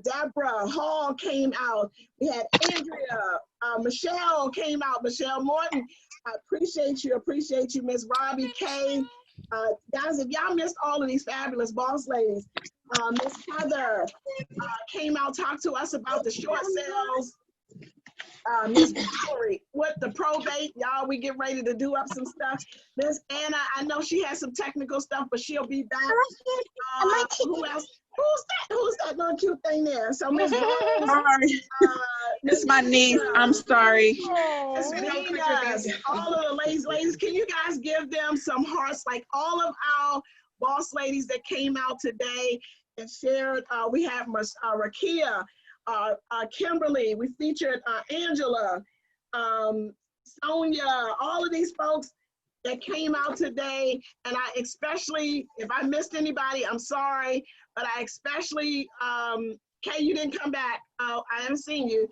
Deborah Hall came out. We had Andrea, Michelle came out. Michelle Morton, I appreciate you. Appreciate you, Miss Robbie K. Guys, if y'all missed all of these fabulous boss ladies, Miss Heather came out, talked to us about the short sales. Miss Valerie with the probate, y'all, we get ready to do up some stuff. Miss Anna, I know she has some technical stuff, but she'll be back. Who else? Who's that little cute thing there? So Miss Rose,
Miss my niece. I'm sorry.
Miss Venus, all of the ladies, can you guys give them some hearts? Like all of our boss ladies that came out today and shared. We have Miss Rakia, Kimberly, we featured Angela, Sonia, all of these folks that came out today. And I especially, if I missed anybody, I'm sorry, but I especially, Kay, you didn't come back. I haven't seen you.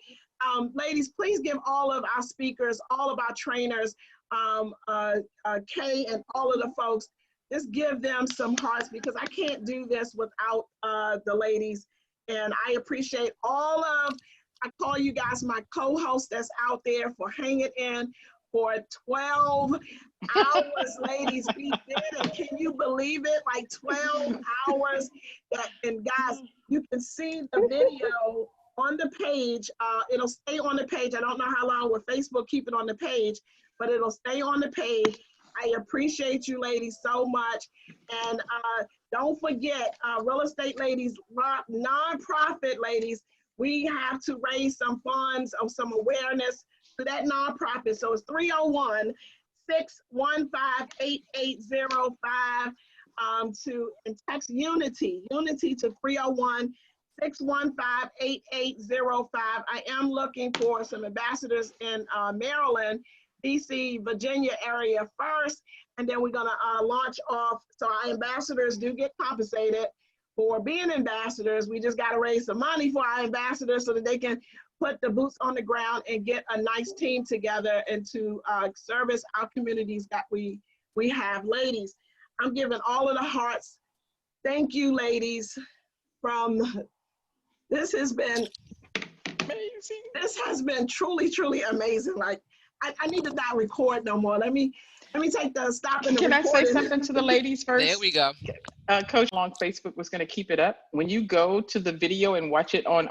Ladies, please give all of our speakers, all of our trainers, Kay and all of the folks, just give them some hearts because I can't do this without the ladies. And I appreciate all of, I call you guys my co-hosts that's out there for hanging in for 12 hours, ladies. We did it. Can you believe it? Like 12 hours. And guys, you can see the video on the page. It'll stay on the page. I don't know how long will Facebook keep it on the page, but it'll stay on the page. I appreciate you ladies so much. And don't forget, real estate ladies, nonprofit ladies, we have to raise some funds or some awareness to that nonprofit. So it's 301-615-8805 and text Unity to 301-615-8805. I am looking for some ambassadors in Maryland, DC, Virginia area first, and then we're gonna launch off. So our ambassadors do get compensated for being ambassadors. We just gotta raise some money for our ambassadors so that they can put the boots on the ground and get a nice team together and to service our communities that we have. Ladies, I'm giving all of the hearts. Thank you, ladies. This has been amazing. This has been truly, truly amazing. Like, I need to not record no more. Let me take the stop and the
Can I say
recording.
something to the ladies first?
There we go.
Coach Long Facebook was going to keep it up. When you go to the video and watch it on